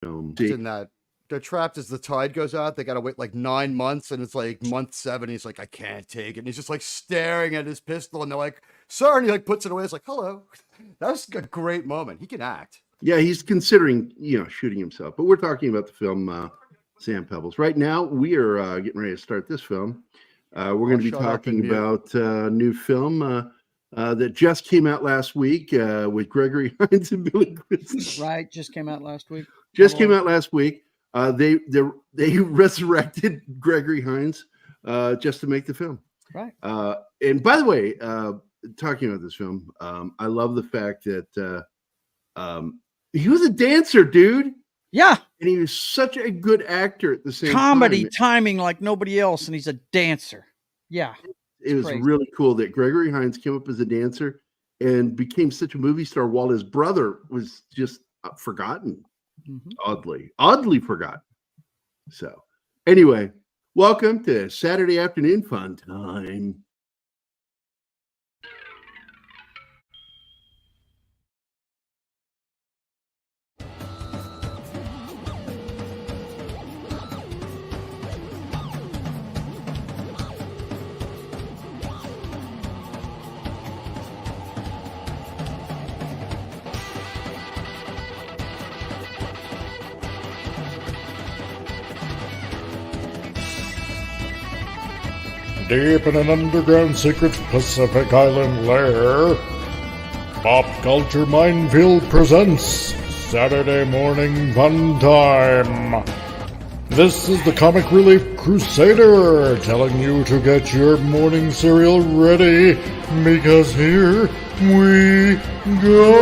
film. In that they're trapped as the tide goes out. They got to wait like 9 months, and it's like month 7. He's like, I can't take it. And he's just like staring at his pistol, and they're like, sir, and he like puts it away. It's like, hello. That was a great moment. He can act. Yeah, he's considering, shooting himself. But we're talking about the film Sand Pebbles. Right now, we are getting ready to start this film. We're going to be talking about a new film that just came out last week with Gregory Hines and Billy Crystal. Right, just came out last week. Came out last week. They resurrected Gregory Hines just to make the film. Right. And by the way, talking about this film, I love the fact that he was a dancer, dude. Yeah. And he was such a good actor at the same Comedy time. timing like nobody else, and he's a dancer. Yeah. It was really cool that Gregory Hines came up as a dancer and became such a movie star while his brother was just forgotten. Mm-hmm. Oddly forgotten. So anyway, welcome to Saturday Afternoon Fun Time. Deep in an underground secret Pacific Island lair, Pop Culture Minefield presents Saturday Morning Fun Time. This is the Comic Relief Crusader telling you to get your morning cereal ready, because here we go.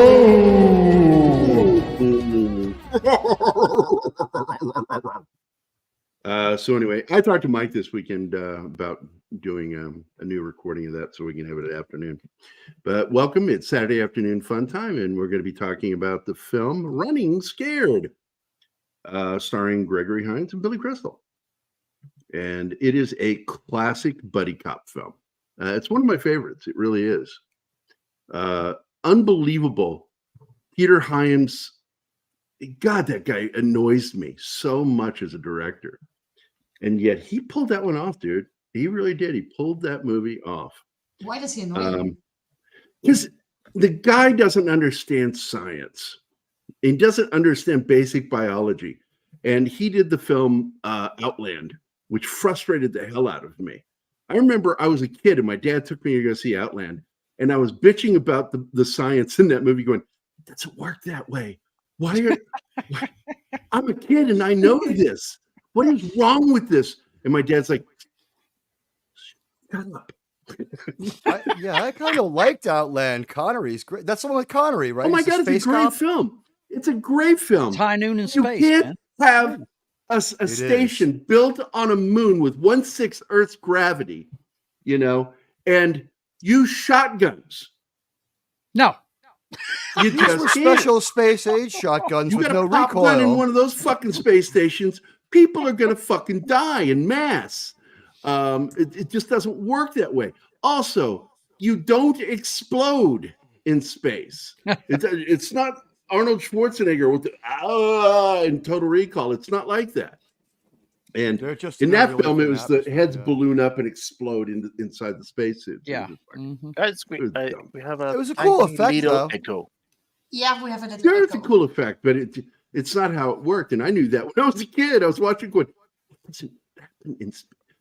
So anyway, I talked to Mike this weekend about doing a new recording of that so we can have it at afternoon. But welcome, it's Saturday Afternoon Fun Time, and we're going to be talking about the film Running Scared, starring Gregory Hines and Billy Crystal. And it is a classic buddy cop film. It's one of my favorites. It really is. Unbelievable. Peter Hyams, God, that guy annoys me so much as a director. And yet he pulled that one off, dude. He really did. He pulled that movie off. Why does he annoy you? Because the guy doesn't understand science. He doesn't understand basic biology. And he did the film Outland, which frustrated the hell out of me. I remember I was a kid and my dad took me to go see Outland. And I was bitching about the science in that movie going, it doesn't work that way. Why? I'm a kid and I know this. What is wrong with this? And my dad's like, shut up. I kind of liked Outland. Connery's great. That's the one with Connery, right? Oh my God, it's a great film. It's a great film. It's High Noon in you space. You can't man. have a station built on a moon with 1/6 Earth's gravity, and use shotguns. No. You just were special space age shotguns with no recoil. You got a pop gun in one of those fucking space stations. People are going to fucking die in mass. It just doesn't work that way. Also, you don't explode in space. It's not Arnold Schwarzenegger with in Total Recall. It's not like that. And in that film, it was the heads balloon up and explode inside the spacesuit. Yeah. That's great. We have it was a cool effect, though. Echo. Yeah, we have a Sure, it's a cool effect, but it's not how it worked. And I knew that when I was a kid. I was watching going, it doesn't happen in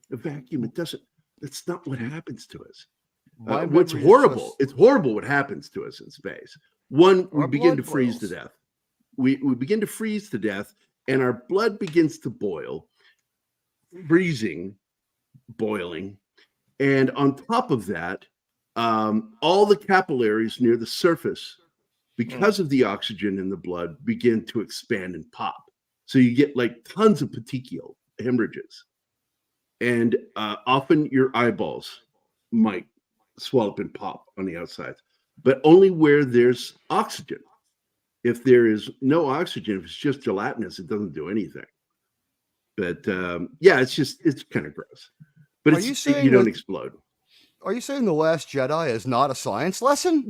the vacuum. That's not what happens to us. What's horrible, it's horrible what happens to us in space. One, we begin to freeze to death. We begin to freeze to death, and our blood begins to boil, freezing, boiling. And on top of that, all the capillaries near the surface, because of the oxygen in the blood, begin to expand and pop. So you get like tons of petechial hemorrhages. And often your eyeballs might swell up and pop on the outside, but only where there's oxygen. If there is no oxygen, if it's just gelatinous, it doesn't do anything. But it's kind of gross. But you don't explode. Are you saying The Last Jedi is not a science lesson?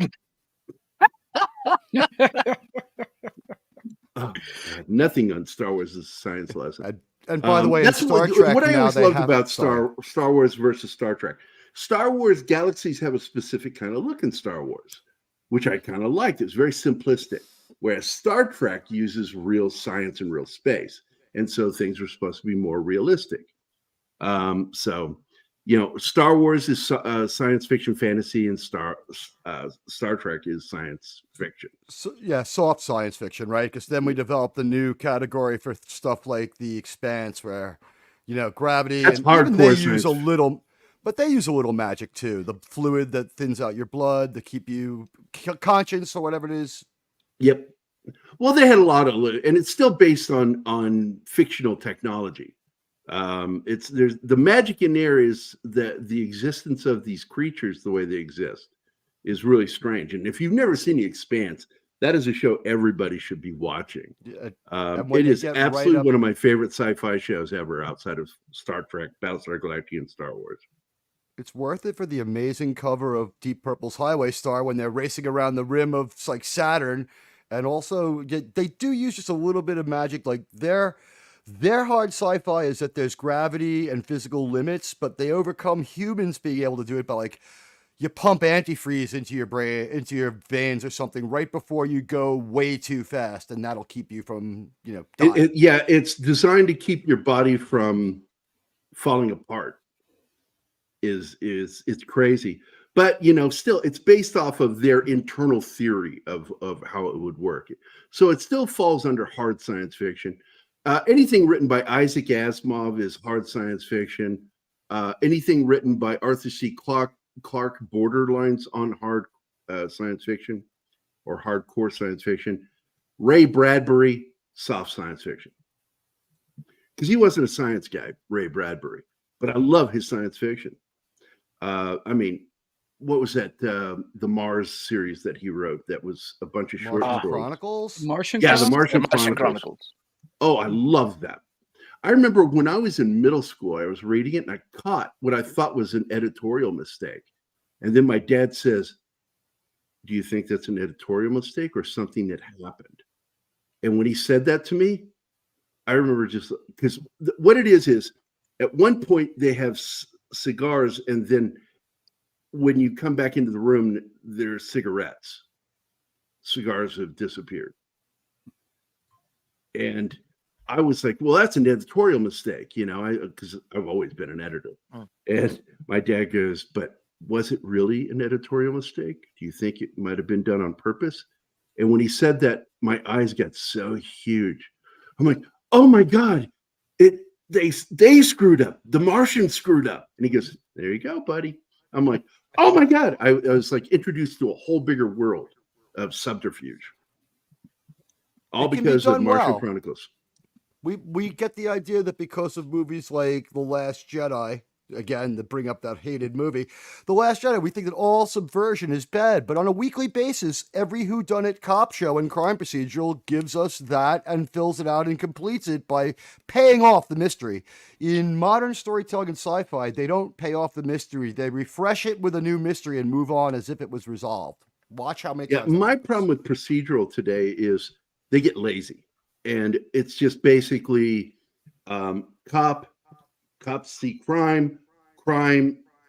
Oh, God, nothing on Star Wars is a science lesson. And by the way, in that's Star Trek, what I now always they loved have about Star Wars versus Star Trek. Star Wars galaxies have a specific kind of look in Star Wars, which I kind of liked. It was very simplistic, whereas Star Trek uses real science and real space, and so things are supposed to be more realistic. So, Star Wars is science fiction, fantasy, and Star Trek is science fiction. So, yeah, soft science fiction, right? Because then we developed the new category for stuff like The Expanse, where gravity. That's and even they hardcore use a science. little, but they use a little magic too. The fluid that thins out your blood to keep you conscious or whatever it is. Yep. Well, they had a lot of, and it's still based on fictional technology. There's the magic in there is that the existence of these creatures, the way they exist, is really strange. And if you've never seen The Expanse, that is a show everybody should be watching. It is absolutely one of my favorite sci-fi shows ever, outside of Star Trek, Battlestar Galactica, and Star Wars. It's worth it for the amazing cover of Deep Purple's Highway Star when they're racing around the rim of like Saturn, and also they do use just a little bit of magic. Like their hard sci-fi is that there's gravity and physical limits, but they overcome humans being able to do it by like you pump antifreeze into your brain, into your veins or something right before you go way too fast, and that'll keep you from dying. It's designed to keep your body from falling apart. It's crazy, but still it's based off of their internal theory of how it would work, so it still falls under hard science fiction. Anything written by Isaac Asimov is hard science fiction. Anything written by Arthur C. Clarke borderlines on hard science fiction or hardcore science fiction. Ray Bradbury, soft science fiction, because he wasn't a science guy, Ray Bradbury, but I love his science fiction. I mean, what was that? The Mars series that he wrote that was a bunch of short stories. Chronicles? Martian Yeah, the Chronicles? Martian Chronicles. Oh, I love that. I remember when I was in middle school, I was reading it and I caught what I thought was an editorial mistake. And then my dad says, "Do you think that's an editorial mistake or something that happened?" And when he said that to me, I remember just because what it is at one point they have cigars, and then when you come back into the room, there's cigarettes. Cigars have disappeared. And I was like, well, that's an editorial mistake, because I've always been an editor. And my dad goes, but was it really an editorial mistake? Do you think it might have been done on purpose? And when he said that, my eyes got so huge. I'm like, oh my God, they screwed up. The Martians screwed up. And he goes, there you go, buddy. I'm like, oh my God. I was like introduced to a whole bigger world of subterfuge. All because of Martian Chronicles. We get the idea that because of movies like The Last Jedi, again, to bring up that hated movie, The Last Jedi, we think that all subversion is bad. But on a weekly basis, every whodunit cop show and crime procedural gives us that and fills it out and completes it by paying off the mystery. In modern storytelling and sci-fi, they don't pay off the mystery. They refresh it with a new mystery and move on as if it was resolved. Watch how many times. My problem with procedural today is they get lazy. And it's just basically cops see crime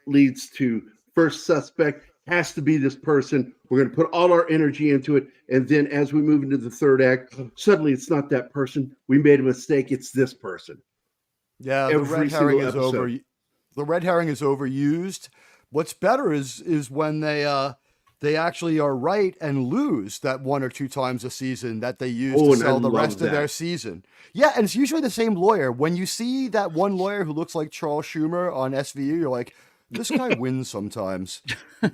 leads to first suspect, has to be this person. We're going to put all our energy into it. And then as we move into the third act, suddenly it's not that person. We made a mistake. It's this person. Yeah, the red herring is overused. What's better is when they actually are right and lose that one or two times a season that they use to sell the rest of their season. Yeah, and it's usually the same lawyer. When you see that one lawyer who looks like Charles Schumer on SVU, you're like, this guy wins sometimes.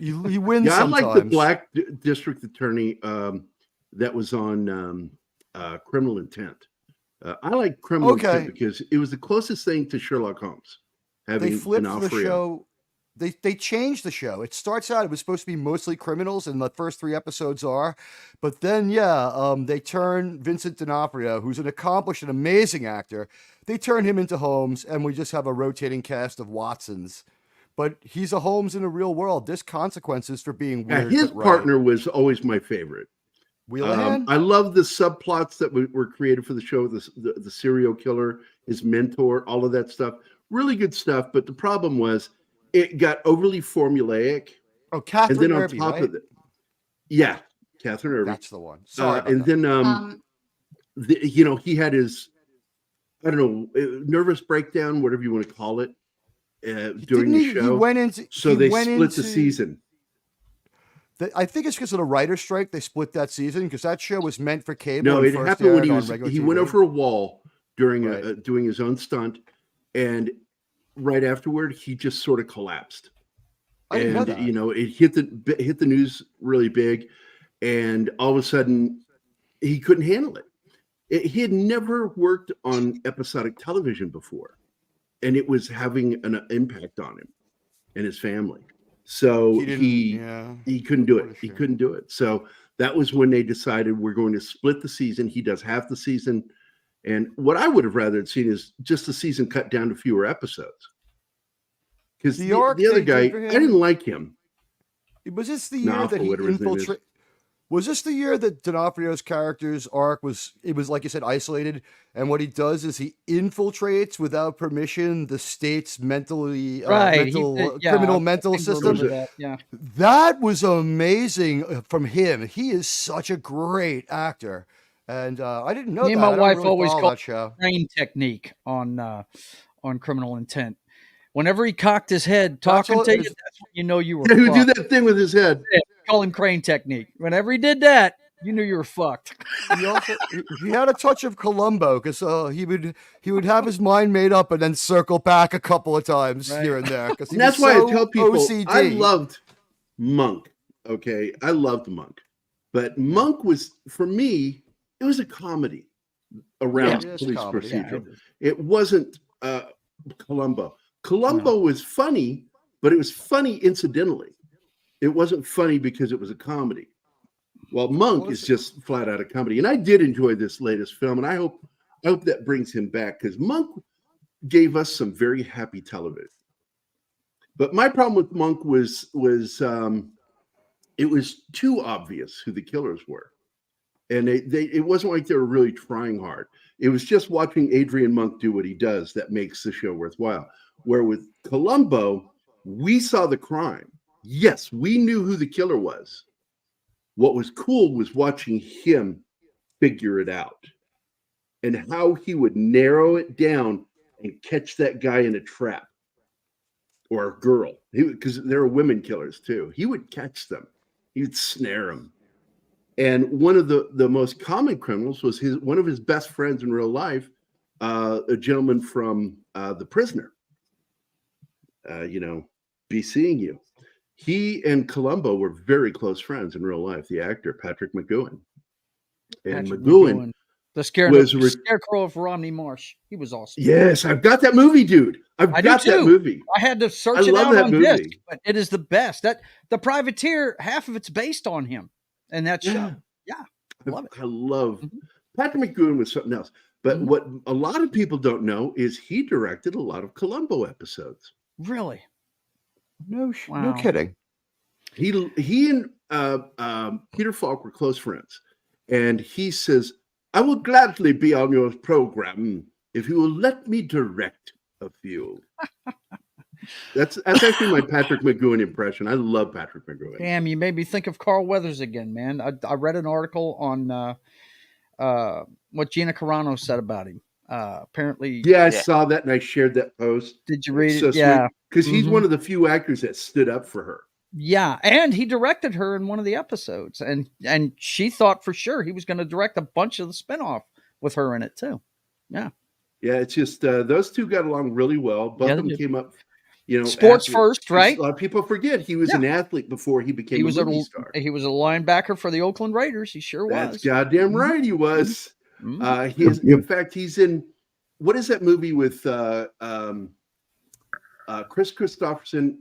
He wins sometimes. I like the black district attorney that was on Criminal Intent. I like Criminal Intent because it was the closest thing to Sherlock Holmes. They flipped the show. They changed the show. It starts out, it was supposed to be mostly criminals, and the first 3 episodes are. But then, they turn Vincent D'Onofrio, who's an accomplished and amazing actor, they turn him into Holmes, and we just have a rotating cast of Watsons. But he's a Holmes in the real world. There's consequences for being weird. His partner was always my favorite. Wheelahan? I love the subplots that were created for the show. The serial killer, his mentor, all of that stuff. Really good stuff. But the problem was it got overly formulaic. Oh, Catherine and then on Irby, top right? of it, yeah, Catherine Irby. That's the one. Sorry about and that. then he had his, I don't know, nervous breakdown, whatever you want to call it, during the show. He went into, so they split the season. I think it's because of the writer's strike. They split that season because that show was meant for cable. No, and it first happened when aired he on went TV. over a wall during Right. doing his own stunt, and right afterward he just sort of collapsed. I didn't know And that. it hit the news really big, and all of a sudden he couldn't handle it. He had never worked on episodic television before, and it was having an impact on him and his family. So he couldn't do it. He couldn't do it. So that was when they decided we're going to split the season. He does half the season, and what I would have rather seen is just the season cut down to fewer episodes. Because the other guy, I didn't like him. Was this the year that he infiltrated? Was this the year that D'Onofrio's character's arc was? It was like you said, isolated, and what he does is he infiltrates without permission the state's criminal mental system. That was amazing from him. He is such a great actor, and I didn't know that. My wife always called called that show crane technique on Criminal Intent. Whenever he cocked his head talking to you, that's when you know you were He would do fucked. that thing with his head. Yeah, call him crane technique. Whenever he did that, you knew you were fucked. He had a touch of Columbo because he would have his mind made up and then circle back a couple of times here and there. And that's why I tell people I loved Monk. Okay, I loved Monk, but Monk was, for me, it was a comedy around police procedural. It wasn't Columbo. Columbo was funny, but it was funny incidentally. It wasn't funny because it was a comedy. Well, Monk is just flat out a comedy. And I did enjoy this latest film, and I hope that brings him back, because Monk gave us some very happy television. But my problem with Monk was it was too obvious who the killers were. And it wasn't like they were really trying hard. It was just watching Adrian Monk do what he does that makes the show worthwhile. Where with Columbo, we saw the crime. Yes, we knew who the killer was. What was cool was watching him figure it out and how he would narrow it down and catch that guy in a trap or a girl. Because there are women killers too. He would catch them. He would snare them. And one of the most common criminals was one of his best friends in real life, a gentleman from The Prisoner. Be Seeing You. He and Columbo were very close friends in real life. The actor Patrick McGowan, and McGowan, the scarecrow of Romney Marsh. He was awesome. Yes, I've got that movie, dude. I've got that movie. I had to search it out on disc, but it is the best. That The Privateer, half of it's based on him, and that show. Yeah, I love it. I love Patrick McGowan was something else. But what a lot of people don't know is he directed a lot of Columbo episodes. Really? No kidding. He and Peter Falk were close friends, and he says, "I will gladly be on your program if you will let me direct a few." That's actually my Patrick McGowan impression. I love Patrick McGowan. Damn, you made me think of Carl Weathers again, man. I read an article on what Gina Carano said about him. Apparently, I saw that and I shared that post. Did you read it? So yeah, because he's one of the few actors that stood up for her. Yeah, and he directed her in one of the episodes, and she thought for sure he was going to direct a bunch of the spinoff with her in it too. Yeah, it's just those two got along really well. Both of them came up, sports first, right? A lot of people forget he was an athlete before he became a movie star. He was a linebacker for the Oakland Raiders. He sure was. That's goddamn right, he was. In fact, he's in, what is that movie with Chris Christopherson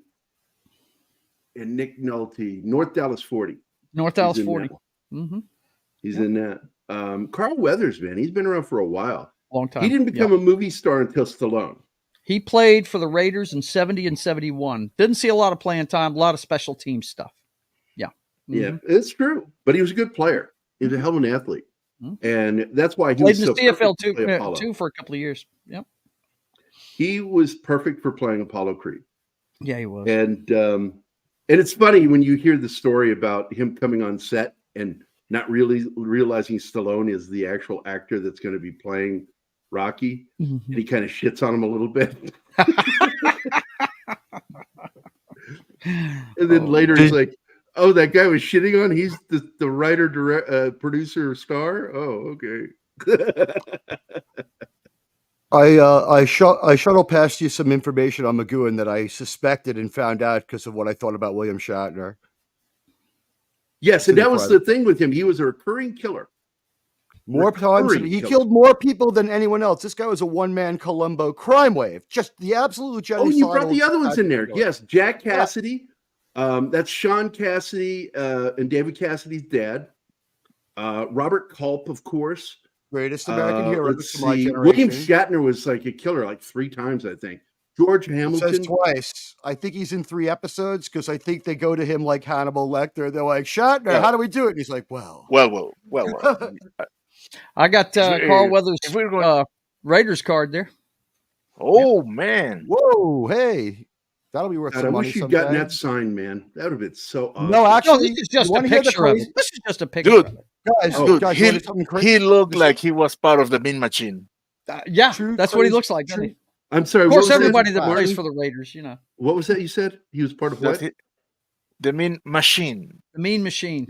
and Nick Nolte, North Dallas 40. North Dallas 40. He's in that. Carl Weathers, man, he's been around for a while. Long time. He didn't become a movie star until Stallone. He played for the Raiders in 70 and 71. Didn't see a lot of playing time, a lot of special team stuff. Yeah. Yeah, it's true. But he was a good player. He was a hell of an athlete, Mhm. and that's why he Played was in so the CFL perfect to play Apollo. too for a couple of years. Yep. He was perfect for playing Apollo Creed. Yeah, he was. And it's funny when you hear the story about him coming on set and not really realizing Stallone is the actual actor that's going to be playing Rocky, and he kind of shits on him a little bit. And then later he's like, "Oh, that guy was shitting on. He's the writer, producer, star. Oh, okay." I shuttle past you some information on McGowan that I suspected and found out because of what I thought about William Shatner. Yes, and that was the thing with him. He was a recurring killer. More times, he killed more people than anyone else. This guy was a one-man Columbo crime wave. Just the absolute genocidal. Oh, you brought the other ones in there. Yes, Jack Cassidy. That's Sean Cassidy and David Cassidy's dad. Robert Culp, of course. Greatest American hero. Let's see. William Shatner was like a killer like 3 times, I think. George Hamilton. Says twice. I think he's in 3 episodes because I think they go to him like Hannibal Lecter. They're like, Shatner, how do we do it? And he's like, well. I got Carl Weathers' Raiders card there. Oh, man. Whoa, hey. That'll be worth some money. I wish you'd gotten that signed, man. That would have been so awesome. No, actually, this is just a picture of it. This is just a picture of it. Guys, he looked like he was part of the Mean Machine. Yeah, that's what he looks like, doesn't he? I'm sorry. Of course, everybody that plays for the Raiders, What was that you said? He was part of what? The Mean Machine. The Mean Machine.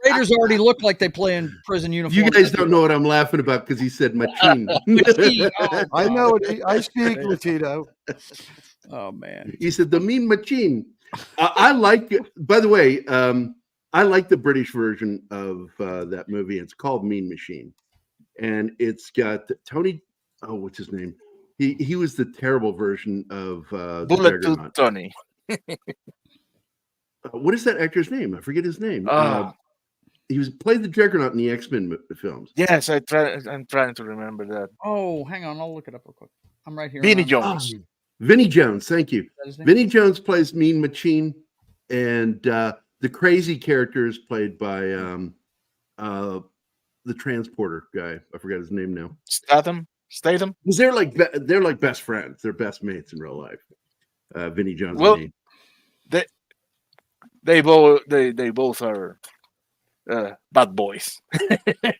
Raiders already look like they play in prison uniforms. You guys don't know what I'm laughing about because he said machine. I know it. I speak Latino. Oh, man. He said the Mean Machine. I like it. By the way, I like the British version of that movie. It's called Mean Machine. And it's got Tony. Oh, what's his name? He was the terrible version of Bullet Tooth Tony. What is that actor's name? I forget his name. He played the Juggernaut in the X-Men films. Yes, I'm trying to remember that. Oh, hang on, I'll look it up real quick. I'm right here. Vinnie Jones. Vinnie Jones, thank you. Vinnie Jones plays Mean Machine, and the crazy character is played by the transporter guy. I forgot his name now. Statham. Because they're like best friends. They're best mates in real life. Vinnie Jones. Well, they both are bad boys.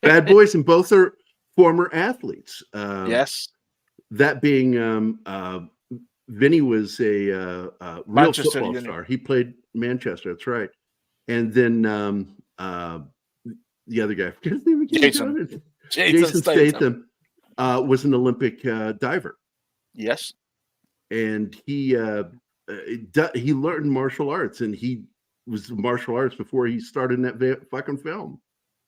Bad boys, and both are former athletes. Yes. That being Vinny was a real Manchester football star. He played Manchester. That's right. And then the other guy, I forget his name again. Jason Statham was an Olympic diver. Yes. And he learned martial arts, and he was martial arts before he started in that fucking film,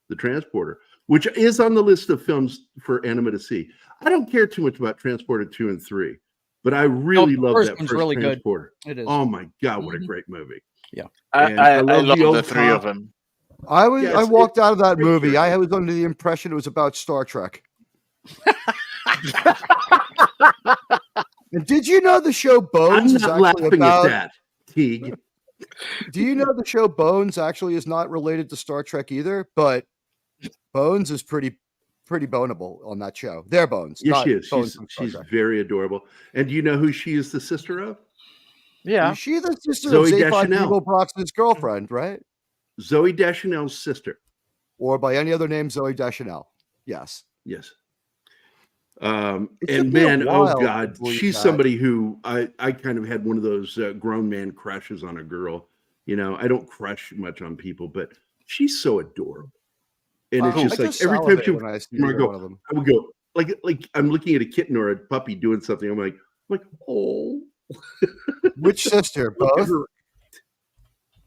The Transporter, which is on the list of films for Anima to see. I don't care too much about Transporter 2 and 3, but I really love that first really Transporter. Good. It is. Oh my God, what a great movie! Yeah, I love the 3 of them. I walked out of that movie. I was under the impression it was about Star Trek. And did you know the show Bones I'm is not actually laughing about at that, Teague. Do you know the show Bones actually is not related to Star Trek either? But Bones is pretty boneable on that show. They're Bones. Yes, she is. She's very adorable. And do you know who she is the sister of? Yeah. Is she the sister Zoe of Zaphod Deschanel. Broxton's girlfriend, right? Zoe Deschanel's sister. Or by any other name, Zoe Deschanel. Yes. Yes. And man, oh God, she's somebody who I kind of had one of those grown man crushes on a girl. You know, I don't crush much on people, but she's so adorable. And it's just like every time I would go like I'm looking at a kitten or a puppy doing something. I'm like, oh. Which sister? Both?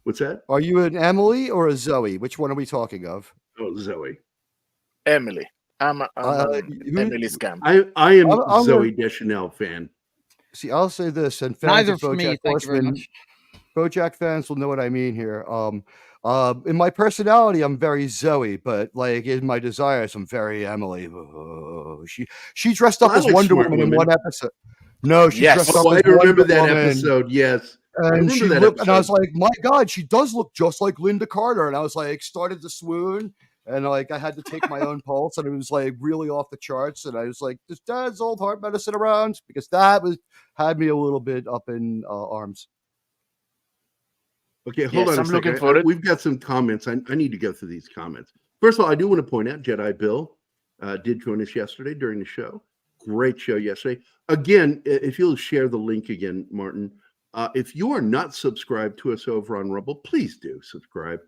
What's that? Are you an Emily or a Zoe? Which one are we talking of? Oh, Zoe. Emily. I'm Emily's camp. I am Zoe Deschanel fan. See, I'll say this, and fans neither of for me. Thank you very much. BoJack fans will know what I mean here. In my personality, I'm very Zoe, but like in my desires, I'm very Emily. Oh, she dressed up as Wonder Woman in one episode. No, she dressed up as I remember that Woman. episode. Yes. And she that looked, and I was episode. like, my God, she does look just like Linda Carter. And I was like, started to swoon. And like, I had to take my own pulse, and it was like really off the charts. And I was like, "Does Dad's old heart medicine around?" Because that had me a little bit up in arms. Okay, hold on a I'm looking second. for it. We've got some comments. I need to go through these comments. First of all, I do want to point out Jedi Bill did join us yesterday during the show. Great show yesterday. Again, if you'll share the link again, Martin. If you are not subscribed to us over on Rumble, please do subscribe.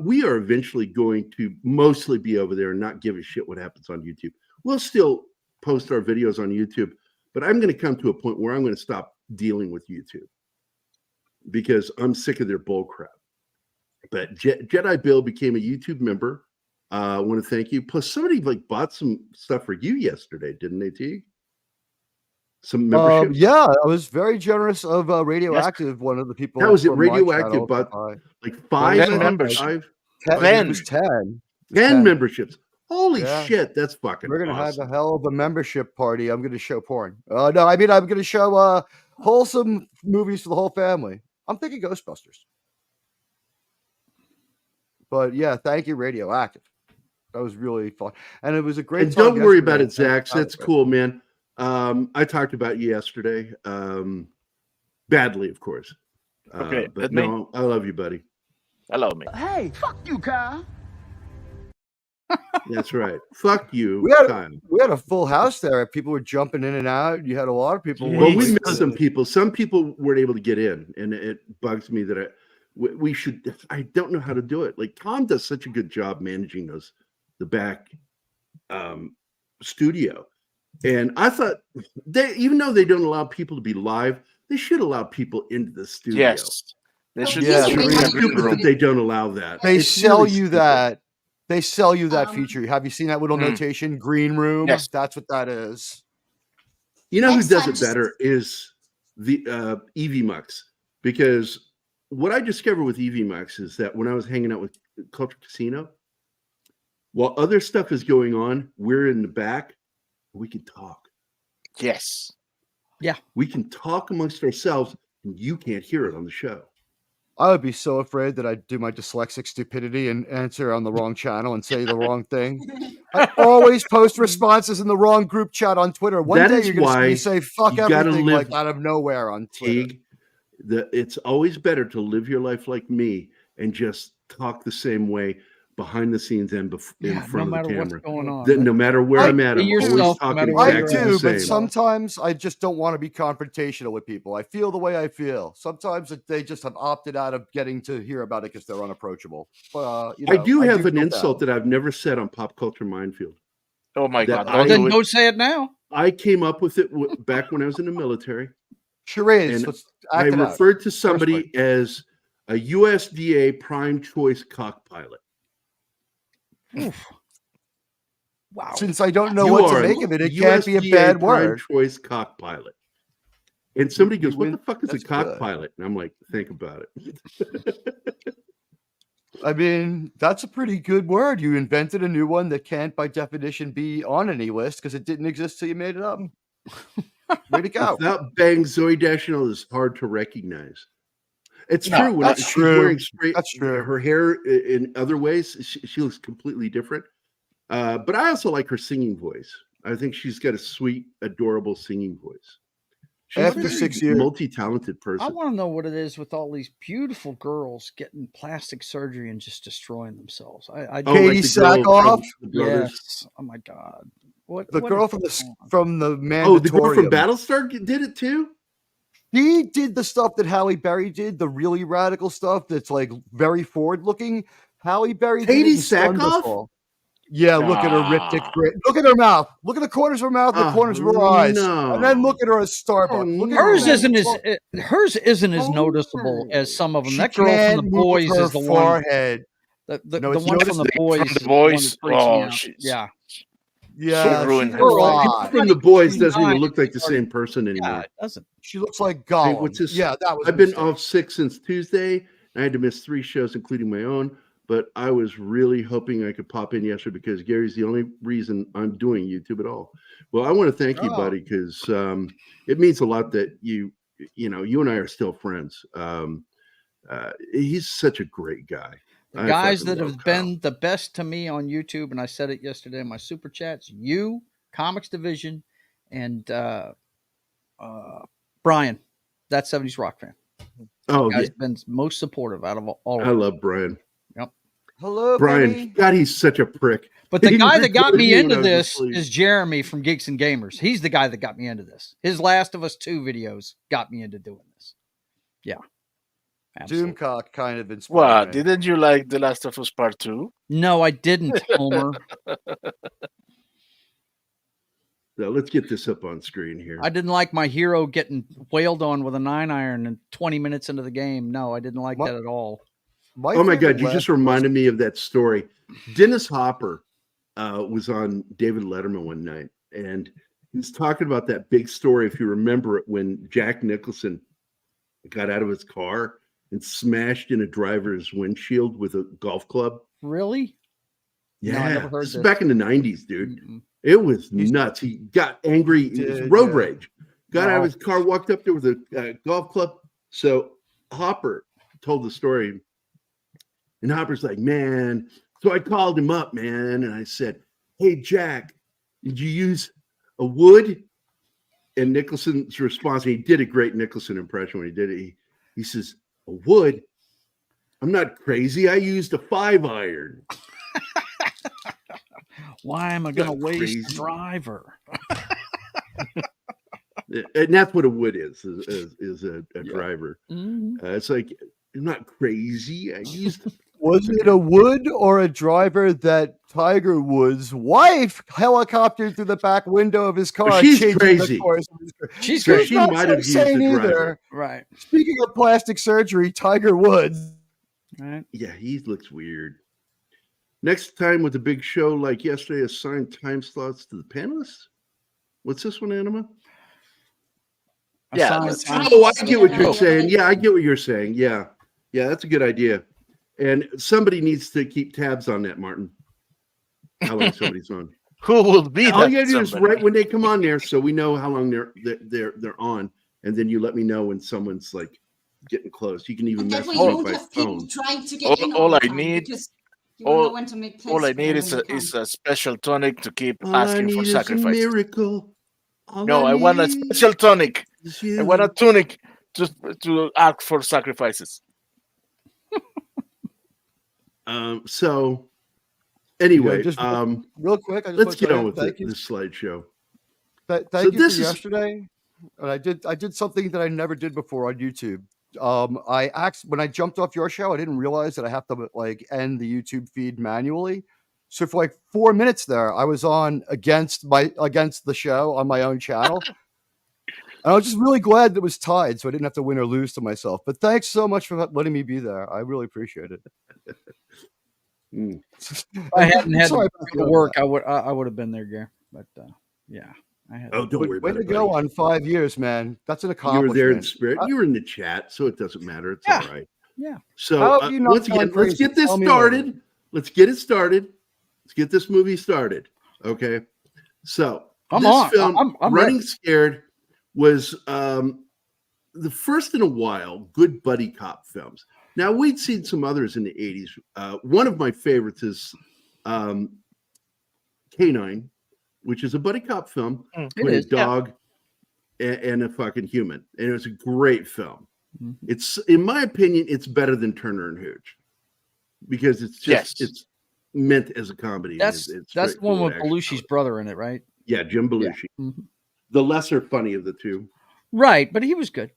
We are eventually going to mostly be over there and not give a shit what happens on YouTube. We'll still post our videos on YouTube, but I'm going to come to a point where I'm going to stop dealing with YouTube because I'm sick of their bull crap. But Jedi Bill became a YouTube member. I want to thank you. Plus, somebody bought some stuff for you yesterday, didn't they, Teague? Some membership. Yeah, I was very generous of Radioactive. One of the people. How was it? from my Radioactive channel bought to like 5 members. 10. 10. 10 memberships. Holy Yeah. shit, that's fucking We're gonna awesome. have a hell of a membership party. I'm gonna show porn. No, I mean I'm gonna show wholesome movies for the whole family. I'm thinking Ghostbusters. But yeah, thank you, Radioactive. That was really fun, and it was a great. And time don't worry about yesterday. it, Zach. That's cool, man. I talked about you yesterday, badly, of course. Okay, but me. no, I love you, buddy. Allow me. Hey, fuck you, Kyle. That's right. Fuck you, Kyle. We had a full house there. People were jumping in and out. You had a lot of people. Well, we missed some people. Some people weren't able to get in, and it bugs me that we should. I don't know how to do it. Like Tom does such a good job managing the back studio, and I thought even though they don't allow people to be live, they should allow people into the studio. Yes. They should. Yeah, It's stupid that they don't allow that. They It's sell really you stupid. that. They sell you that feature. Have you seen that little Mm. notation? Green room. Yes. That's what that is. You know who Next does time, it better is the EVMux, because what I discovered with EVMux is that when I was hanging out with Culture Casino, while other stuff is going on, we're in the back. We can talk. Yes. We can talk amongst ourselves, and you can't hear it on the show. I would be so afraid that I'd do my dyslexic stupidity and answer on the wrong channel and say the wrong thing. I always post responses in the wrong group chat on Twitter. One That day is you're going to see why me say fuck you gotta everything live- like out of nowhere on Twitter. Teague, it's always better to live your life like me and just talk the same way behind the scenes and in No front of matter the what's camera. going on. That no matter where I'm at, be I'm yourself, always no talking matter where I exactly you're the do, same. but sometimes I just don't want to be confrontational with people. I feel the way I feel. Sometimes they just have opted out of getting to hear about it because they're unapproachable. But I do have an feel insult bad. that I've never said on Pop Culture Minefield. Oh my That God. I- Don't Then do go it. say it now. I came up with it back when I was in the military. Charades. And Let's I act it out. referred to somebody as a USDA prime choice cock pilot. Wow. Since I don't know You what are to make of it, it can't be a USDA bad prime word. choice cock pilot. And somebody You goes, "What win- the fuck is a that's cock good. pilot?" And I'm like, "Think about it." I mean, that's a pretty good word. You invented a new one that can't, by definition, be on any list because it didn't exist till you made it up. Way to go. Without Bang, Zoe Deschanel is hard to recognize. It's No, true. When that's she's true. wearing straight, That's true. her hair in other ways, she looks completely different. But I also like her singing voice. I think she's got a sweet, adorable singing voice. She's After a very 6 years- multi-talented I person. want to know what it is with all these beautiful girls getting plastic surgery and just destroying themselves. I Oh, Katie the girl Sackhoff? from the Brothers. yes. Oh my God. What The what girl is from going on? from the Oh, the girl from Mandatorium. Battlestar did it too. He did the stuff that Halle Berry did, the really radical stuff that's like very forward looking. Halle Berry did Katie it in Sackhoff? Thunderball. Yeah, look at her ripped. Ah. Look at her mouth. Look at the corners of her mouth, and the Oh, corners of her eyes, no. and then look at her as Starbucks. Oh, Look at Hers her isn't as mouth. hers isn't as Oh, noticeable as some of them. She That girl from can't the move boys her is the one. forehead. The No, it's one yours from the from boys. the is the boys. one that freaks me Oh, out. she's- Yeah. Yeah, ruined she's her a face. lot. From the boys She's doesn't even fine. look like the same person anymore. Yeah, it doesn't. She looks like Hey, Gollum. what's this? Yeah, that was. a I've been mistake. off sick since Tuesday. I had to miss 3 shows, including my own. But I was really hoping I could pop in yesterday because Gary's the only reason I'm doing YouTube at all. Well, I want to thank you, Oh. buddy, because it means a lot that you you and I are still friends. He's such a great guy. The I guys fucking that love have Kyle. been the best to me on YouTube, and I said it yesterday in my super chats, you, Comics Division, and Brian, that 70s Rock fan. Oh, Guys yeah. have been most supportive out of all I of them. love Brian. Yep. Hello, Brian, Penny. God, he's such a prick. But the He guy that got recorded me me when into I was this asleep. is Jeremy from Geeks and Gamers. He's the guy that got me into this. His Last of Us 2 videos got me into doing this. Yeah. Absolutely. Doomcock kind of inspired What? me. Didn't you like The Last of Us Part 2? No, I didn't, Homer. So let's get this up on screen here. I didn't like my hero getting wailed on with a 9-iron and 20 minutes into the game. No, I didn't like that at all. Oh my favorite God, you Last just of Us- reminded me of that story. Dennis Hopper was on David Letterman one night, and he was talking about that big story, if you remember it, when Jack Nicholson got out of his car and smashed in a driver's windshield with a golf club. Really? Yeah, No, I never heard this is this. back in the 90s, dude. Mm-mm. It was He's- nuts. He got angry. He It was did, road yeah. rage. Got out Wow. of his car, walked up there with a golf club. So Hopper told the story. And Hopper's like, man. So I called him up, man. And I said, hey, Jack, did you use a wood? And Nicholson's response, and he did a great Nicholson impression when he did it. He says, a wood? I'm not crazy. I used a 5-iron. Why am I going to Not waste crazy. the driver? And that's what a wood is a driver. Mhm. It's like, I'm not crazy. I used Was it a Wood or a driver that Tiger Woods' wife helicoptered through the back window of his car? She's changing crazy. The course of his career? She's So great. she not might have so used sane the driver. Right. Speaking of plastic surgery, Tiger Woods. Right. Yeah, he looks weird. Next time with a big show like yesterday, assign time slots to the panelists. What's this one, Anima? Yeah, Assigned that's- time. Oh, I get what you're Yeah. saying. Yeah, I get what you're saying. Yeah, that's a good idea. And somebody needs to keep tabs on that, Martin. How long somebody's on? Who will be All that you gotta do is somebody? right when they come on there, so we know how long they're on, and then you let me know when someone's like getting close. You can even And that message way you me won't by have people phone. trying to get in All the I time, need- because you won't know all- when to make All I plans need for is when a special tonic to keep All I asking for need is a sacrifices. miracle. All No, I want a need special tonic. is I want a you. tonic to ask for sacrifices. So anyway, just real quick, I just let's want to get say on with thank it. you. This slideshow. Thank So you this for is- yesterday. And I did something that I never did before on YouTube. When I jumped off your show, I didn't realize that I have to like end the YouTube feed manually. So for like 4 minutes there, I was on against the show on my own channel. And I was just really glad that it was tied, so I didn't have to win or lose to myself. But thanks so much for letting me be there. I really appreciate it. Mm. If I hadn't had Sorry to about go to that. work, I would have been there, Gary. But yeah, I had. Oh, don't worry Way about to it. go buddy. on 5 years, man. That's an You accomplishment. were there in spirit. You were in the chat, so it doesn't matter. It's Yeah. all right. Yeah. So How have you not once gone again, let's crazy? get this Tell me started. Let's get it started. Let's get this movie started. Okay. So I'm this on. film, I'm Running ready. Scared, was the first in a while good buddy cop films. Now we'd seen some others in the 80s. One of my favorites is K9, which is a buddy cop film It with a is, yeah. dog and a fucking human. And it was a great film. Mhm. It's, in my opinion, it's better than Turner and Hooch because it's just, Yes. it's meant as a comedy. That's It's the one with straightforward action Belushi's comedy. brother in it, right? Yeah, Jim Belushi. Mhm. The lesser funny of the two. Right, but he was good.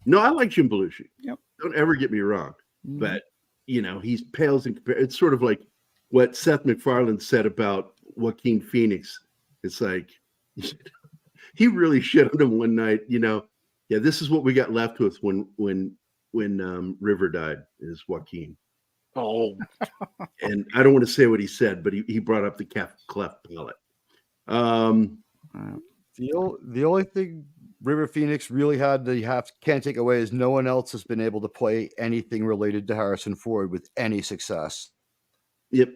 No, I like Jim Belushi. Yep. Don't ever get me wrong. Mhm. But, he pales in comparison. It's sort of like what Seth MacFarlane said about Joaquin Phoenix. It's like, he really shit on him one night, Yeah, this is what we got left with when River died, is Joaquin. Oh, And I don't want to say what he said, but he brought up the cleft palate. The only thing River Phoenix really had that can't take away is no one else has been able to play anything related to Harrison Ford with any success. Yep.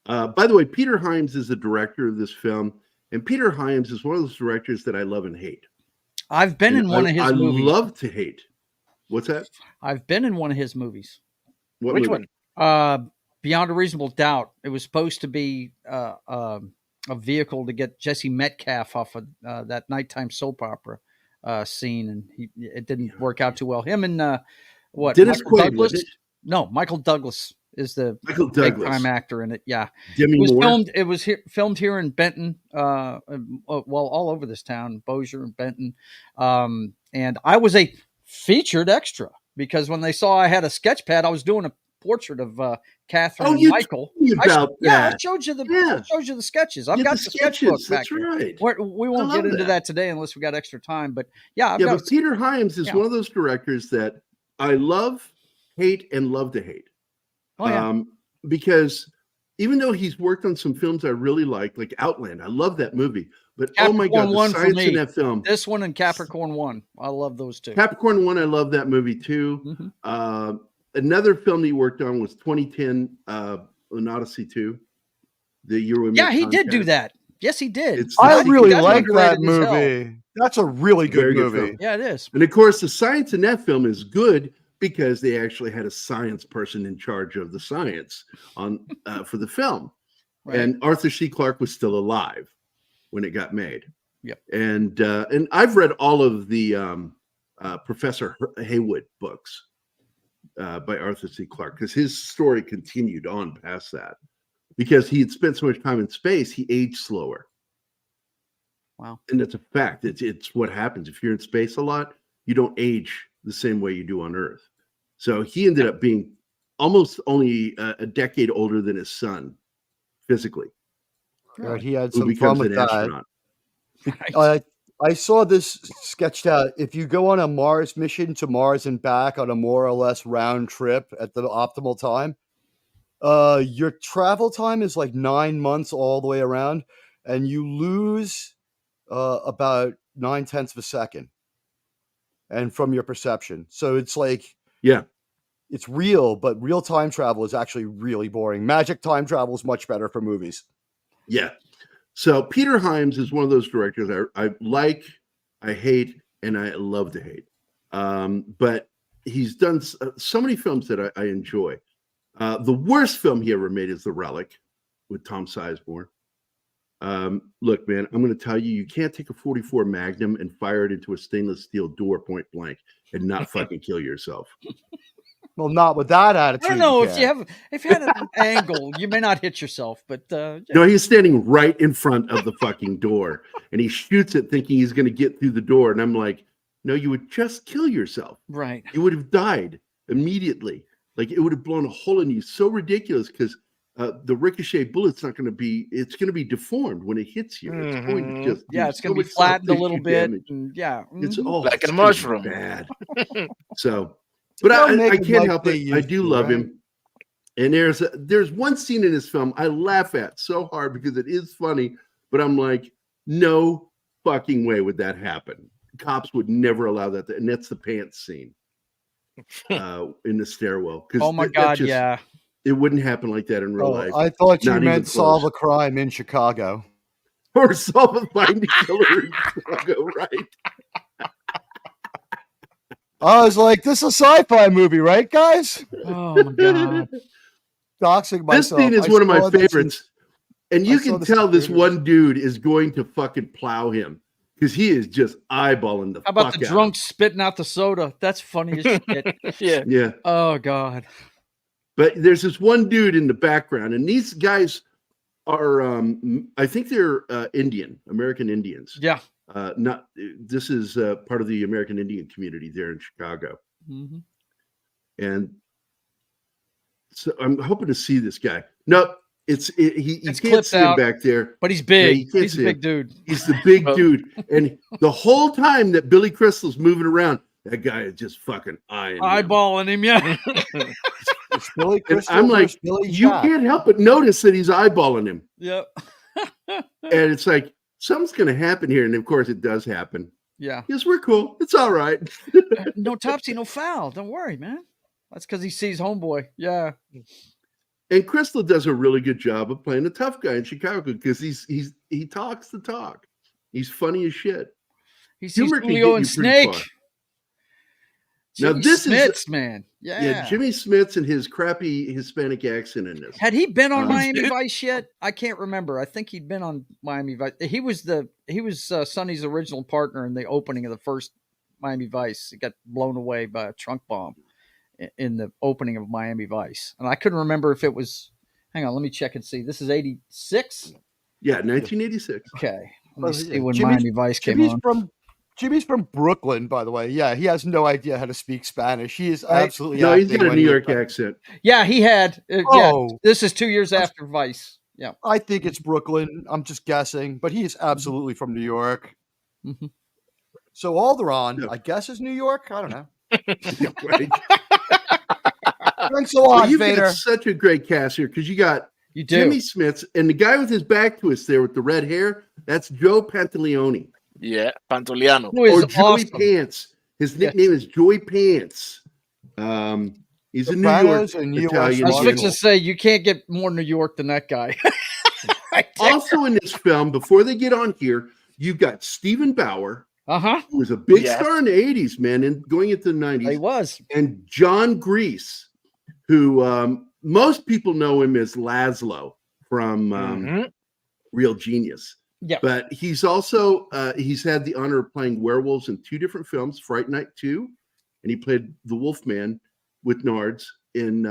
By the way, Peter Hyams is the director of this film, and Peter Hyams is one of those directors that I love and hate. I've been And in one of his I movies. love to hate. What's that? I've been in one of his movies. What Which movie? one? Beyond a Reasonable Doubt. It was supposed to be a vehicle to get Jesse Metcalf off of that nighttime soap opera scene, and it didn't work out too well. Him and what? Dennis Michael Quaid, Douglas? wasn't it? No, Michael Douglas is the Michael big Douglas. time actor in it. Yeah, Demi it was Moore. filmed. It was filmed here in Benton. Well, all over this town, Bossier and Benton. And I was a featured extra because when they saw I had a sketch pad, I was doing a portrait of Catherine and you Michael. told me about I that. showed you the Yeah. I showed you the sketches. I've Yeah, got the the sketchbook sketches. back That's here. right. We won't I get love into that. that today unless we got extra time. But yeah, I've Yeah, got but Peter Hyams is yeah. one of those directors that I love, hate, and love to hate. Oh, yeah. Because even though he's worked on some films I really like Outland, I love that movie. But oh my Capricorn God, the 1 for science me. in that film. This one and Capricorn 1. I love those two. Capricorn 1, I love that movie too. Mhm. Another film he worked on was 2010, An Odyssey 2. The year we Yeah, made he did do contact. that. Yes, he did. It's the I sequel really to like that underrated as hell. movie. That's a really good Very good movie. film. Yeah, it is. And of course, the science in that film is good because they actually had a science person in charge of the science on for the film. Right. And Arthur C. Clarke was still alive when it got made. Yep. And I've read all of the Professor Haywood books by Arthur C. Clarke because his story continued on past that. Because he had spent so much time in space, he aged slower. Wow. And that's a fact. It's what happens. If you're in space a lot, you don't age the same way you do on Earth. So he ended up being almost only a decade older than his son, physically, Right, he had who some fun becomes with an that. astronaut. Right. I saw this sketched out. If you go on a Mars mission to Mars and back on a more or less round trip at the optimal time, your travel time is like 9 months all the way around, and you lose about 9/10 of a second, and from your perception. So it's like, Yeah. it's real, but real time travel is actually really boring. Magic time travel is much better for movies. Yeah. So Peter Hyams is one of those directors I like, I hate, and I love to hate. But he's done so many films that I enjoy. The worst film he ever made is The Relic with Tom Sizemore. Look, man, I'm going to tell you, you can't take a 44 Magnum and fire it into a stainless steel door point blank and not fucking kill yourself. Well, not with that I attitude. don't know can. if you had an angle, you may not hit yourself, but No, he's standing right in front of the fucking door and he shoots it thinking he's going to get through the door. And I'm like, no, you would just kill yourself. right. You would have died immediately. Like it would have blown a hole in you. So ridiculous because the ricochet bullet's not going to be, it's going to be deformed when it hits you. It's going to just, Yeah, do it's going so to be much flattened a soft little tissue bit. damage. And yeah. It's mhm. all Like a it's gonna be mushroom. bad. So, but They'll make I it can't like help they it. I used do to, love right? him. And there's one scene in this film I laugh at so hard because it is funny, but I'm like, no fucking way would that happen. Cops would never allow that, and that's the pants scene in the stairwell. Oh my God, yeah. It wouldn't happen like that in real life. I thought you Not even meant solve close. a crime in Chicago. Or solve a finding killer in Chicago, right? I was like, this is a sci-fi movie, right, guys? Oh my God. Doxing This myself. scene is I one of my saw this in- favorites. And you I saw can this in tell this theaters. one dude is going to fucking plow him because he is just eyeballing the How about fuck the out drunk spitting out the soda? That's funny as shit. Yeah. of him. Yeah. Oh God. But there's this one dude in the background, and these guys are, I think they're American Indians. Yeah. This is part of the American Indian community there in Chicago. Mhm. And so I'm hoping to see this guy. No, you It's can't clipped see him out. back there. But he's Yeah, big. you can't He's a see big him. dude. He's the big Well- dude. And the whole time that Billy Crystal's moving around, that guy is just fucking eyeing him. Eyeballing him, yeah. It's Billy And Crystal I'm like, versus Billy you Jack. can't help but notice that he's eyeballing him. Yep. And it's like, something's going to happen here. And of course, it does happen. Yeah. Yes, we're cool. It's all right. No topsy, no foul. Don't worry, man. That's because he sees homeboy. Yeah. And Crystal does a really good job of playing the tough guy in Chicago because he talks the talk. He's funny as shit. He sees Humor can Julio get and you pretty Snake. far. Jimmy Now, this is- Smits, man. Yeah, Jimmy Smits and his crappy Hispanic accent in this. Had he been on Um, Miami Vice yet? I can't remember. I think he'd been on Miami Vice. He was Sonny's original partner in the opening of the first Miami Vice. He got blown away by a trunk bomb in the opening of Miami Vice, and I couldn't remember if it was. Hang on, let me check and see. This is 86. Yeah, 1986. Okay, let me see when Jimmy's- Miami Vice came on. Jimmy's from Brooklyn, by the way. Yeah, he has no idea how to speak Spanish. He is Right. absolutely No, he's acting got a when New he- York accent. Yeah, he had. Oh. This is 2 years after Vice. Yeah. I think it's Brooklyn. I'm just guessing, but he is absolutely from New York. Mhm. So Alderaan, No. I guess, is New York. I don't know. Yeah, right. Thanks a lot, Well, you've Vader. got such a great cast here because you got You do. Jimmy Smits and the guy with his back to us there with the red hair. That's Joe Pantaleone Yeah, Pantoliano. Who is or Joey awesome. Pants. His Yes. nickname is Joey Pants. He's a New York Sopranos and US Italian. I was Marshals. fixing to say you can't get more New York than that guy. Also in this film, before they get on here, you've got Stephen Bauer, Uh-huh. who was a big Yes. star in the 80s, man, and going into the 90s. He was. And John Grease, who most people know him as Laszlo from Mhm. Real Genius. Yeah. But he's also he's had the honor of playing werewolves in 2 different films, Fright Night 2, and he played the Wolfman with Nards in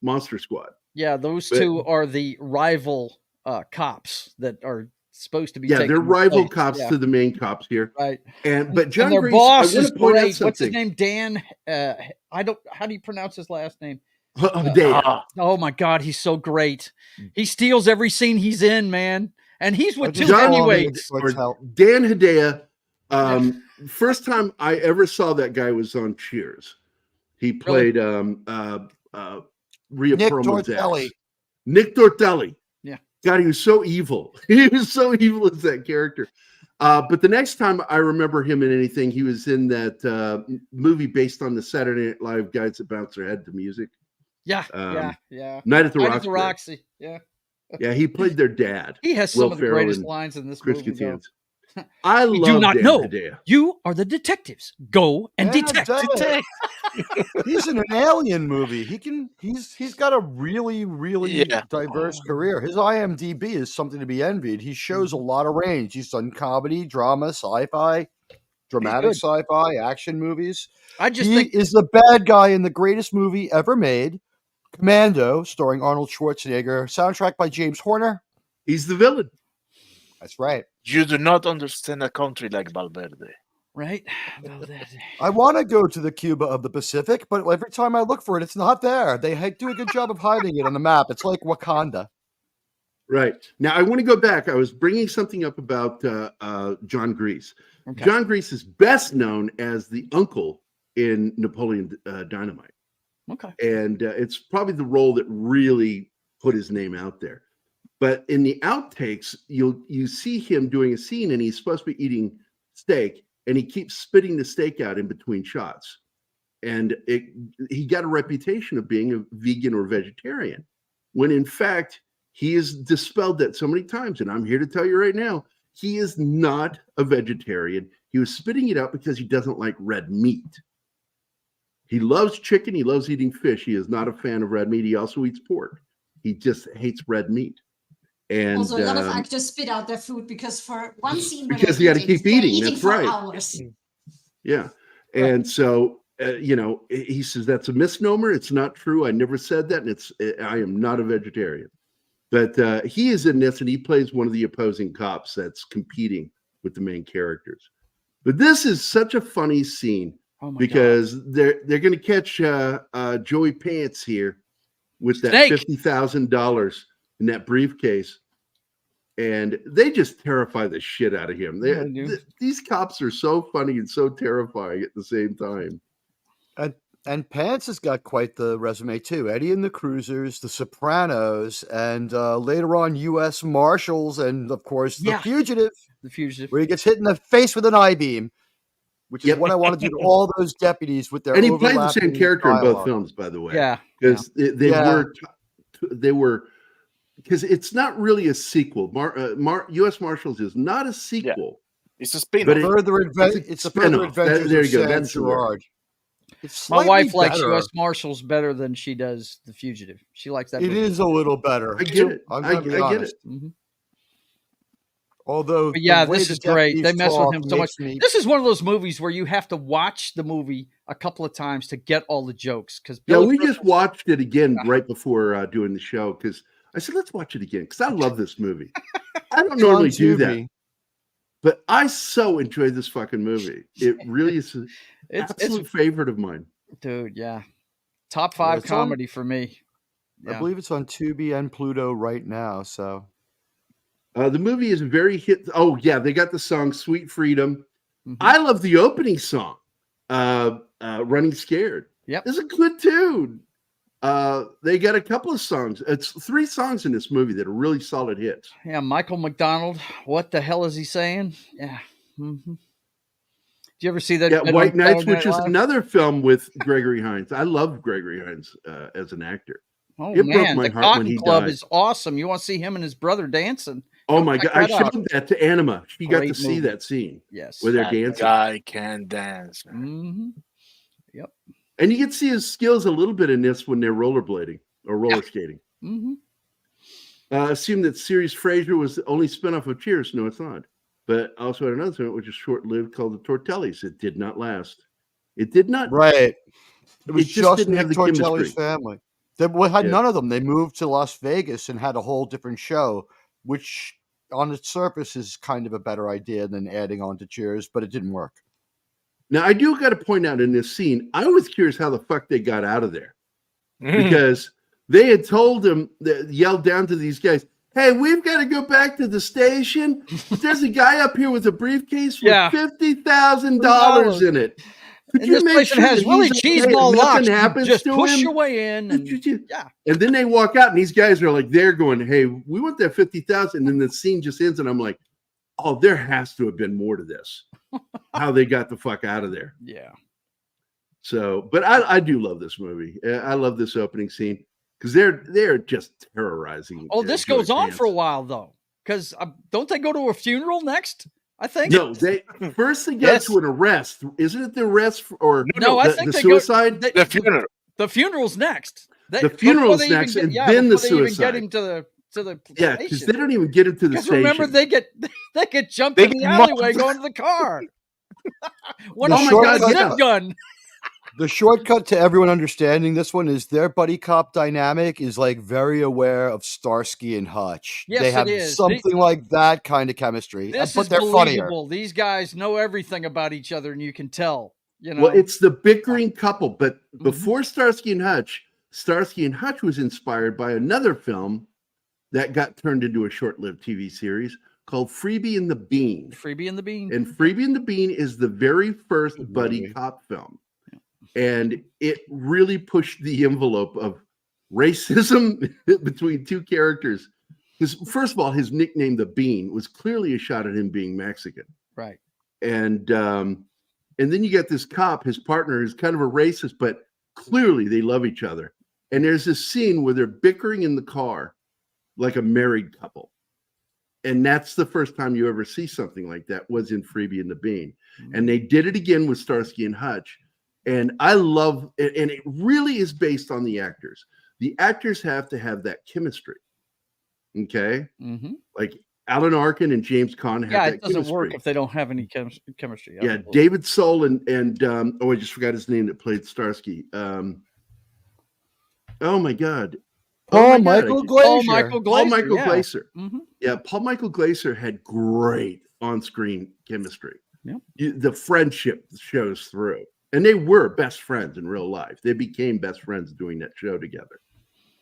Monster Squad. Yeah, those But- two are the rival cops that are supposed to be Yeah, taking they're his rival place. cops Yeah, to the main cops here. right. But John And their Grease, boss I want is to point out great. What's his something. name? Dan. How do you pronounce his last name? Dan. Ah, Oh my God, he's so great. He steals every scene he's in, man. And he's with two John- heavyweights. or Dan Hedaya. First time I ever saw that guy was on Cheers. He played Rhea Nick Perlman's Tortelli. ex. Nick Tortelli. Yeah. God, he was so evil. He was so evil as that character. But the next time I remember him in anything, he was in that movie based on the Saturday Night Live guys that bounce their head to music. Yeah, Um, yeah. Night at the Night at Roxbury. the Roxy. Yeah. Yeah, he played their dad, He has Will some of the Ferrell greatest and lines in this Chris movie. though. Kattan's. I We love do not Dan know. Hedaya. You are the detectives. Go and Yeah, detect. damn it. He's in an alien movie. He's got a really Yeah. diverse career. His IMDb is something to be envied. He shows a lot of range. He's done comedy, drama, sci-fi, dramatic good. sci-fi, action movies. I just He think is the bad guy in the greatest movie ever made, Commando, starring Arnold Schwarzenegger, soundtrack by James Horner. He's the villain. That's right. You do not understand a country like Valverde. right. I want to go to the Cuba of the Pacific, but every time I look for it, it's not there. They do a good job of hiding it on the map. It's like Wakanda. Right. Now, I want to go back. I was bringing something up about John Grease. Okay. John Grease is best known as the uncle in Napoleon Dynamite. Okay. And it's probably the role that really put his name out there. But in the outtakes, you see him doing a scene, and he's supposed to be eating steak, and he keeps spitting the steak out in between shots. And he got a reputation of being a vegan or vegetarian, when in fact he has dispelled that so many times. And I'm here to tell you right now, he is not a vegetarian. He was spitting it out because he doesn't like red meat. He loves chicken. He loves eating fish. He is not a fan of red meat. He also eats pork. He just hates red meat. And Also, a lot of actors spit out their food because for one scene, when because they're you got to keep they're eating. That's for right. hours. Yeah. And so, he says that's a misnomer. It's not true. I never said that. And I am not a vegetarian. But he is in this, and he plays one of the opposing cops that's competing with the main characters. But this is such a funny scene Oh my because they're going to catch Joey Pants here with that Snake. $50,000 in that briefcase. And they just terrify the shit out of him. Yeah, they do. These cops are so funny and so terrifying at the same time. And Pants has got quite the resume too. Eddie and the Cruisers, The Sopranos, and later on U.S. Marshals, and of course The Yeah. Fugitive, The fugitive. where he gets hit in the face with an I-beam, which is Yep. what I want to do to all those deputies with their And he played the same overlapping character in both dialogue. films, by the way. Yeah. Because they Yeah. were because it's not really a sequel. U.S. Marshals is not a sequel. It's a spin-off. But It's a further spin-off. adventures There of you go. Sam That's the word. Gerard. It's My slightly wife likes better. U.S. Marshals better than she does The Fugitive. She likes that. It movie. is a little better. I get it. I'm I gonna be get honest. it. Mhm. Although, But yeah, the way this the is great. They deputies mess with talk him so much. makes me- This is one of those movies where you have to watch the movie a couple of times to get all the jokes. Because Yeah, we just watched it again right before doing the show because I said, let's watch it again because I love this movie. I don't It's on normally do that, Tubi. but I so enjoyed this fucking movie. It really is an it's absolute favorite of mine. dude, yeah, top 5 it's on- comedy for me. I Yeah. believe it's on Tubi and Pluto right now. So The movie is very hit. Oh, yeah, they got the song Sweet Freedom. Mhm. I love the opening song, Running Scared. Yep. It's a good tune. They got a couple of songs. It's 3 songs in this movie that are really solid hits. Yeah, Michael McDonald. What the hell is he saying? Yeah. Mm-hmm. Did you ever see that? Yeah, bit White on Nights, Saturday which Night is Live? another film with Gregory Hines. I love Gregory Hines as an actor. Oh It broke man, my the heart when Cotton he Club died. is awesome. You want to see him and his brother dancing? Oh Go my check God. I that out. showed that to Anima. She got to Great see movie. that scene Yes. where they're That dancing. guy can dance. Man. Mm-hmm. And you can see his skills a little bit in this when they're rollerblading or roller skating. Mm-hmm. Assume that series Frasier was the only spinoff of Cheers. No, it's not. But also had another one which is short-lived called The Tortellis. It did not last. It did not. right, it was It just didn't Nick have the Tortelli's chemistry. family. They had Yeah. none of them. They moved to Las Vegas and had a whole different show, which on its surface is kind of a better idea than adding on to Cheers, but it didn't work. Now, I do got to point out in this scene, I was curious how the fuck they got out of there because they had told them, yelled down to these guys, hey, we've got to go back to the station. There's a guy up here with a briefcase with Yeah. $50,000 in it. Could And this place sure has that really he's okay and cheeseball locks. nothing You happens just to push him? your way in, and yeah. And then they walk out, and these guys are like, they're going, hey, we want that 50,000. And then the scene just ends, and I'm like, oh, there has to have been more to this. How they got the fuck out of there. Yeah. So, but I do love this movie. I love this opening scene because they're just terrorizing. Oh, this George goes on Vance. for a while though, because don't they go to a funeral next? I think. No, they first they go Yes. to an arrest. Isn't it the arrest or No, I the, think the they suicide? Go. The funeral. The funeral's next. The funeral's before they even next, get- and yeah, then the before they even suicide. get him to the Yeah, because station. they don't even get into the Because station. remember, they get jumped They in the get alleyway mugged. going to the car. One The of them short got a cut- zip gun. The shortcut to everyone understanding this one is their buddy cop dynamic is like very aware of Starsky and Hutch. Yes, they it have is. something like that kind of chemistry, This but is they're funnier. believable. These guys know everything about each other, and you can tell. You know, Well, it's the bickering couple, but Mhm. before Starsky and Hutch was inspired by another film that got turned into a short-lived TV series called Freebie and the Bean. Freebie and the Bean. And Freebie and the Bean is the very first Good buddy movie. cop film. And it really pushed the envelope of racism between two characters. Because first of all, his nickname, the Bean, was clearly a shot at him being Mexican. Right. And then you get this cop, his partner is kind of a racist, but clearly they love each other. And there's this scene where they're bickering in the car like a married couple. And that's the first time you ever see something like that was in Freebie and the Bean. And they did it again with Starsky and Hutch. And I love it. And it really is based on the actors. The actors have to have that chemistry. Okay. Mm-hmm. Like Alan Arkin and James Caan have Yeah, that it doesn't chemistry. work if they don't have any chemistry. Yeah, Absolutely. David Soul and I just forgot his name that played Starsky. Oh my God. Paul my God, Michael I- Glacier. Paul Michael Glacier. Paul Michael yeah. Glacier. Mm-hmm. Yeah, Paul Michael Glacier had great on-screen chemistry. Yep. The friendship shows through. And they were best friends in real life. They became best friends doing that show together.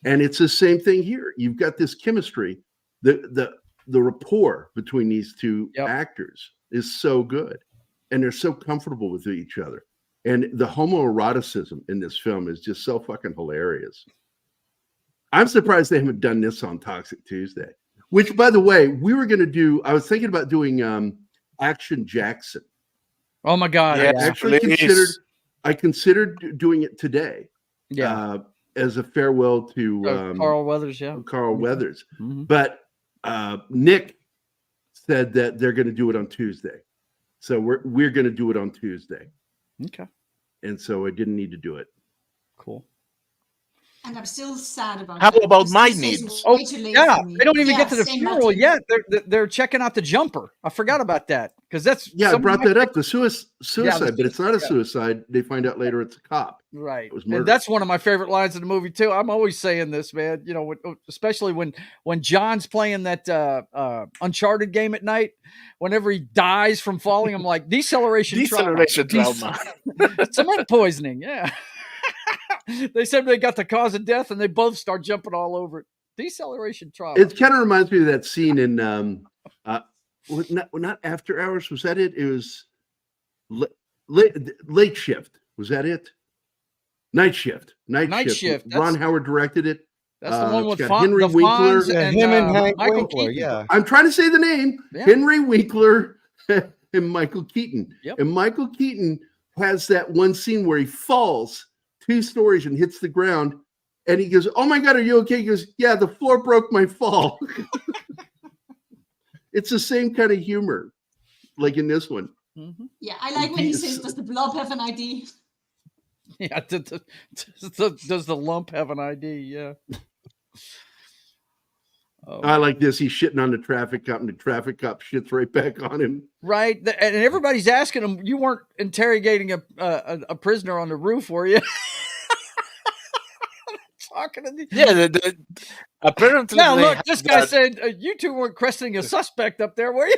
And it's the same thing here. You've got this chemistry. The rapport between these two Yep. actors is so good. And they're so comfortable with each other. And the homoeroticism in this film is just so fucking hilarious. I'm surprised they haven't done this on Toxic Tuesday, which, by the way, we were going to do. I was thinking about doing Action Jackson. Oh my God. Yeah. Yeah. Actually, please. I considered doing it today Yeah. as a farewell to Carl Weathers. Yeah. Carl Weathers. Mhm. But Nick said that they're going to do it on Tuesday. So we're going to do it on Tuesday. Okay. And so I didn't need to do it. Cool. And I'm still sad about How that, about because my this is needs? way too late Yeah, for me. they don't even get to the same, funeral Martin. yet. They're checking out the jumper. I forgot about that because that's Yeah, I some of brought my that up. The suicide, but it's not a yeah. suicide. They find out later it's a cop. Right. It was And murder. that's one of my favorite lines in the movie too. I'm always saying this, man. You know, especially when John's playing that Uncharted game at night. Whenever he dies from falling, I'm like, deceleration trauma. Cement poisoning. Yeah. They said they got the cause of death, and they both start jumping all over it. Deceleration trauma. It kind of reminds me of that scene in not After Hours. Was that it? It was late shift. Was that it? Night shift. Night shift. Ron Howard directed it. That's the one with Henry Winkler. and him and Hank Michael Winkler, Keaton. yeah. I'm trying to say the name. Yeah. Henry Winkler and Michael Keaton. Yep. And Michael Keaton has that one scene where he falls 2 stories and hits the ground. And he goes, "Oh my God, are you okay?" He goes, "Yeah, the floor broke my fall." It's the same kind of humor, like in this one. Mm-hmm. Yeah, I like when he says, "Does the blob have an ID?" Yeah, does the lump have an ID? Yeah. I like this. He's shitting on the traffic cop, and the traffic cop shits right back on him. Right, and everybody's asking him, "You weren't interrogating a prisoner on the roof, were you?" Talking to Yeah, apparently. Now they look, have this guy that- said, "You two weren't questioning a suspect up there, were you?"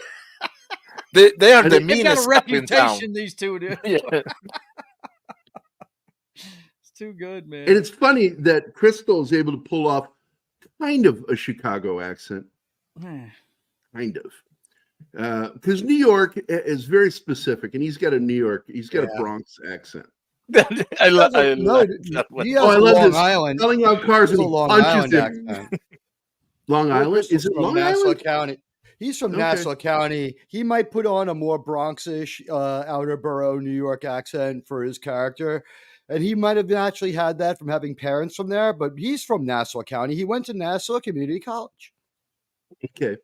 they are the They've got meanest a cop in town. reputation. These two do. Yeah. It's too good, man. And it's funny that Crystal is able to pull off kind of a Chicago accent, kind of, because New York is very specific, and he's got a Bronx accent. I love that one. He has I a love Long this. Island. Selling out cars He has and a he Long punches Island him. accent. Long Island? Is it from Long Nassau Island? County. He's from Okay. Nassau County. He might put on a more Bronxish, outer borough New York accent for his character. And he might have actually had that from having parents from there, but he's from Nassau County. He went to Nassau Community College. Okay.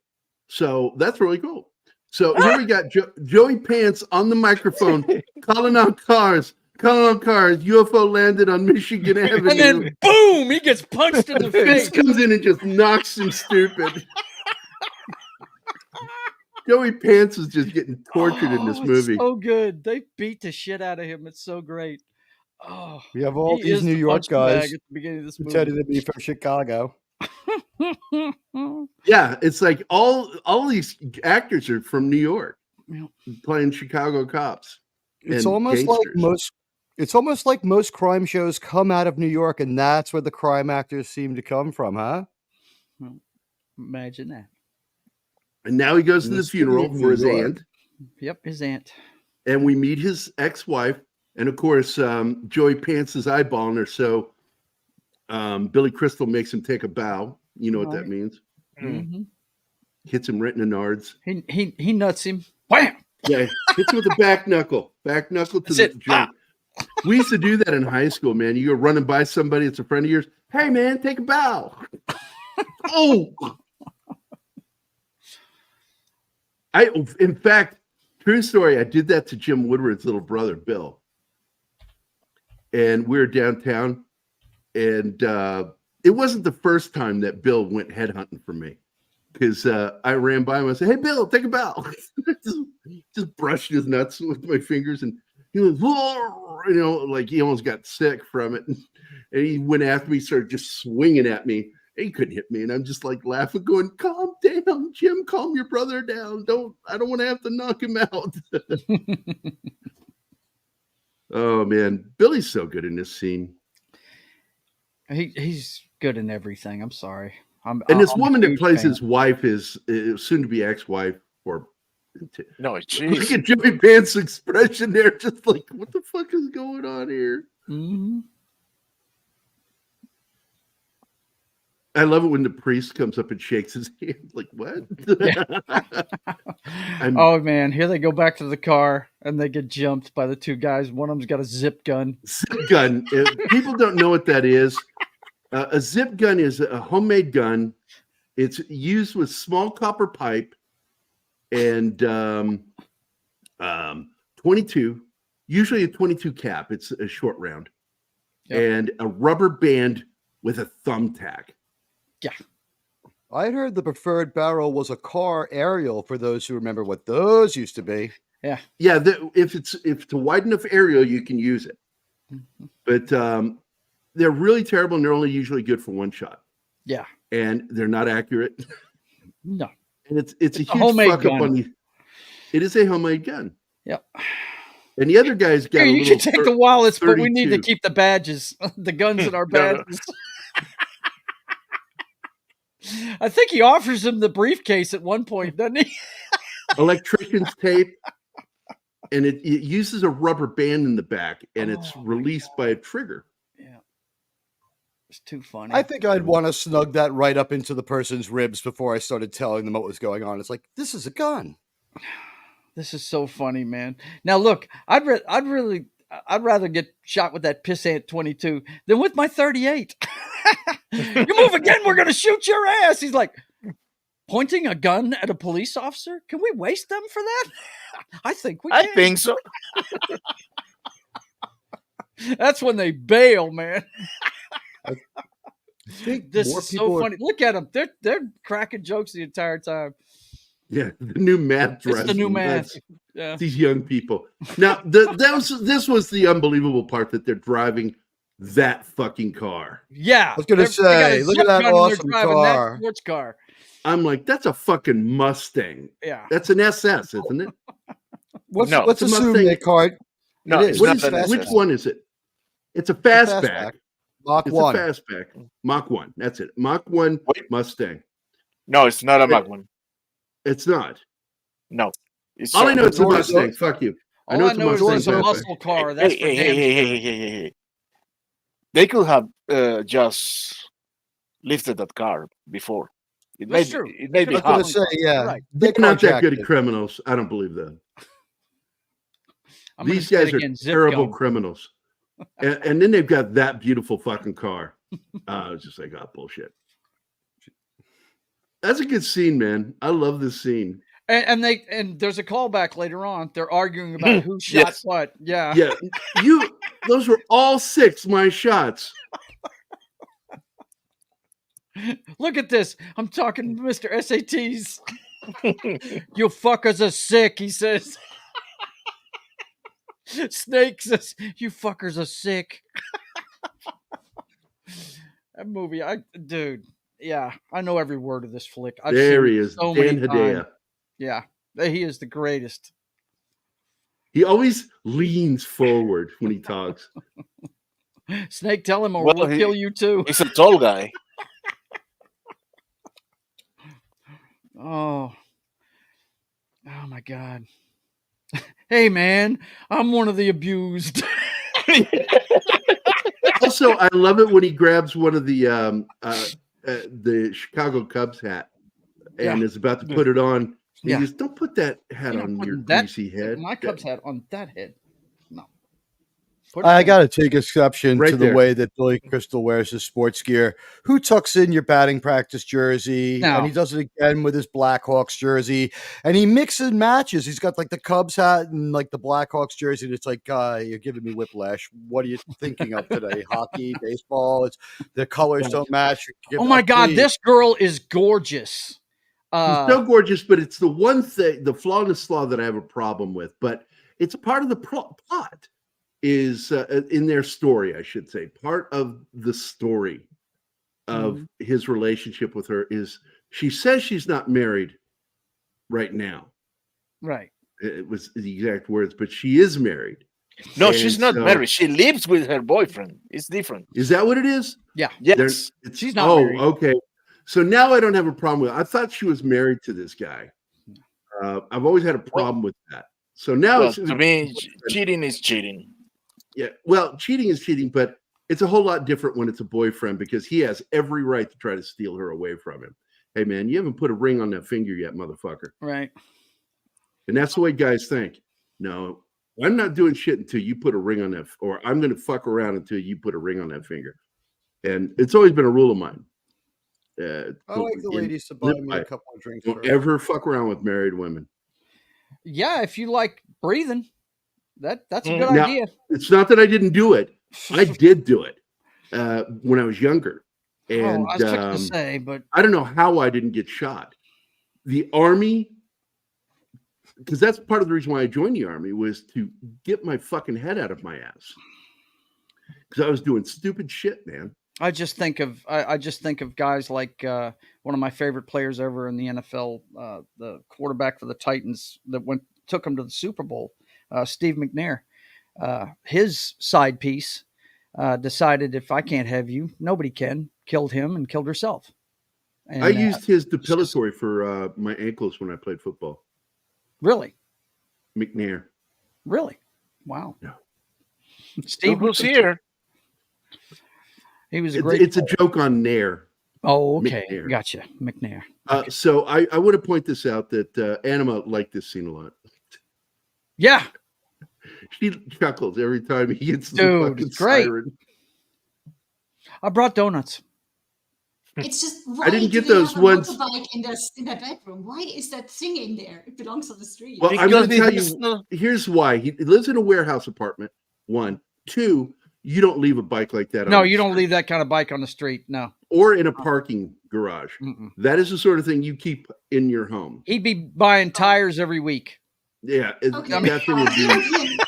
So that's really cool. So here we got Joey Pants on the microphone calling out cars. UFO landed on Michigan Avenue. And then boom, he gets punched in the face. Fist comes in and just knocks him stupid. Joey Pants is just getting tortured in this movie. It's so good. They beat the shit out of him. It's so great. Oh, We have all he these is New the York punching bag guys at the beginning of this pretending movie. to be from Chicago. Yeah, it's like all these actors are from New York, Yeah. playing Chicago cops. It's and almost gangsters. like most crime shows come out of New York, and that's where the crime actors seem to come from, huh? Imagine that. And now he goes to In the the funeral city of for New his York. aunt, Yep, his aunt. and we meet his ex-wife, and of course, Joey Pants is eyeballing her. So Billy Crystal makes him take a bow. You know what that means? Mm-hmm. Hits him right in the nards. He nuts him. Wham! Yeah, hits him with the back knuckle to That's the it. joint. We used to do that in high school, man. You go running by somebody, it's a friend of yours. Hey, man, take a bow. Oh, in fact, true story. I did that to Jim Woodward's little brother, Bill, and we were downtown, and it wasn't the first time that Bill went headhunting for me, because I ran by him and I said, "Hey, Bill, take a bow." just brushed his nuts with my fingers, and he was, whoa, like he almost got sick from it. And he went after me, started just swinging at me. He couldn't hit me, and I'm just like laughing, going, "Calm down, Jim. Calm your brother down. I don't want to have to knock him out." Oh man, Billy's so good in this scene. He's good in everything. I'm sorry. And this I'm a woman that huge plays fan. his wife is soon to be ex-wife, or No, look jeez. at Joey Pants' expression there, just like, what the fuck is going on here? Mm-hmm. I love it when the priest comes up and shakes his hand. Like, what? Oh man, here they go back to the car and they get jumped by the two guys. One of them's got a zip gun. Zip gun. People don't know what that is. A zip gun is a homemade gun. It's used with small copper pipe, and 22, usually a 22 cap. It's a short round, Yep. and a rubber band with a thumbtack. Yeah. I had heard the preferred barrel was a car aerial for those who remember what those used to be. Yeah. Yeah, if it's a wide enough aerial, you can use it. But they're really terrible, and they're only usually good for one shot. Yeah. And they're not accurate. No. And it's a huge homemade fuck up gun. on the. It is a homemade gun. Yep. And the other guy's got Here, a you little can take the wallets, but we need to 32. keep the badges, the guns in our badges. I think he offers him the briefcase at one point, doesn't he? Electrician's tape, and it uses a rubber band in the back, and it's Oh, my released by a trigger. Yeah. It's too funny. I think I'd want to snug that right up into the person's ribs before I started telling them what was going on. It's like, this is a gun. This is so funny, man. Now look, I'd rather get shot with that pissant 22 than with my 38. You move again, we're gonna shoot your ass. He's like pointing a gun at a police officer. Can we waste them for that? I think we can. I think so. That's when they bail, man. I think This more is so people are- funny. Look at them. They're cracking jokes the entire time. Yeah, the new math dress. It's the new math. That's- Yeah. These young people. Now, this was the unbelievable part, that they're driving that fucking car. Yeah. I was gonna They got a say, look zip at that gun and they're awesome driving car. That sports car. I'm like, that's a fucking Mustang. Yeah. That's an SS, isn't it? Let's No. let's It's a assume Mustang. that car. No, It it's is. What not is an it? Which SS. one is it? It's a Fastback. fastback. Mach It's 1. a fastback. Mach 1. That's it. Mach 1 Wait. Mustang. No, it's not a Mach 1. It's not. No. It's All I know is a George, Mustang. Fuck you. All I it's a know is Mustang it's a fastback. muscle car. That's for damn sure. Hey. They could have just lifted that car before. It That's may true. it may I be was I gonna was hot. gonna say, yeah. Right. They They're not that good carjacked at it. criminals. I don't believe that. I'm gonna These say it guys are again, zip terrible gun. criminals. And then they've got that beautiful fucking car. I was just like, oh, bullshit. That's a good scene, man. I love this scene. And there's a callback later on. They're arguing about who shot Yes. what. Yeah. Yeah, those were all 6 my shots. Look at this. I'm talking to Mr. SATs. You fuckers are sick, he says. Snake says, you fuckers are sick. That movie, dude. Yeah, I know every word of this flick. I've There seen he it is, so Dan many Hedaya. times. Yeah, he is the greatest. He always leans forward when he talks. Snake, tell him or Well, we'll kill you too. He's a tall guy. Oh my God. Hey man, I'm one of the abused. Also, I love it when he grabs one of the Chicago Cubs hat and Yeah. is about to put it on. He Yeah. goes, don't put that hat You're not on your putting that- greasy head. My Cubs hat on that head. No. Put it I on. got to take exception Right to the there. way that Billy Crystal wears his sports gear. Who tucks in your batting practice jersey? No. And he does it again with his Blackhawks jersey. And he mixes and matches. He's got like the Cubs hat and like the Blackhawks jersey. And it's like, you're giving me whiplash. What are you thinking of today? Hockey, baseball? It's the colors don't match. Oh my God, Please. this girl is gorgeous. He's so gorgeous, but it's the one thing, the flaw in the slaw that I have a problem with. But it's a part of the plot. Is in their story, I should say. Part of the story of his relationship with her is she says she's not married right now. Right. It was the exact words, but she is married. No, And she's not so- married. She lives with her boyfriend. It's different. Is that what it is? Yeah. Yes. She's not married. Okay. So now I don't have a problem with it. I thought she was married to this guy. I've always had a problem with that. So now Well, it's to me, cheating is cheating. yeah. Well, cheating is cheating, but it's a whole lot different when it's a boyfriend because he has every right to try to steal her away from him. Hey, man, you haven't put a ring on that finger yet, motherfucker. Right. And that's the way guys think. No, I'm not doing shit until you put a ring on that, or I'm going to fuck around until you put a ring on that finger. And it's always been a rule of mine. I like the in- ladies to buy live me by a it. couple of drinks. Don't first. ever fuck around with married women. Yeah, if you like breathing, that's a good Now, idea. it's not that I didn't do it. I did do it when I was younger. And I was fixing to say, but I don't know how I didn't get shot. The Army, because that's part of the reason why I joined the Army, was to get my fucking head out of my ass. Because I was doing stupid shit, man. I just think of guys like one of my favorite players ever in the NFL, the quarterback for the Titans that took him to the Super Bowl, Steve McNair. His side piece decided, if I can't have you, nobody can. Killed him and killed herself. And, I used his depilatory for my ankles when I played football. Really? McNair. Really? Wow. No. Steve Who's here? He was a great. It's a joke on Nair. Oh, okay. McNair. Gotcha. McNair. So I want to point this out that Anima liked this scene a lot. Yeah. She chuckles every time he hits the Dude, fucking it's great. siren. I brought donuts. It's just, I didn't get do we those have a ones. motorbike in that bedroom? Why is that thing in there? It belongs on the street. Well, I'm going to tell Because you, here's why. He lives in a warehouse apartment, one. Two, you don't leave a bike like that. No, on the you don't street. leave that kind of bike on the street. No. Or in a parking garage. Mm-mm. That is the sort of thing you keep in your home. He'd be buying tires every week. Yeah, Okay. that thing would be.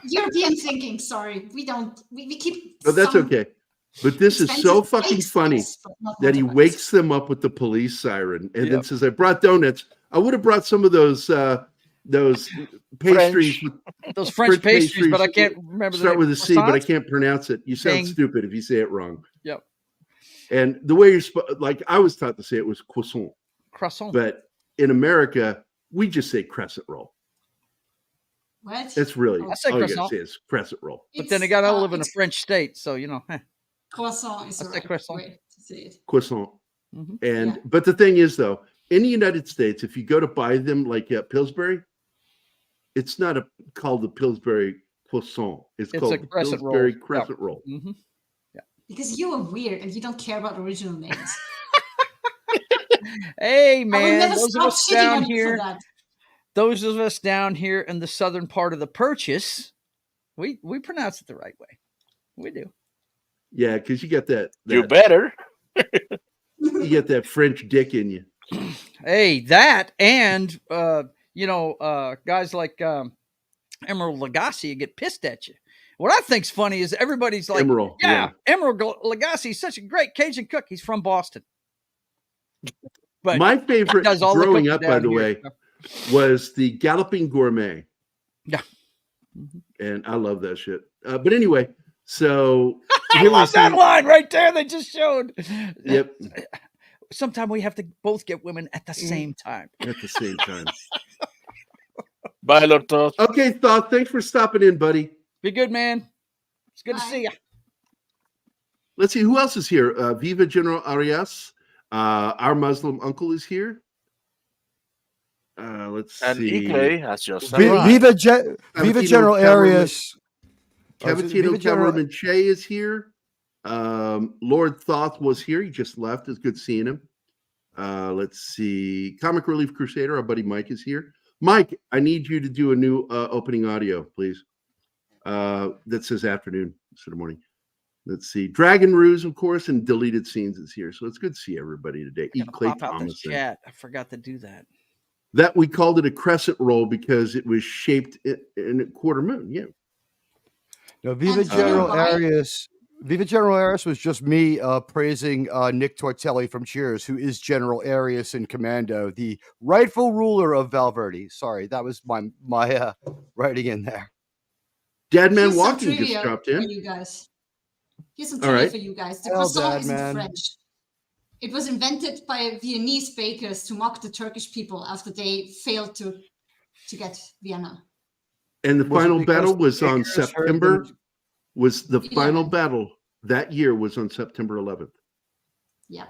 European thinking. Sorry, we don't. We keep. But that's some okay. But this is so expensive fucking bikes, funny yes, but not that he motorbikes. wakes them up with the police siren and then Yep. says, "I brought donuts. I would have brought some of those pastries. with- Those French pastries, but I pastries can't remember the Start name. with a C, but I Croissants? can't pronounce it. You sound Dang. stupid if you say it wrong. Yep. And the way you're like, I was taught to say it was croissant, Croissant. but in America, we just say crescent roll. What? That's really I say all you gotta croissant. say is crescent roll. But then It's, again, I live in a it's French state, so croissant is I the say right croissant. way to say it. Croissant. Mhm. And Yeah. but the thing is, though, in the United States, if you go to buy them like at Pillsbury, it's not called the Pillsbury croissant. It's It's called a the crescent roll. Pillsbury Yeah. crescent roll. Mhm. Because you are weird and you don't care about original names. Hey I will man, never those of stop us shitting down on you here, for that. those of us down here in the southern part of the Purchase, we pronounce it the right way. We do. Yeah, because you got that, You better. you get that French dick in you. Hey, that and guys like Emerald Lagasse get pissed at you. What I think's funny is everybody's like, Emerald. yeah, Emerald Lagasse is such a great Cajun cook. He's from Boston. But My he favorite does all the growing cooking up, by down the here. way, was the Galloping Gourmet. Yeah. Mhm. And I love that shit. But anyway, so I here we love that see- line right there they just showed. Yep, Sometimes we have to both get women at the same time. at the same time. Bye, Lord Todd. Okay, Thought, thanks for stopping in, buddy. Be good, man. It's good to Bye. see you. Let's see who else is here. Viva General Arias. Our Muslim uncle is here. Let's And see. Ike has just Vi- arrived. Viva, Viva Cavatino General Cameron- Arias. Cavatino Viva General- Cameron Che is here. Lord Thoth was here. He just left. It's good seeing him. Let's see. Comic Relief Crusader. Our buddy Mike is here. Mike, I need you to do a new opening audio, please. That says afternoon instead of morning. Let's see. Dragon Ruse, of course, and Deleted Scenes is here. So it's good to see everybody today. I Eat gotta Clay pop out this Thomas. chat. I forgot to do that. That we called it a crescent roll because it was shaped in a quarter moon. Yeah. No, Viva And General why? Arias. Viva General Arias was just me praising Nick Tortelli from Cheers, who is General Arias in Commando, the rightful ruler of Valverde. Sorry, that was my writing in there. Dead Man Here's some Walking just trivia dropped for in. you guys. Here's some All trivia right. for you guys. The Well, croissant Dad, isn't man. French. It was invented by Viennese bakers to mock the Turkish people after they failed to get Vienna. And the Was it final because battle the was on bakers heard September. them- Was the 11. final battle that year was on September 11th, Yeah.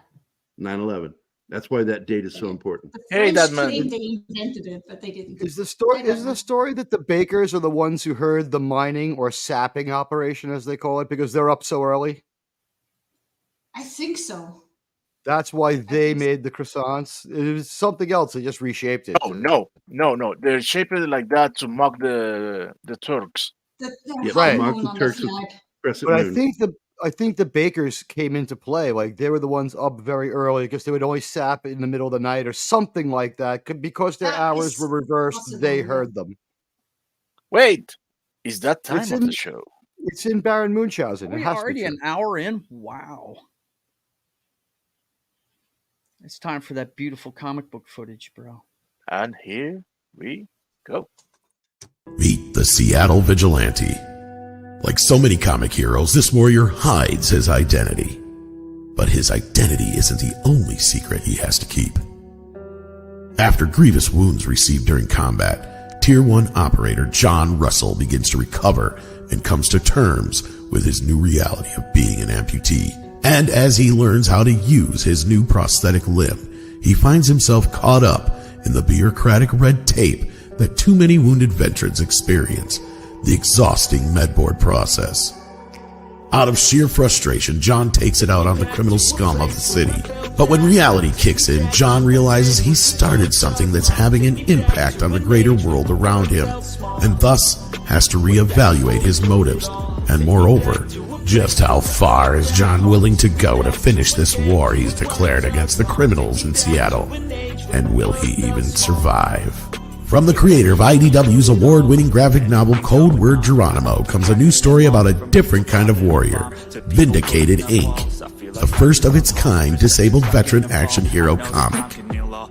9/11. That's why that date is so Yeah. important. The Hey, French that man. claimed they invented it, but they didn't. Is the story I don't is know. the story that the bakers are the ones who heard the mining or sapping operation, as they call it, because they're up so early? I think so. That's why they made the croissants. It was something else. They just reshaped it. Oh no. They're shaped it like that to mock the Turks. The Yeah, high right. mock moon the on the Turks with flag. crescent But moon. I think the bakers came into play. Like they were the ones up very early because they would only sap in the middle of the night or something like that. Because their That hours is were reversed, possible, they yeah. heard them. Wait, is that time It's of in- the show? It's in Baron Munchausen. It We has to already be. an hour in. Wow. It's time for that beautiful comic book footage, bro. And here we go. Meet the Seattle Vigilante. Like so many comic heroes, this warrior hides his identity. But his identity isn't the only secret he has to keep. After grievous wounds received during combat, Tier 1 operator John Russell begins to recover and comes to terms with his new reality of being an amputee. And as he learns how to use his new prosthetic limb, he finds himself caught up in the bureaucratic red tape that too many wounded veterans experience, the exhausting medboard process. Out of sheer frustration, John takes it out on the criminal scum of the city. But when reality kicks in, John realizes he started something that's having an impact on the greater world around him, and thus has to reevaluate his motives. And moreover, just how far is John willing to go to finish this war he's declared against the criminals in Seattle? And will he even survive? From the creator of IDW's award-winning graphic novel Code Word Geronimo comes a new story about a different kind of warrior, Vindicated Inc., the first of its kind disabled veteran action hero comic.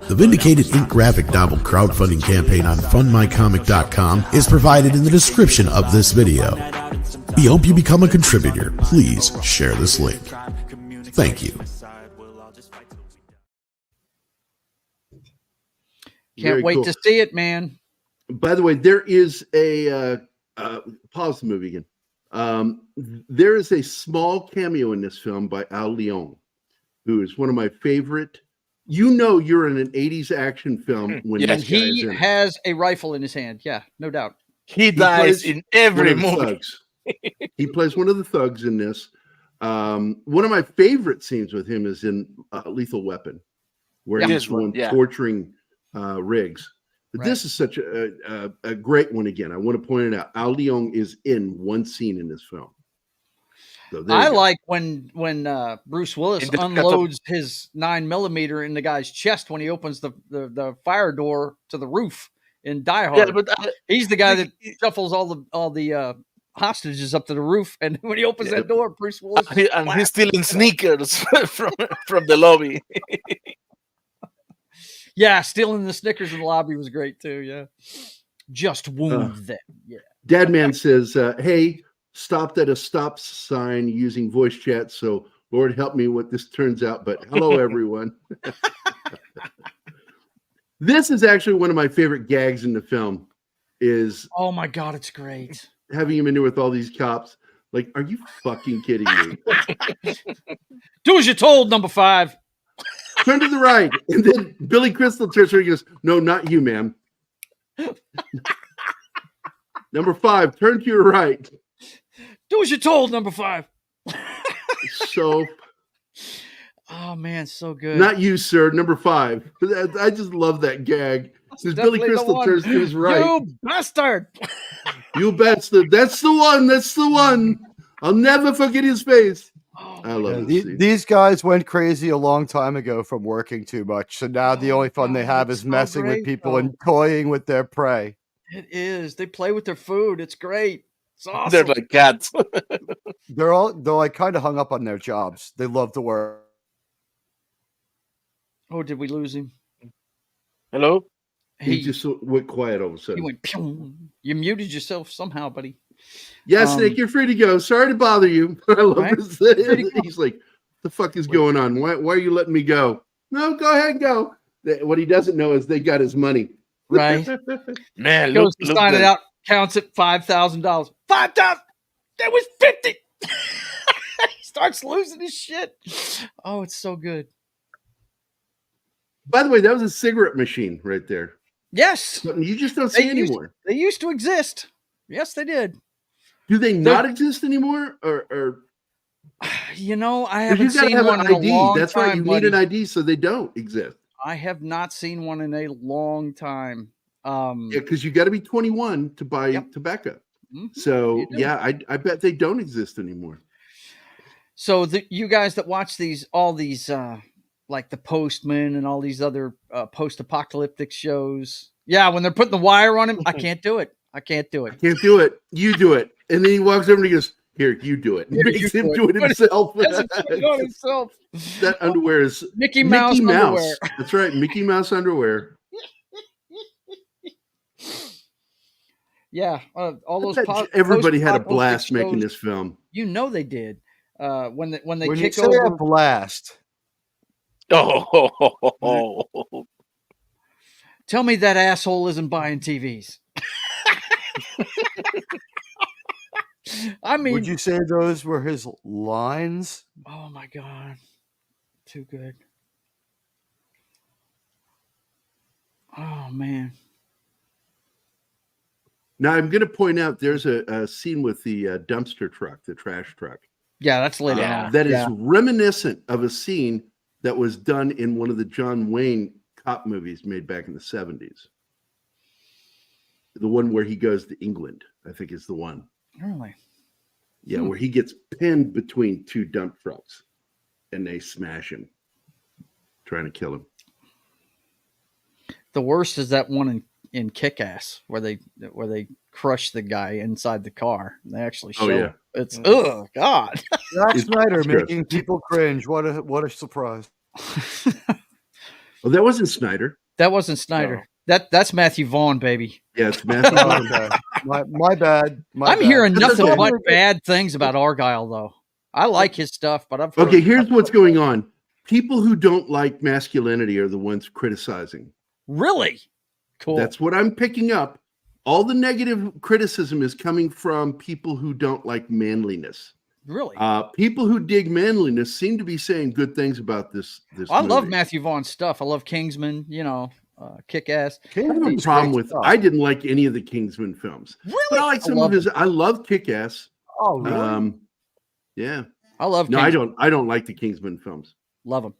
The Vindicated Inc. graphic novel crowdfunding campaign on fundmycomic.com is provided in the description of this video. We hope you become a contributor. Please share this link. Thank you. Can't Very wait cool. to see it, man. By the way, there is a pause the movie again. There is a small cameo in this film by Al Leong, who is one of my favorite. You know, you're in an 80s action film when Yes, this guy is He in it. has a rifle in his hand. Yeah, no doubt. He dies plays in every one of the movie. thugs. He plays one of the thugs in this. One of my favorite scenes with him is in Lethal Weapon, where Yeah. he's This the one, one yeah. torturing Riggs. But Right. this is such a great one again. I want to point it out. Al Leong is in one scene in this film. So there I you go. like when Bruce Willis In the unloads his 9mm in the guy's chest when he opens the fire door to the roof in Die Hard. Yeah, but He's the guy that shuffles all the hostages up to the roof, and when he opens that door, Bruce Willis and he's stealing sneakers from the lobby. yeah, stealing the Snickers in the lobby was great too. Yeah, just wound them. Yeah, Dadman says, hey, stopped at a stop sign using voice chat. So Lord help me what this turns out. But hello, everyone. This is actually one of my favorite gags in the film is oh my god, it's great. having him in there with all these cops. Like, are you fucking kidding me? Do as you're told, number 5. Turn to the right. And then Billy Crystal turns around and goes, no, not you, ma'am. Number 5, turn to your right. Do as you're told, number 5. So, Oh man, so good. not you, sir. Number 5. I just love that gag. Since Billy Definitely the Crystal one. turns to his right. You bastard. You bastard. That's the one. That's the one. I'll never forget his face. Oh, I love Yeah, this scene. these guys went crazy a long time ago from working too much. So now the Oh, only fun they God, have it's is so messing with great, people though. and toying with their prey. it is. They play with their food. It's great. It's awesome. They're like cats. They're like kind of hung up on their jobs. They love to work. Oh, did we lose him? Hello? He just went quiet all of a he sudden. went. Pew. You muted yourself somehow, buddy. Yeah, Snake, you're free to go. Sorry to bother you. I love Right? this. Pretty cool. He's like, the fuck is going on? Why are you letting me go? No, go ahead and go. What he doesn't know is they got his money. Right. Man, Goes look, to sign it the- out. Counts it. $5,000. 5,000. That was 50. He starts losing his shit. Oh, it's so good. By the way, that was a cigarette machine right there. Yes, Something you just don't see anymore. they used to exist. Yes, they did. Do they not exist anymore? Or You know, I 'Cause haven't you gotta seen have one an in a ID. long That's right. time, You buddy. need an ID so they don't exist. I have not seen one in a long time. Yeah, because you got to be 21 to buy Yep. tobacco. Mhm. So You do. yeah, I bet they don't exist anymore. So you guys that watch all these like The Postman and all these other post-apocalyptic shows, yeah, when they're putting the wire on him, I can't do it. I can't do I it. can't do it. You do it. And then he walks over and he goes, "Here, you do it." And Here, makes you him do do it it. himself. Doesn't put it on himself. That underwear is Mickey Mouse underwear. That's right, Mickey Mouse underwear. Yeah, all those. Everybody had a blast post-apocalyptic making shows, this film. You know they did. When they When you kick say over. a blast, Oh, Tell me that asshole isn't buying TVs. I mean, would you say those were his lines? oh my god, too good. Oh man. Now I'm going to point out there's a scene with the dumpster truck, the trash truck. Yeah, that's later Yeah. on. That is Yeah. reminiscent of a scene that was done in one of the John Wayne cop movies made back in the 70s. The one where he goes to England, I think is the one. Really? Yeah, where he gets pinned between two dump trucks and they smash him, trying to kill him. The worst is that one in Kick-Ass where they crush the guy inside the car. They actually show yeah. it's oh god. Zack Snyder it's gross. making people cringe. What a surprise! Oh, that wasn't Snyder. That wasn't Snyder. That's Matthew Vaughn, baby. Yeah, it's Matthew. Oh, okay. My bad. I'm hearing That's nothing okay. but bad things about Argyle, though. I like his stuff, but I've Okay, heard- here's what's going on. People who don't like masculinity are the ones criticizing. Really cool. That's what I'm picking up. All the negative criticism is coming from people who don't like manliness. really. People who dig manliness seem to be saying good things about this. I love movie. Matthew Vaughn's stuff. I love Kingsman. You know, Kick-Ass. I have a problem with. I didn't like any of the Kingsman films. Really? But I like some of his. I love Kick-Ass. Oh, really? Yeah. I love. No, Kingsman. I don't like the Kingsman films. Love them.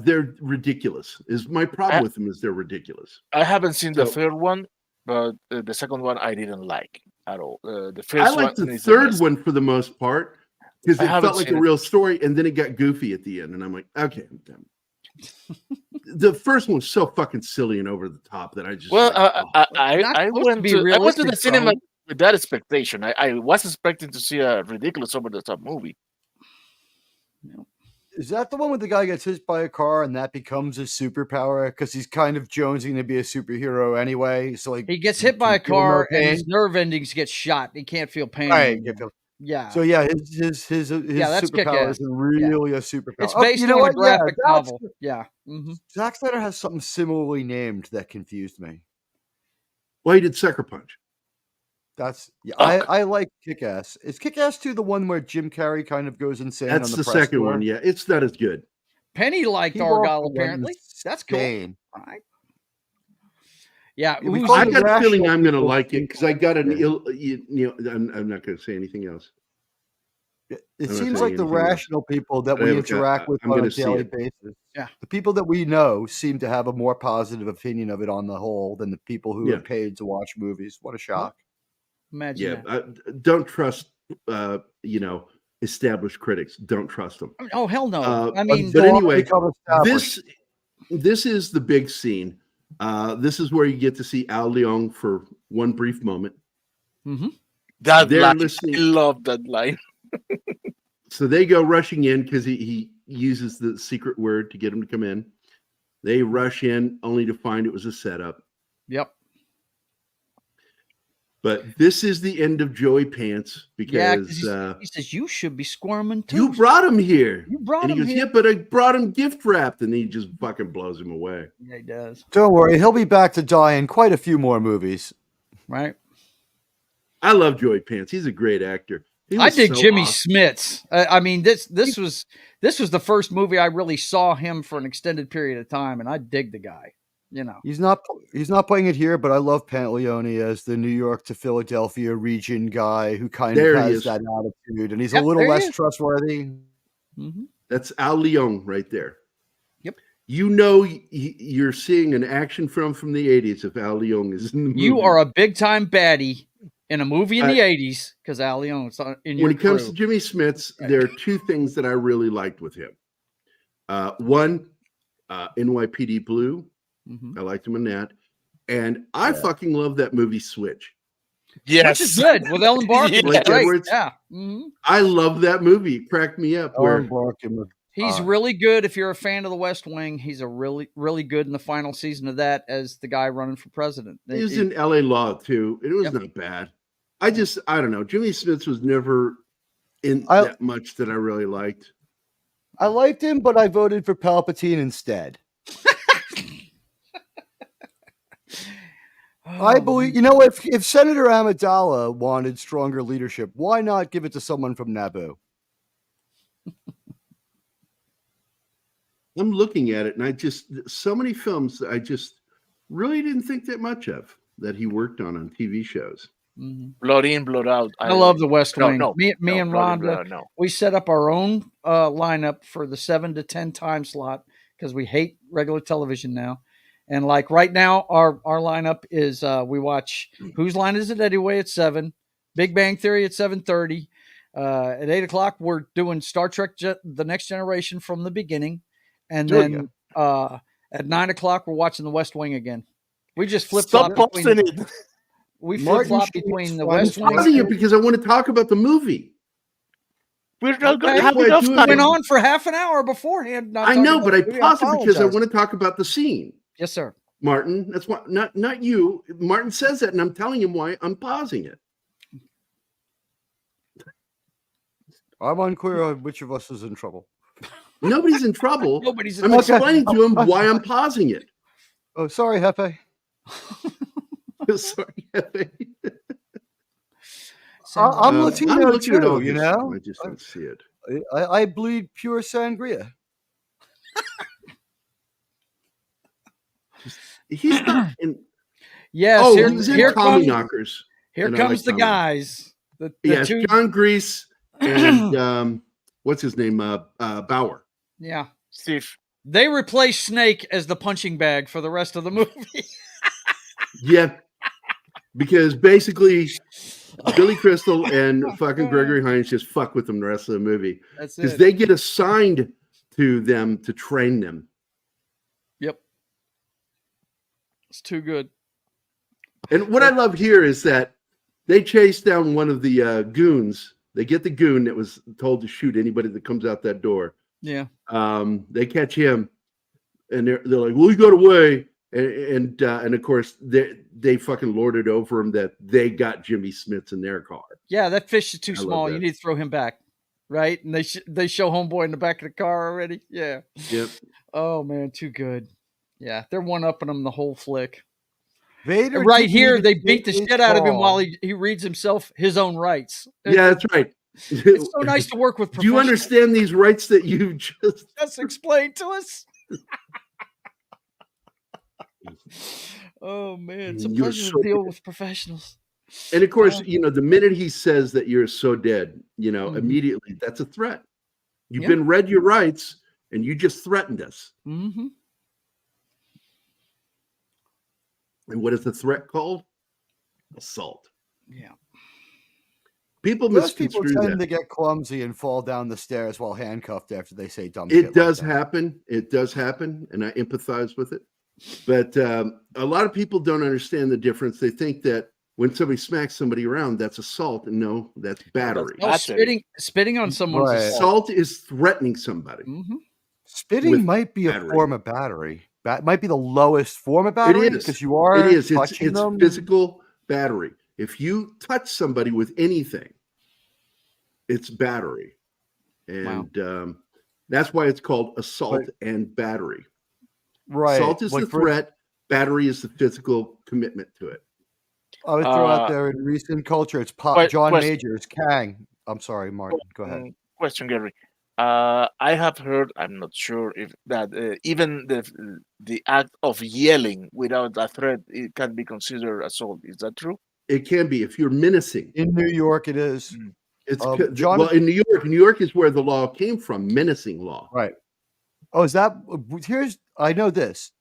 They're ridiculous. Is my problem with them is they're ridiculous. I haven't seen the So- third one, but the second one I didn't like at all. The first I liked one the is third best. one for the most part because I it haven't felt like seen a it. real story, and then it got goofy at the end, and I'm like, okay, I'm done. The first one was so fucking silly and over the top that I just Well, like, Not I supposed to went be to I went to the realistic, cinema though. with that expectation. I was expecting to see a ridiculous over the top movie. Is that the one where the guy gets hit by a car and that becomes his superpower because he's kind of jonesing to be a superhero anyway? So like He gets hit by a can feel no car and his pain. nerve endings get shot. He can't feel pain. Right. anymore. Yeah. So yeah, his that's superpower Kick-Ass. isn't really a superpower. It's Oh, based you know on a what? Yeah, graphic novel. Yeah. Mm-hmm. Zack Snyder has something similarly named that confused me. well, he did Sucker Punch. That's I like Kick-Ass. Is Kick-Ass 2 the one where Jim Carrey kind of goes insane? That's on the press second tour? one. Yeah, it's not as good. Penny liked He Argyle, also went apparently. That's cool. insane. All right. Yeah. We who's- call I it got a feeling rational I'm going to people like it think because I got an yeah. ill. I'm not going to say anything else. It I'm not seems saying like the anything else. rational people that But I we have a gut. interact with I'm on a gonna see daily it. basis. Yeah. The people that we know seem to have a more positive opinion of it on the whole than the people who Yeah. are paid to watch movies. What a shock. Imagine Yeah, that. don't trust. Established critics. Don't trust them. Oh, hell no. I but mean, but anyway, Become established. this is the big scene. This is where you get to see Al Leong for one brief moment. That They're line, listening. I love that line. So they go rushing in because he uses the secret word to get him to come in. They rush in only to find it was a setup. yep. But this is the end of Joey Pants Yeah, because he says you should be squirming too. you brought him here. You brought And he him goes, here. yeah, but I brought him gift wrapped. And he just fucking blows him away. Yeah, he does. Don't worry, he'll be back to die in quite a few more movies. Right. I love Joey Pants. He's a great actor. He I was dig so Jimmy awesome. Smits. I mean, this was the first movie I really saw him for an extended period of time, and I dig the guy. You know, He's not playing it here, but I love Pantaleone as the New York to Philadelphia region guy who kind There of he has is. that attitude, and he's Yep, a little there he less is. trustworthy. Mm-hmm. That's Al Leon right there. Yep. You know, you're seeing an action film from the 80s if Al Leon is in the movie. You are a big time baddie in a movie in the 80s because Al Leon's in your When it comes crew. to Jimmy Smits, there are two things that I really liked with him. One, NYPD Blue. Mm-hmm. I liked him in that. And I fucking love that movie Switch. Yes. Which is good with Ellen Barkin. Yeah. It's great. Edwards. Yeah. Mm-hmm. I love that movie. It cracked me up. Where He's really good. If you're a fan of The West Wing, he's a really, really good in the final season of that as the guy running for president. he was in LA Law too. It was not bad. I don't know. Jimmy Smits was never in that much that I really liked. I liked him, but I voted for Palpatine instead. I believe, if Senator Amidala wanted stronger leadership, why not give it to someone from Naboo? I'm looking at it, and so many films that I just really didn't think that much of that he worked on TV shows. Mm-hmm. Blood in, blood out. I love The West Wing. Me and Blood in, Rhonda, blood out, no. we set up our own lineup for the 7 to 10 time slot because we hate regular television now. And like right now, our lineup is we watch Whose Line Is It Anyway at 7, Big Bang Theory at 7:30. At 8 o'clock, we're doing Star Trek: The Next Generation from the beginning, and then at 9 o'clock, we're watching The West Wing again. We just flip flop. We flip flop between The West Wing. I'm pausing it because I want to talk about the movie. We're not going to That's have why I enough do it. time. Went on for half an hour beforehand. I know, but I paused it because I want to talk about the scene. Yes, sir. Martin, that's why not you. Martin says that, and I'm telling him why I'm pausing it. I'm unclear on which of us is in trouble. Nobody's in trouble. Nobody's in I'm trouble. explaining to him why I'm pausing it. Oh, sorry, Hefe. Sorry, Hefe. I'm Latino I'm looking at all too, his stuff. I just don't see it. I bleed pure sangria. He's not in. Yes. Oh, he's in here Tommy comes, Knockers. Here and comes the Tommy. guys. The Yes, two. John Grease and what's his name? Bauer. Yeah. Steve. They replaced Snake as the punching bag for the rest of the movie. Yeah, because basically Billy Crystal and fucking Gregory Hines just fuck with them the rest of the movie. That's because it. they get assigned to them to train them. Yep. It's too good. And what I love here is that they chase down one of the goons. They get the goon that was told to shoot anybody that comes out that door. Yeah. They catch him, and they're like, "Well, he got away," and of course they fucking lorded over him that they got Jimmy Smits in their car. Yeah, that fish is too I love small. that. You need to throw him back, right? And they show Homeboy in the back of the car already. Yeah. Yep. Oh man, too good. Yeah, they're one upping him the whole flick. Vader And right didn't here, even they get beat the his shit out of him ball. while he reads himself his own rights. Yeah, that's right. It's so nice to work with Do you professionals. understand these rights that you Just explained to us? Oh man, it's a You're pleasure so to deal dead. with professionals. And of course, the minute he says that you're so dead, Mhm. immediately that's a threat. You've Yep. been read your rights and you just threatened us. Mm-hmm. And what is the threat called? Assault. Yeah. Most People people misconstrue tend that. to get clumsy and fall down the stairs while handcuffed after they say dumb shit. It like does that. happen. It does happen. And I empathize with it. But a lot of people don't understand the difference. They think that when somebody smacks somebody around, that's assault. And no, that's battery. No, spitting on someone's Right. assault. Assault is threatening somebody. Mm-hmm. Spitting with might be a battery. form of battery. Might be the lowest form of battery It is. because you are It is. touching It's them. physical battery. If you touch somebody with anything, it's battery. And that's why it's called assault and battery. Right. Assault is the threat. Battery is the physical commitment to it. I would throw out there in recent culture, it's John question. Majors, Kang. I'm sorry, Martin. Go ahead. Question, Gerry. I have heard. I'm not sure if that even the act of yelling without a threat it can be considered assault. Is that true? It can be if you're menacing. In New York, it is. Mm. It's John, well in New York. New York is where the law came from, menacing law. right. Oh, is that I know this.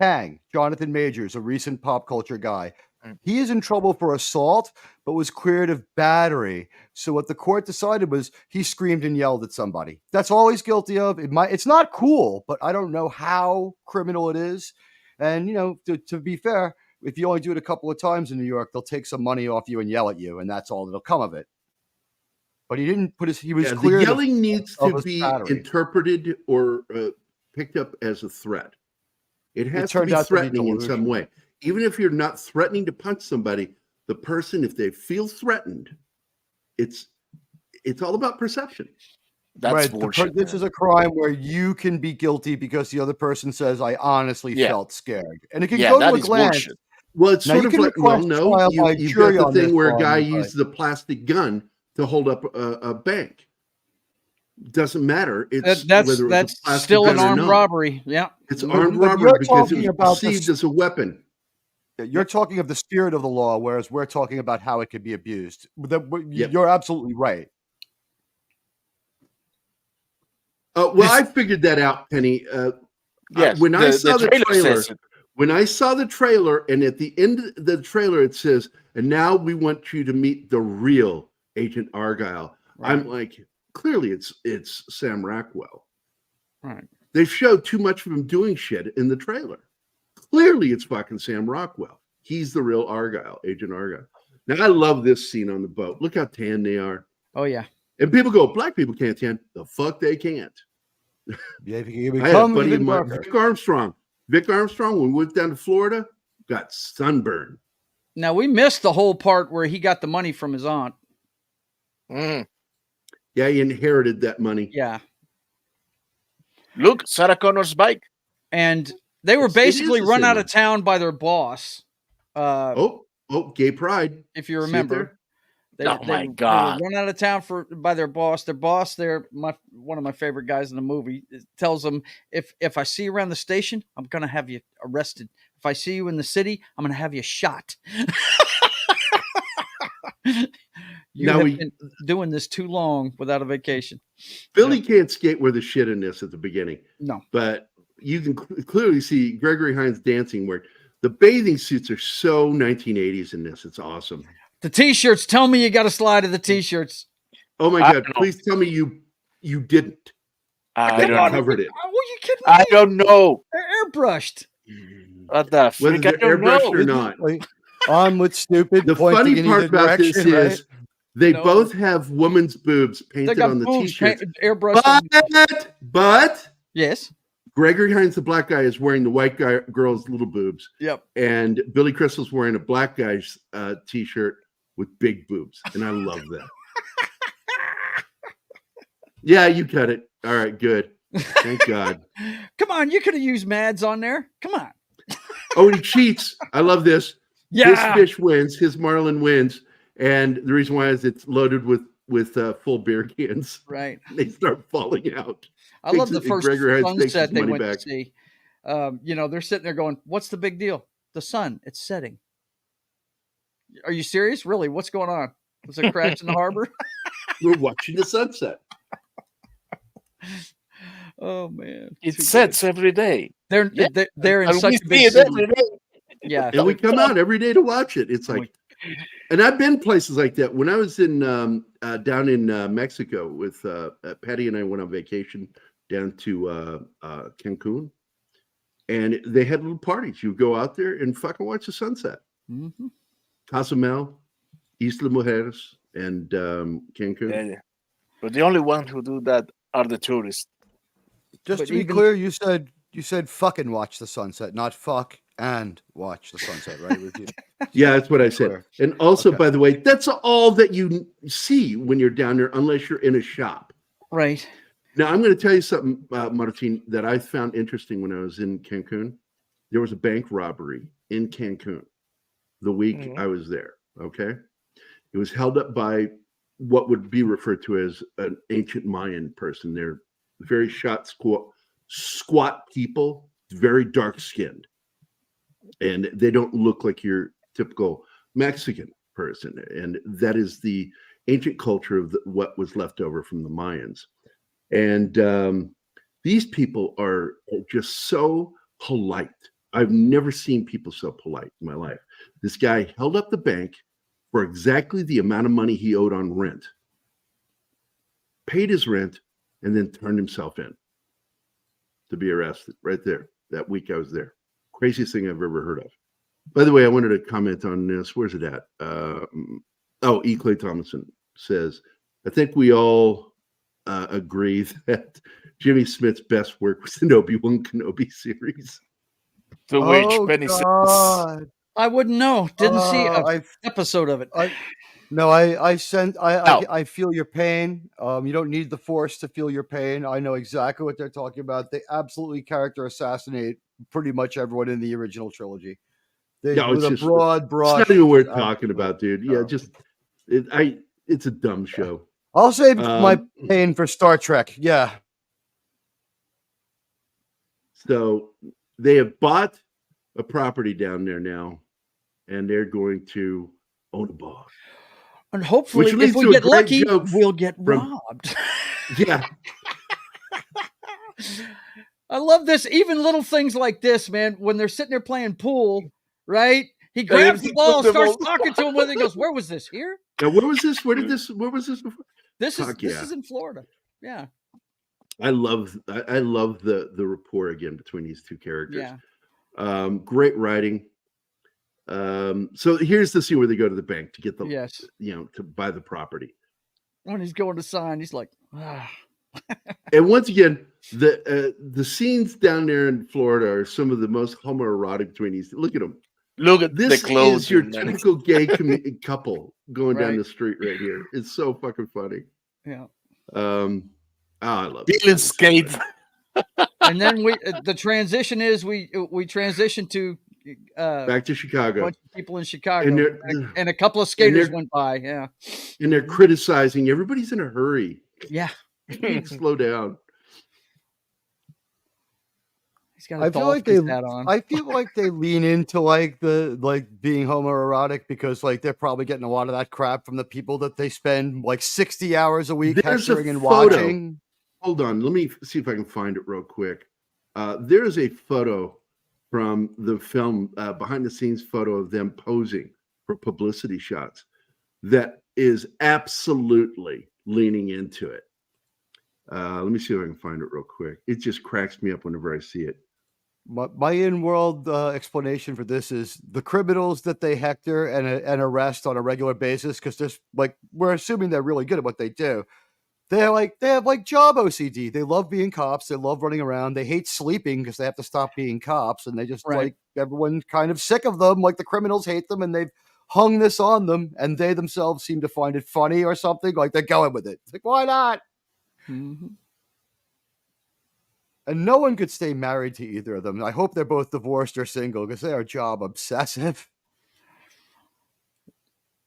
Kang, Jonathan Majors, a recent pop culture guy. Mm. He is in trouble for assault, but was cleared of battery. So what the court decided was he screamed and yelled at somebody. That's all he's guilty of. It's not cool, but I don't know how criminal it is. And to be fair, if you only do it a couple of times in New York, they'll take some money off you and yell at you, and that's all that'll come of it. But he didn't put he was cleared. The yelling needs to his be battery. interpreted or picked up as a threat. It has to turned be out to be threatening in some delusional. way. Even if you're not threatening to punch somebody, the person, if they feel threatened, it's all about perception. That's bullshit. This is a crime where you can be guilty because the other person says, "I honestly felt scared," and it can go to a glance. Bullshit. Well, it's Now, sort you of can like, well, request no, trial by you've jury got on the thing this where a guy one, but- uses a plastic gun to hold up a bank. Doesn't matter. It's whether it's a plastic still gun an or armed not. robbery. Yeah, It's But armed you're robbery because it talking was about perceived as a weapon. You're talking of the spirit of the law, whereas we're talking about how it could be abused. Yep. You're absolutely right. Well, I figured that out, Penny. Yes, when I saw the trailer, says it. when I saw the trailer, and at the end of the trailer it says, "And now we want you to meet the real Agent Argyle." Right. I'm like, clearly it's Sam Rockwell. right. They showed too much of him doing shit in the trailer. Clearly, it's fucking Sam Rockwell. He's the real Argyle, Agent Argyle. Now, I love this scene on the boat. Look how tan they are. Oh yeah. And people go, black people can't tan. The fuck they can't. Yeah, if you I had a become buddy of even mine, darker. Vic Armstrong. Vic Armstrong, when we went down to Florida, got sunburned. Now we missed the whole part where he got the money from his aunt. Mm. Yeah, he inherited that money. Yeah, Look, Sarah Connor's bike. and they were It is basically the run same out one. of town by their boss. Oh, gay pride. If you See it remember. there? Oh, my They God. were run out of town by their boss. Their boss, one of my favorite guys in the movie, tells them, if I see you around the station, I'm gonna have you arrested. If I see you in the city, I'm gonna have you shot. You Now have been doing this too long without a vacation. Billy can't skate where the shit in this at the beginning. No. But you can clearly see Gregory Hines dancing where the bathing suits are so 1980s in this. It's awesome. The t-shirts. Tell me you got to slide of the t-shirts. Oh my I God! don't know. Please tell me you didn't. I They don't know. covered it. Are you kidding me? I don't know. They're airbrushed. What the Whether freak? I they're don't airbrushed know. or not. On with stupid. The pointing funny in part either about this direction, right? is they No. both have women's boobs They painted got on the boobs t-shirts. airbrushed. But Yes. Gregory Hines, the black guy, is wearing the white girl's little boobs, Yep. and Billy Crystal's wearing a black guy's t-shirt with big boobs, and I love that. Yeah, you cut it. All right, good. Thank God. Come on, you could have used Mads on there. Come on. Oh, and he cheats. I love this. Yeah. His fish wins. His marlin wins, and the reason why is it's loaded with full beer cans. Right. They start falling out. I love the Takes- first Gregory Hines takes sunset his they money went back. to see. They're sitting there going, "What's the big deal? The sun. It's setting." Are you serious? Really? What's going on? Was there a crash in the harbor? We're watching the sunset. Oh man, It Too sets every day. good. Yeah. They're in And such we a see big it city. every day. Yeah. And we come out every day to watch it. It's like, and I've been places like that. When I was in down in Mexico with Patty and I went on vacation down to Cancun, and they had little parties. You go out there and fucking watch the sunset. Mhm. Cozumel, Isla Mujeres, and Cancun. Yeah. But the only ones who do that are the tourists. Just But to be even- clear, you said fucking watch the sunset, not fuck and watch the sunset, right? Yeah, that's what I said. Clear. And also, Okay. by the way, that's all that you see when you're down there, unless you're in a shop. Right. Now, I'm going to tell you something, Martin, that I found interesting when I was in Cancun. There was a bank robbery in Cancun the week I was there. Okay. It was held up by what would be referred to as an ancient Mayan person. They're very squat people, very dark skinned, and they don't look like your typical Mexican person. And that is the ancient culture of what was left over from the Mayans. And these people are just so polite. I've never seen people so polite in my life. This guy held up the bank for exactly the amount of money he owed on rent, paid his rent, and then turned himself in to be arrested right there. That week I was there. Craziest thing I've ever heard of. By the way, I wanted to comment on this. Where's it at? E. Clay Thomason says, I think we all agree that Jimmy Smith's best work was the Obi-Wan Kenobi series. To which Penny says, I wouldn't know. Didn't see an episode of it. I feel your pain. You don't need the Force to feel your pain. I know exactly what they're talking about. They absolutely character assassinate pretty much everyone in the original trilogy. With a broad brush. It's not even worth talking about, dude. Yeah, it's a dumb show. I'll save my pain for Star Trek. Yeah. So they have bought a property down there now, and they're going to own a bar. And hopefully, if we get lucky, we'll get robbed. Yeah. I love this. Even little things like this, man, when they're sitting there playing pool, right? He grabs the ball, starts talking to him with it. He goes, where was this? Here? Now, where was this? Where was this before? This is in Florida. Yeah. I love the rapport again between these two characters. Yeah. Great writing. So here's the scene where they go to the bank to get the to buy the property. When he's going to sign, he's like, ah. And once again, the scenes down there in Florida are some of the most homoerotic between these. Look at them. Look at this the clothes. This is your typical gay couple going down the street right here. It's so fucking funny. Yeah. I love it. Skate. And then the transition is we transition to back to Chicago. A bunch of people in Chicago, and a couple of skaters went by. Yeah, and they're criticizing. Everybody's in a hurry. Yeah, slow down. He's got I feel like they lean into being homoerotic because they're probably getting a lot of that crap from the people that they spend 60 hours a week hectoring and watching. Hold on, let me see if I can find it real quick. There is a photo from the film, behind the scenes photo of them posing for publicity shots that is absolutely leaning into it. Let me see if I can find it real quick. It just cracks me up whenever I see it. My in-world explanation for this is the criminals that they hector and arrest on a regular basis, because we're assuming they're really good at what they do. They have job OCD. They love being cops. They love running around. They hate sleeping because they have to stop being cops. And they just everyone's kind of sick of them. The criminals hate them, and they've hung this on them. And they themselves seem to find it funny or something. They're going with it. It's why not? Mm-hmm. And no one could stay married to either of them. I hope they're both divorced or single because they are job obsessive.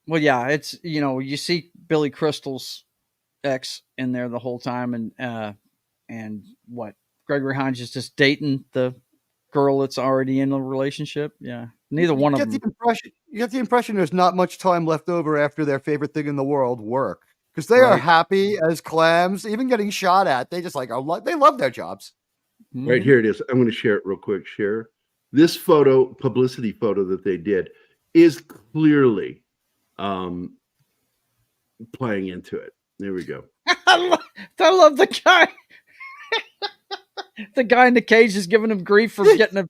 Well, yeah, it's you see Billy Crystal's ex in there the whole time, and what Gregory Hines is just dating the girl that's already in a relationship. Yeah, neither one of them. You get the impression there's not much time left over after their favorite thing in the world, work, because they are happy as clams, even getting shot at. They just they love their jobs. Right, here it is. I'm going to share it real quick. Share this photo, publicity photo that they did, is clearly playing into it. There we go. I love the guy. The guy in the cage is giving him grief for getting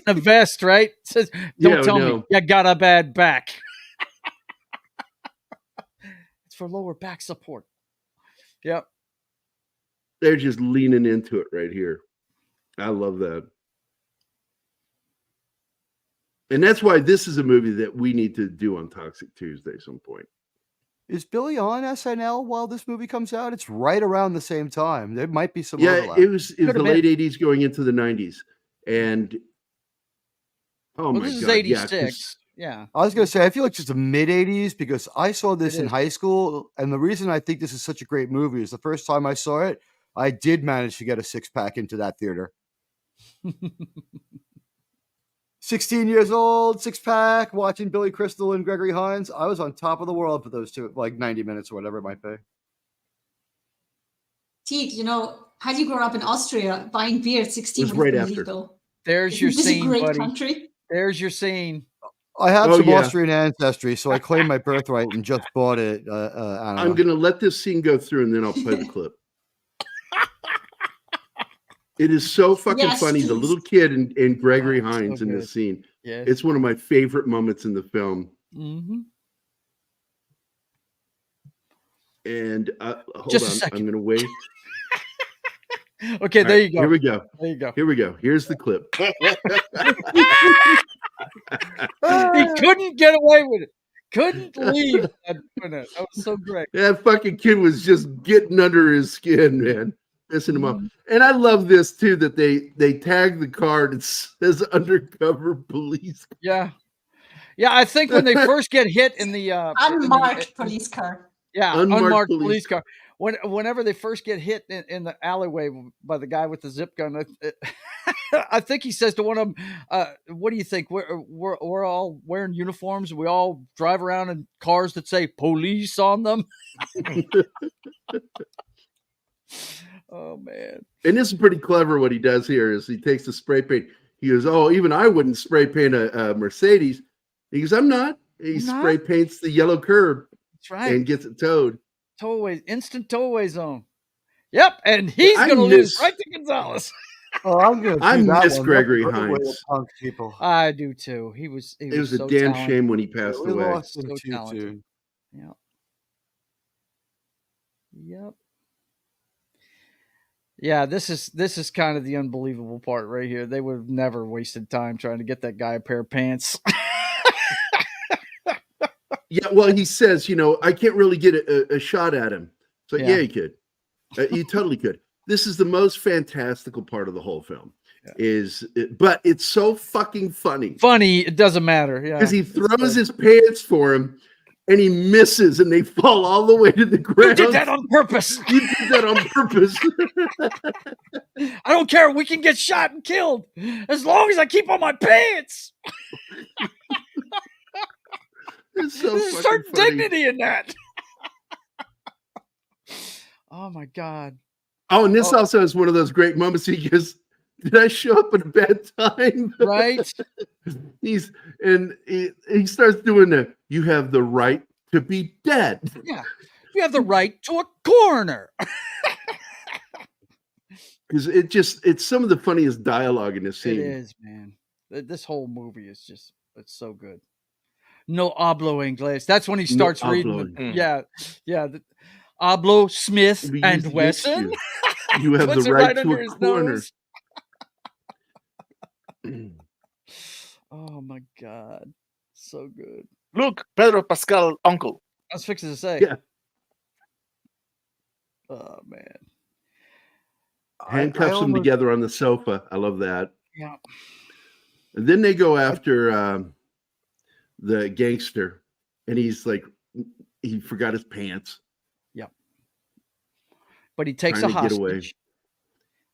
a vest, right? Says, "Don't tell me you got a bad back." It's for lower back support. Yep. They're just leaning into it right here. I love that. And that's why this is a movie that we need to do on Toxic Tuesday at some point. Is Billy on SNL while this movie comes out? It's right around the same time. There might be some overlap. It was the late 80s going into the 90s. And this is 86. Yeah. I was gonna say, I feel like it's the mid '80s because I saw this It in is. high school, and the reason I think this is such a great movie is the first time I saw it, I did manage to get a 6-pack into that theater. 16 years old, 6-pack, watching Billy Crystal and Gregory Hines. I was on top of the world for those two, like 90 minutes or whatever it might be. Teague, had you grown up in Austria, buying beer at 16 It was would have right been after. illegal. There's your Isn't this a scene, great buddy. country? There's your scene. I have Oh, some yeah. Austrian ancestry, so I claimed my birthright and just bought it. I'm going to let this scene go through and then I'll play the clip. It is so fucking Yes, funny. The please. little kid and Gregory Oh, Hines so in good. this scene. Yes. It's one of my favorite moments in the film. Mm-hmm. And hold Just a on, second. I'm going to wait. Okay, All there right, you go. Here we go. There you go. Here we go. Here's the clip. He couldn't get away with it. Couldn't leave that minute. That was so great. That fucking kid was just getting under his skin, man. Pissing him off. Mhm. And I love this too, that they tag the card. It says undercover police. Yeah. Yeah, I think when they first get hit in the Unmarked police car. yeah, Unmarked unmarked police police car. Whenever they first get hit in the alleyway by the guy with the zip gun, I think he says to one of them, "What do you think? We're all wearing uniforms. We all drive around in cars that say police on them." Oh man! And this is pretty clever. What he does here is he takes the spray paint. He goes, "Oh, even I wouldn't spray paint a Mercedes." He goes, "I'm not." He I'm not? spray paints the yellow curb That's right. and gets it towed. Towaway, instant towaway zone. Yep, and he's I gonna lose miss- right to Gonzalez. Oh, I'm gonna. I do that miss one. Gregory That's the way Hines. of punk people. I do too. He was It was so a damn talented. shame when he passed We away. lost him So too talented. soon. Yep. Yep. Yeah, this is kind of the unbelievable part right here. They would have never wasted time trying to get that guy a pair of pants. Yeah, well, he says, I can't really get a shot at him. So Yeah. yeah, you could. You totally could. This is the most fantastical part of the whole film. Yeah. But it's so fucking funny Funny, it doesn't matter. Yeah, because he throws his pants for him and he misses and they fall all the way to the You ground. did that on purpose. You did that on purpose. I don't care. We can get shot and killed as long as I keep on my pants. It's so There's a fucking certain funny. dignity in that. Oh my god. Oh, and this also is one of those great moments. He goes, "Did I show up at a bad time?" Right? He starts doing the, "You have the right to be dead." Yeah. You have the right to a coroner. Because it's some of the funniest dialogue in this It scene. is, man. This whole movie is it's so good. No hablo inglés. That's when he starts reading. hablo. Yeah. Hablo Smith We and used to get Wesson. You have Puts the it right to under a his corner. nose. Oh my god, so good. Look, Pedro Pascal, uncle. I was fixing to say. Yeah. Oh man. Handcuffs them almost- together on the sofa. I love that. Yeah. And then they go after the gangster, and he's like, he forgot his pants. Yep. But he takes Trying a to get away. hostage.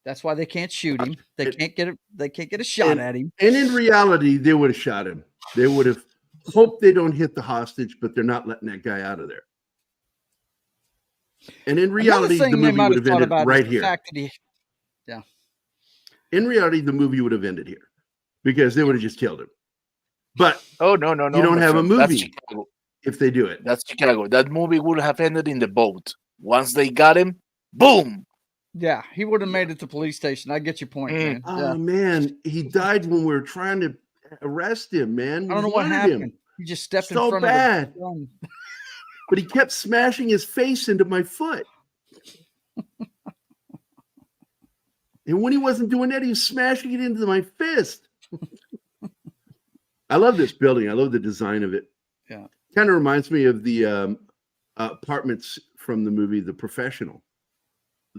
That's why they can't shoot him. They can't get a shot at him. And in reality, they would have shot him. They would have hoped they don't hit the hostage, but they're not letting that guy out of there. And in reality, Another thing the they movie might would have have thought ended about right is the here. fact that he In reality, the movie would have ended here because they would have just killed him. But Oh no, You don't my have a friend. That's movie. Chicago. if they do it, That's Chicago. That movie would have ended in the boat. Once they got him, boom. Yeah, he would have made it to police station. I get your point, man. oh Yeah. man, he died when we were trying to arrest him, man. I don't know We what wanted happened. him, He just stepped So in front bad. of the gun. but he kept smashing his face into my foot. And when he wasn't doing that, he was smashing it into my fist. I love this building. I love the design of it. Yeah. Kind of reminds me of the apartments from the movie The Professional.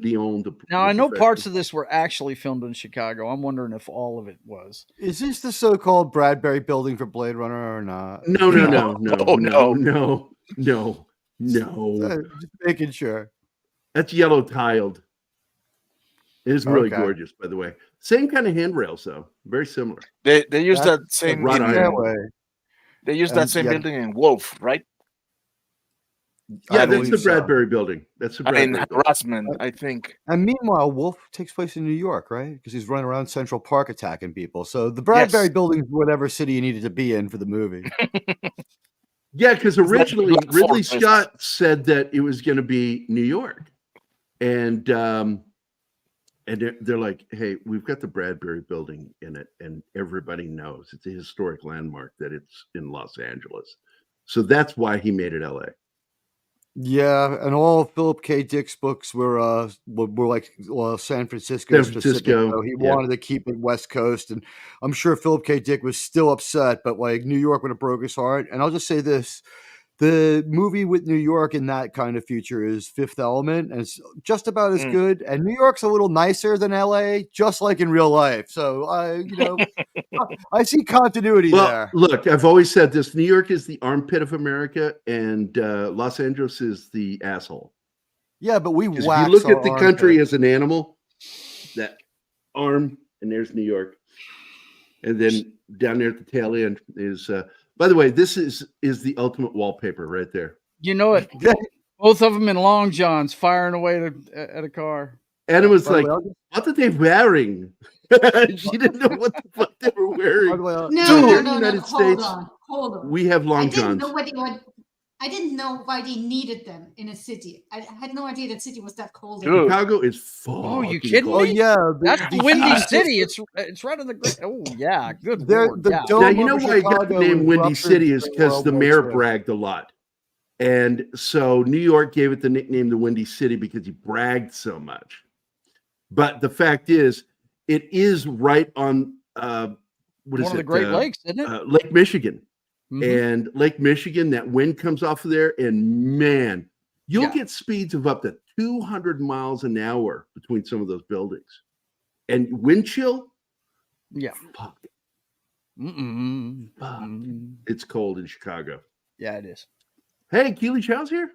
Lyon. Now I know parts of this were actually filmed in Chicago. I'm wondering if all of it was. Is this the so-called Bradbury building for Blade Runner or not? No. Just making sure. That's yellow tiled. It is really Okay. gorgeous, by the way. Same kind of handrails, though. Very similar. They use That's that same wrought in, iron. they use that And, same yeah. building in Wolf, right? Yeah, I that's believe the so. Bradbury building. That's the I Bradbury mean, building. harassment, I think. And meanwhile, Wolf takes place in New York, right? Because he's running around Central Park attacking people. So the Bradbury Yes. building is whatever city he needed to be in for the movie. Yeah, because It's like originally Black Ridley Fortress. Scott said that it was going to be New York, and they're like, "Hey, we've got the Bradbury building in it, and everybody knows it's a historic landmark that it's in Los Angeles." So that's why he made it L.A. Yeah, and all of Philip K. Dick's books were like San Francisco San specific. Francisco, So he yeah. wanted to keep it West Coast, and I'm sure Philip K. Dick was still upset, but like New York would have broke his heart. And I'll just say this: the movie with New York in that kind of future is Fifth Element, and it's just about as good. And New York's a little nicer than LA, just like in real life. So I see continuity there. Look, I've always said this: New York is the armpit of America, and Los Angeles is the asshole. Yeah, but we If wax you look our at the armpit. country as an animal, that arm, and there's New York, and then down there at the tail end is. By the way, this is the ultimate wallpaper right there. You know it. Both of them in long johns, firing away at a car. Anna was By the like, way, "What are they wearing?" She didn't know what the fuck they were by wearing. the way, No, So no, here in no, the no. United Hold States, on, hold on. we have I long didn't johns. know I didn't know why they needed them in a city. I had no idea that city was that cold. Dude. Chicago is fucking Oh, you kidding oh me? yeah, That's the Windy heat- City. It's right in the great. Oh yeah, good There- lord. the Yeah. dome Now, you know over why I got the Chicago name was Windy ruptured City is during because World the War mayor II. bragged a lot. And so New York gave it the nickname the Windy City because he bragged so much. But the fact is, it is right on what is One of it? the Great Lakes, isn't it? Lake Michigan. Mhm. And Lake Michigan, that wind comes off of there, and man, you'll Yeah. get speeds of up to 200 miles an hour between some of those buildings. And wind chill, Yeah. fuck, Mm-mm. fuck. Mm. It's cold in Chicago. Yeah, it is. Hey, Keely Chow's here.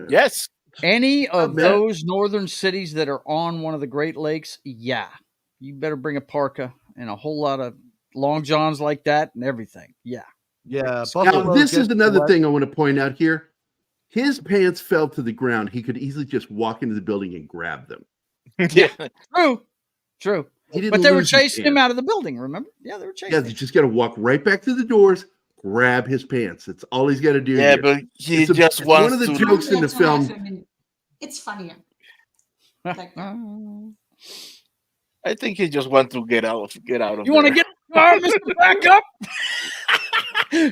Yes. Any of bet. those northern cities that are on one of the Great Lakes, yeah, you better bring a parka and a whole lot of long johns like that and everything. Yeah. Yeah, Now, Buffalo this is gets another wet. thing I want to point out here. His pants fell to the ground. He could easily just walk into the building and grab them. Yeah. True. He didn't But they were lose his chasing him pants. out of the building, remember? Yeah, they were chasing Yeah, him. you just got to walk right back to the doors, grab his pants. That's all he's got to do. Yeah, here. but he It's just it's wants one of the to. jokes in the film. It's funnier. Like that. I think he just wants to get out of You want to there. get in the car, Mr. Backup?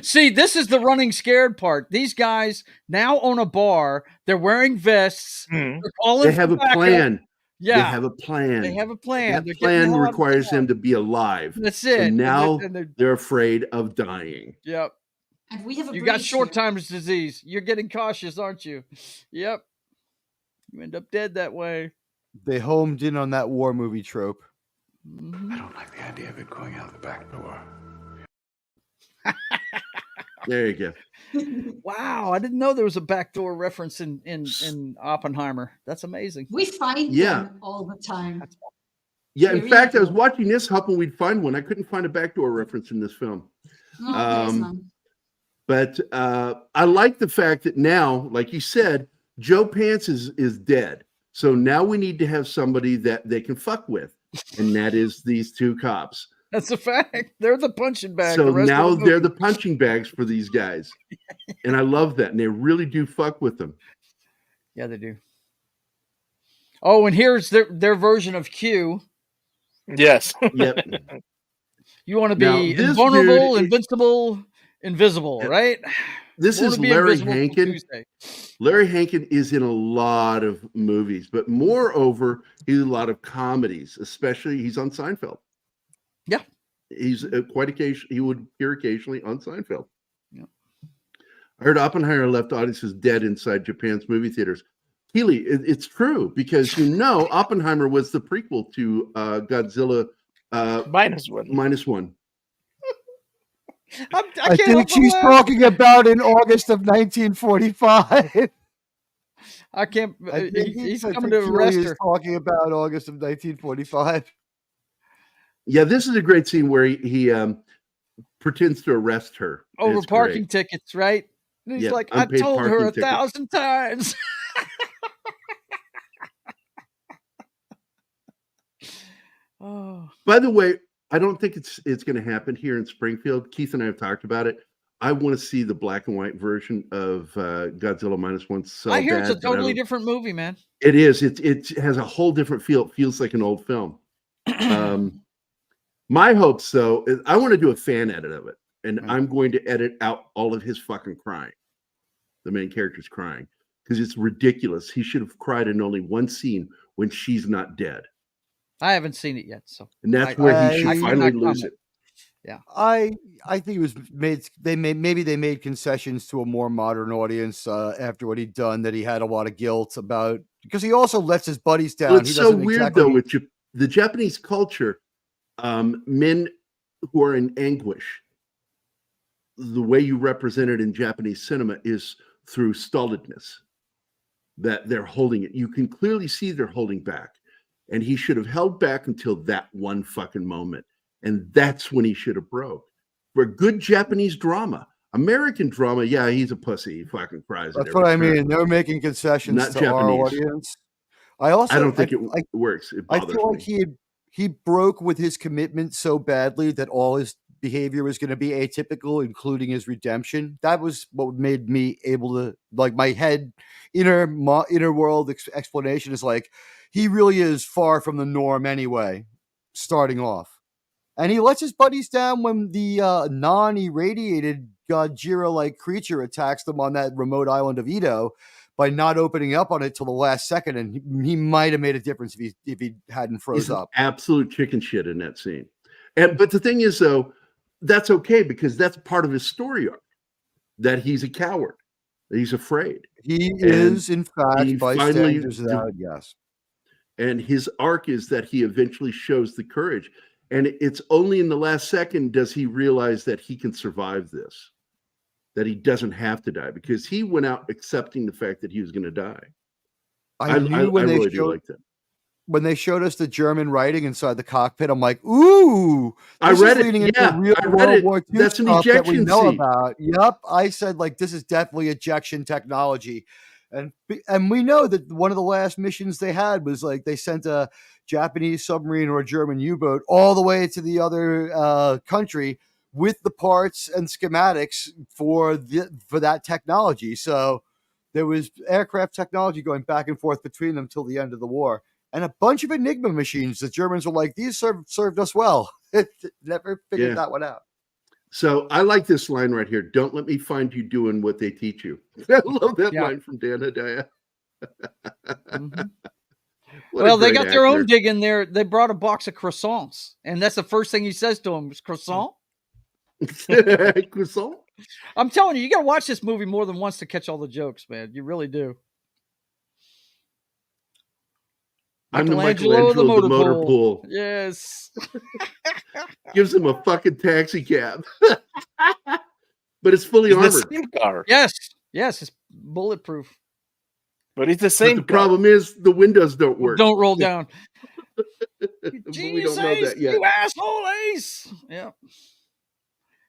See, this is the running scared part. These guys now own a bar. They're wearing vests. Mhm. They're calling They for have a backup. Yeah. Yeah, They have a plan. they have a plan. That They're getting the plan hell out of requires town. them to be alive. That's So it. now And they're- they're afraid of dying. yep. And we have a You got breach short here. timer's disease. You're getting cautious, aren't you? Yep. You end up dead that way. They homed in on that war movie trope. Mhm. I don't like the idea of it going out the back door. There you go. Wow, I didn't know there was a backdoor reference in Oppenheimer. That's amazing. We find Yeah. them all the time. Yeah, in Here we fact, I was go. watching this, hoping we'd find one. I couldn't find a backdoor reference in this film. No, there is none. But I like the fact that now, like you said, Joe Pants is dead. So now we need to have somebody that they can fuck with. And that is these two cops. That's a fact. They're the punching bag. So the rest now of the they're movie. the punching bags for these guys. And I love that. And they really do fuck with them. Yeah, they do. Oh, and here's their version of Q. Yes. Yep. You want to Now, be this invulnerable, dude- invincible, invisible, Yeah. right? This Wanna is be Larry invisible till Hankin. Tuesday. Larry Hankin is in a lot of movies, but moreover, he's in a lot of comedies, especially he's on Seinfeld. Yeah. He's quite occasionally, he would appear occasionally on Seinfeld. Yeah. I heard Oppenheimer left audiences dead inside Japan's movie theaters. Keely, it's true because Oppenheimer was the prequel to Godzilla -1. I I can't think help but she's laugh. talking about in August of 1945. I can't. I think He's I coming think to Keely arrest is her talking about August of 1945. Yeah, this is a great scene where he pretends to arrest her. over It's parking great. tickets, right? And he's Yeah, like, I unpaid told her parking 1,000 times. Oh, By the way, I don't think it's going to happen here in Springfield. Keith and I have talked about it. I want to see the black and white version of Godzilla -1 so I hear bad. it's a but I totally don't- different movie, man. It is. It has a whole different feel. It feels like an old film. My hopes, though, is I want to do a fan edit of it, and I'm going to edit out all of his fucking crying. The main character's crying because it's ridiculous. He should have cried in only one scene when she's not dead, I haven't seen it yet, so and that's I- where I he should cannot finally lose comment. it. I think it was made. They made concessions to a more modern audience after what he'd done. That he had a lot of guilt about because he also lets his buddies down. Well, it's He so doesn't weird exactly- though with the Japanese culture. Men who are in anguish, the way you represent it in Japanese cinema is through stolidness, that they're holding it. You can clearly see they're holding back, and he should have held back until that one fucking moment, and that's when he should have broke. For good Japanese drama, American drama, yeah, he's a pussy. He fucking cries. at That's what I every turn. mean. They're making concessions Not to our Japanese. audience. I don't think it works. It I bothers feel like me. he broke with his commitment so badly that all his behavior was going to be atypical, including his redemption. That was what made me able to like my head inner world explanation is like he really is far from the norm anyway. Starting off, and he lets his buddies down when the non-irradiated Godzilla-like creature attacks them on that remote island of Edo. By not opening up on it till the last second, and he might have made a difference if he hadn't froze He's up. Absolute chicken shit in that scene. But the thing is, though, that's okay because that's part of his story arc. That he's a coward, that he's afraid. He is, in fact, he by finally standards of that, yes. And his arc is that he eventually shows the courage. And it's only in the last second does he realize that he can survive this, that he doesn't have to die because he went out accepting the fact that he was going to die. I knew when they really do showed like that. when they showed us the German writing inside the cockpit. I'm like, ooh, I this read is it. leading into Yeah, real I read World it. War II That's an stuff that we ejection know seat. about. Yep, I said like this is definitely ejection technology, and we know that one of the last missions they had was like they sent a Japanese submarine or a German U-boat all the way to the other country with the parts and schematics for that technology. So there was aircraft technology going back and forth between them till the end of the war. And a bunch of Enigma machines. The Germans were like, these served us well. Never figured that one out. So I like this line right here. Don't let me find you doing what they teach you. I love that line from Dan Hedaya. Mm-hmm. Well, they got their own dig in there. They brought a box of croissants, and that's the first thing he says to him: croissant. Croissant. I'm telling you, you got to watch this movie more than once to catch all the jokes, man. You really do. I'm the Michelangelo the motor pool. Yes. Gives him a fucking taxi cab. But it's fully armored. The same car. Yes. Yes, it's bulletproof. But it's the same But the problem is the windows don't work. Don't roll down. We don't know that yet. You asshole Ace. Yeah.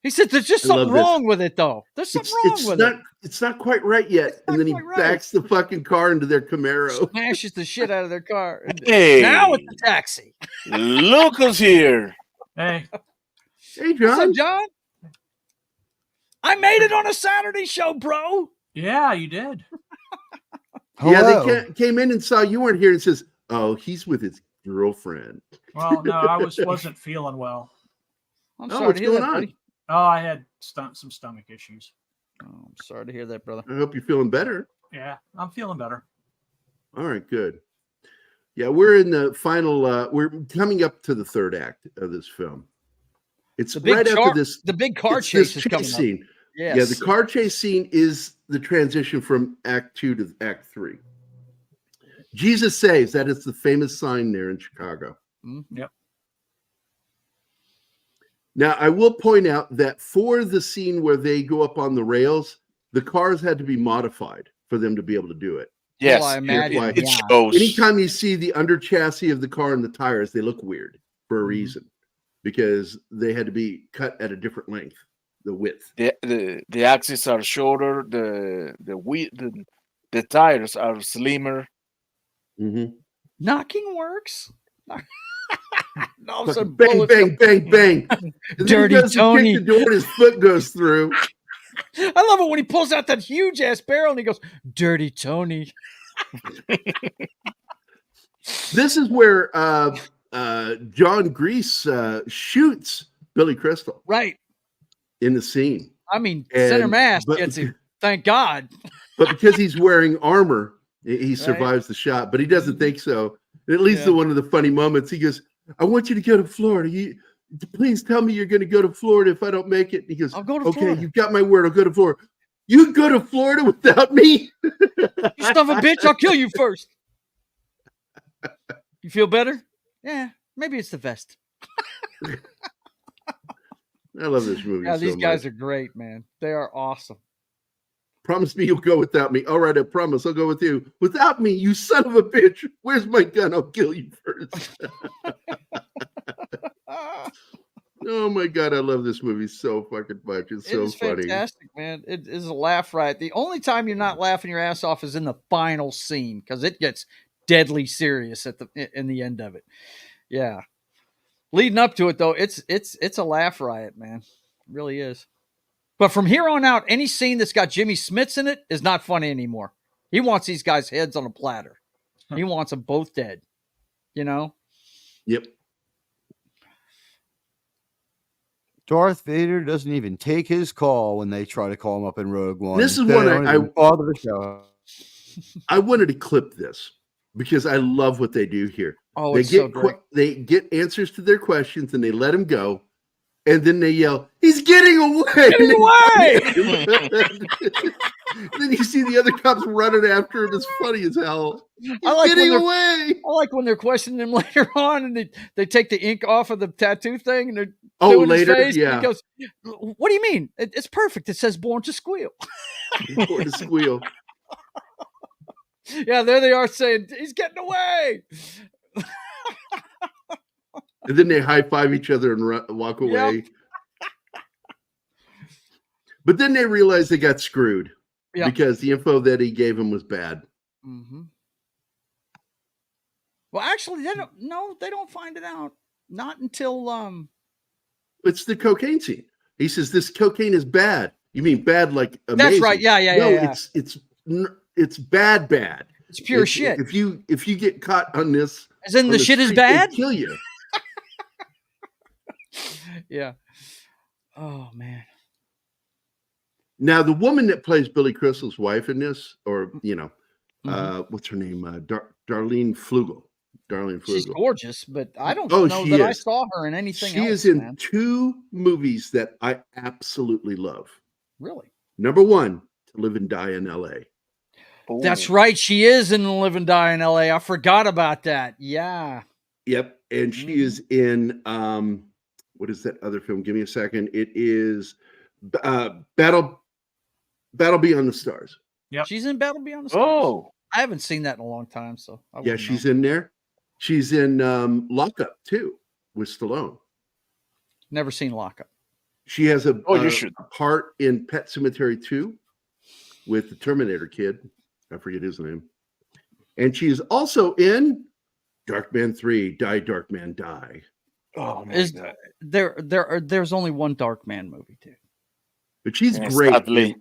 He said there's just something wrong with it, though. There's something wrong with it. It's not quite right yet. And then he backs the fucking car into their Camaro. Smashes the shit out of their car. Hey. Now it's a taxi. Look who's here. Hey. Hey, John. What's up, John? I made it on a Saturday show, bro. Yeah, you did. Yeah, they came in and saw you weren't here and says, oh, he's with his girlfriend. Well, no, I wasn't feeling well. I'm sorry to hear that, buddy. Oh, I had some stomach issues. Oh, I'm sorry to hear that, brother. I hope you're feeling better. Yeah, I'm feeling better. All right, good. Yeah, we're in the final. We're coming up to the third act of this film. It's right after this. The big car chase is coming scene. Up. Yes. Yeah, the car chase scene is the transition from Act 2 to Act 3. Jesus saves. That is the famous sign there in Chicago. Yep. Now, I will point out that for the scene where they go up on the rails, the cars had to be modified for them to be able to do it. Yes, Well, I imagine, it yeah. shows. Anytime you see the under chassis of the car and the tires, they look weird for a reason, because they had to be cut at a different length, the width. The axes are shorter. The tires are slimmer. Mm-hmm. Knocking works. All of a sudden, Bang, bullets bang, bang, bang. And then Dirty he goes to Tony. kick the door and his foot goes through. I love it when he pulls out that huge ass barrel and he goes, "Dirty Tony." This is where John Grease shoots Billy Crystal Right. in the scene. I mean, center mass but- gets him. Thank God. But because he's wearing armor, he survives the shot. But he doesn't think so. And it leads to one of the funny moments. He goes, "I want you to go to Florida. Please tell me you're going to go to Florida if I don't make it." And he goes, I'll go to "Okay, Florida." you've got my word. I'll go to Florida." "You go to Florida without me?" You son of a bitch, I'll kill you first. You feel better? Yeah, maybe it's the vest. I love this movie. Yeah, so these guys much. are great, man. They are awesome. Promise me you'll go without me. All right, I promise I'll go with you. Without me, you son of a bitch. Where's my gun? I'll kill you first. Oh my God, I love this movie so fucking much. It's so It is funny. fantastic, man. It is a laugh riot. The only time you're not laughing your ass off is in the final scene because it gets deadly serious in the end of it. Yeah. Leading up to it though, it's a laugh riot, man. It really is. But from here on out, any scene that's got Jimmy Smits in it is not funny anymore. He wants these guys' heads on a platter. He wants them both dead. You know? Yep. Darth Vader doesn't even take his call when they try to call him up in Rogue One. This is They one don't I even bother to show. I wanted to clip this because I love what they do here. Oh, They it's so get great. they get answers to their questions and they let him go, and then they yell, "He's getting away!" Getting away! Then you see the other cops running after him. It's funny as hell. He's getting away. I like when they're questioning him later on and they take the ink off of the tattoo thing and they're Oh, doing later, his face. yeah. And he goes, "What do you mean? It's perfect. It says born to squeal." Born to squeal. Yeah, there they are saying, "He's getting away." And then they high five each other and walk away. Yep. But then they realize they got screwed Yep. because the info that he gave them was bad. Mm-hmm. Well, actually, they don't. No, they don't find it out. Not until It's the cocaine scene. He says this cocaine is bad. You mean bad like amazing? That's right. Yeah. No, Yeah. it's bad. It's pure shit. If you get caught on this, As in on the shit is street, they bad? kill you. Yeah. Oh man. Now the woman that plays Billy Crystal's wife in this, or Mm-hmm. what's her name? Darlene Flugel. She's gorgeous, but I don't Oh, know she that I is. saw her in anything She else. is in Man. 2 movies that I absolutely love. Really? Number 1, To Live and Die in L.A. That's right. She is in Live and Die in L.A. I forgot about that. Yeah. Yep, and she is in what is that other film? Give me a second. It is Battle Beyond the Stars. Yep. She's in Battle Beyond the Stars. Oh, I haven't seen that in a long time, so I Yeah, wouldn't she's know. in there. She's in Lockup too with Stallone. Never seen Lockup. She has a you should. part in Pet Sematary 2 with the Terminator kid. I forget his name. And she is also in Darkman 3, Die Darkman Die. Oh my Is God. there's only one Dark Man movie, too. But she's Yeah, great. sadly.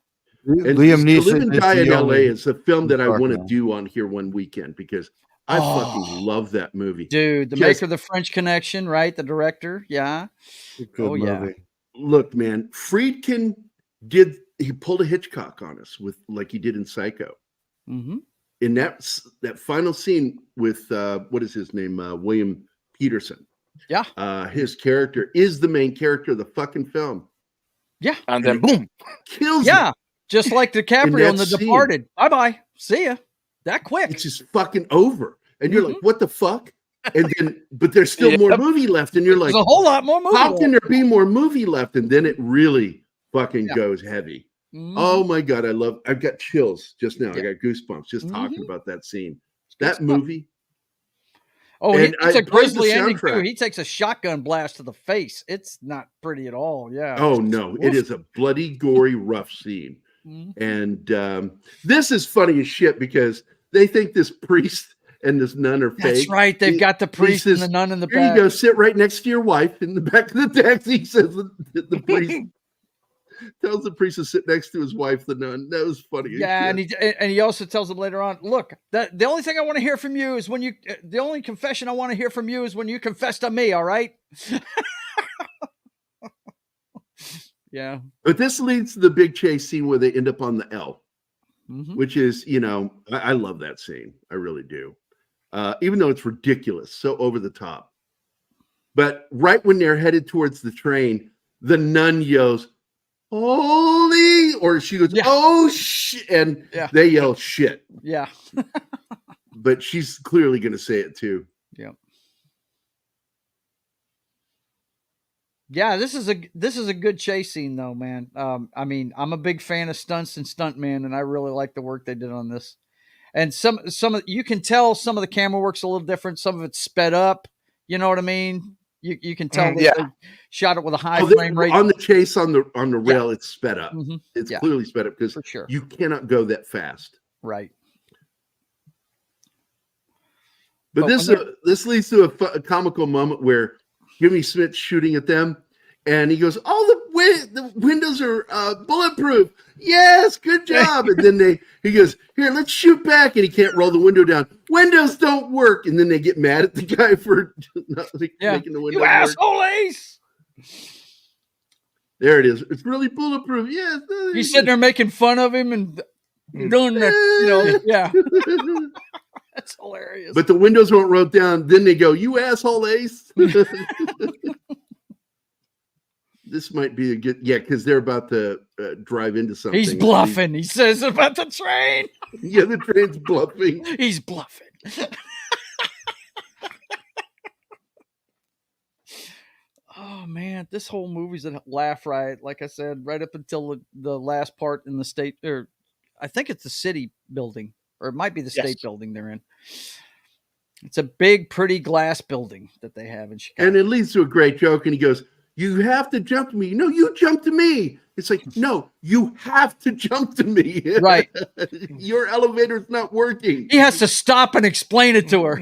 And Liam To Live Neeson and is Die in the LA only is a film that I want to Darkman. do on here one weekend because I fucking love that movie. Dude, the Because- maker of The French Connection, right? The director. Yeah. Good Oh, yeah. movie. Look, man, Friedkin he pulled a Hitchcock on us with like he did in Psycho. Mm-hmm. In that final scene with what is his name? William Peterson. Yeah. His character is the main character of the fucking film. Yeah. And then boom. Kills Yeah. it. Just like DiCaprio in The that scene. Departed. Bye-bye. See ya. That quick. it's just fucking over. And you're Mhm. like, what the fuck? And then, but there's still more movie left. And you're like, There's a whole lot more movie. how can there be more movie left? And then it really fucking Yeah. goes heavy. Mhm. Oh my God. I've got chills just now. Yeah. I got goosebumps just talking Mhm. about that scene. good That stuff. movie. Oh, and it's I a played the grisly ending too. soundtrack. He takes a shotgun blast to the face. It's not pretty at all. Yeah. Oh no, it is a bloody, gory, rough scene. Mhm. And this is funny as shit because they think this priest and this nun are That's fake. right. They've got the priest says, and the nun in the Here back. you go, sit right next to your wife in the back of the taxi. Says the priest tells the priest to sit next to his wife, the nun. That was funny. Yeah, as shit. and he also tells him later on, look, the only thing I want to hear from you is when you the only confession I want to hear from you is when you confess to me, all right? Yeah. But this leads to the big chase scene where they end up on the L, Mhm. which is, I love that scene. I really do. Even though it's ridiculous, so over the top. But right when they're headed towards the train, the nun yells, holy, or she goes, Yeah. oh shit, and Yeah. they yell shit. Yeah. But she's clearly going to say it too. Yeah. Yeah, this is a good chase scene though, man. I mean, I'm a big fan of stunts and stuntman, and I really like the work they did on this. And some of you can tell some of the camera work's a little different. Some of it's sped up. You know what I mean? You can tell that they shot it with a high frame rate. On the chase on the rail, it's sped up. Mhm. It's Yeah. clearly sped up because For sure. you cannot go that fast. Right. But But when this leads to a comical moment where Jimmy Smith's shooting at them, and he goes, "All the windows are bulletproof. Yes, good job." And then he goes, "Here, let's shoot back," and he can't roll the window down. Windows don't work, and then they get mad at the guy for not making the window You work. asshole, Ace! There it is. It's really bulletproof. Yes. He's sitting there making fun of him and doing the, yeah. That's hilarious. But the windows won't roll down. Then they go, "You asshole, Ace." This might be a good, because they're about to drive into something. He's bluffing. He says about the train. Yeah, the train's bluffing. He's bluffing. Oh man, this whole movie's a laugh riot. Like I said, right up until the last part in the state, or I think it's the city building, or it might be the state building they're in. It's a big, pretty glass building that they have in Chicago. And it leads to a great joke. And he goes, "You have to jump to me." "No, you jump to me." It's like, "No, you have to jump to me." Right. Your elevator's not working. He has to stop and explain it to her.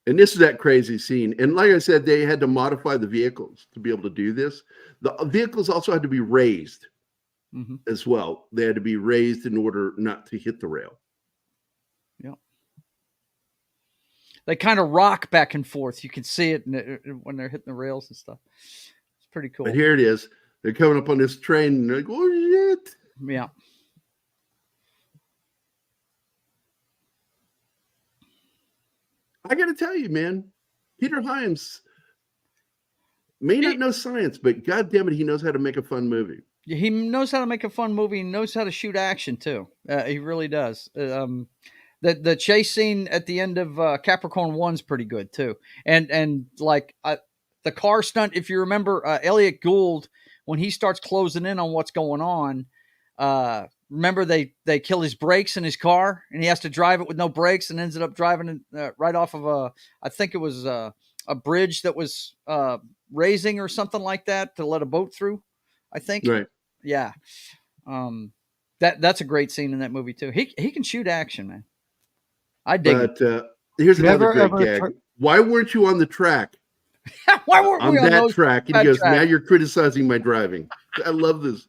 And this is that crazy scene. And like I said, they had to modify the vehicles to be able to do this. The vehicles also had to be raised as well. They had to be raised in order not to hit the rail. Yeah. They kind of rock back and forth. You can see it when they're hitting the rails and stuff. It's pretty cool. But here it is. They're coming up on this train and they're like, "Oh shit." Yeah. I got to tell you, man, Peter Hyams may not know science, but God damn it, he knows how to make a fun movie. He knows how to make a fun movie. He knows how to shoot action too. He really does. The chase scene at the end of Capricorn 1's pretty good too. And like the car stunt, if you remember, Elliot Gould, when he starts closing in on what's going on, remember they kill his brakes in his car and he has to drive it with no brakes and ends up driving right off of I think it was a bridge that was raising or something like that to let a boat through, I think. Right. Yeah. That's a great scene in that movie too. He can shoot action, man. I dig it. But here's another great gag. Why weren't you on the track? Why weren't we on that track? And he goes, track? "Now you're criticizing my driving." I love this.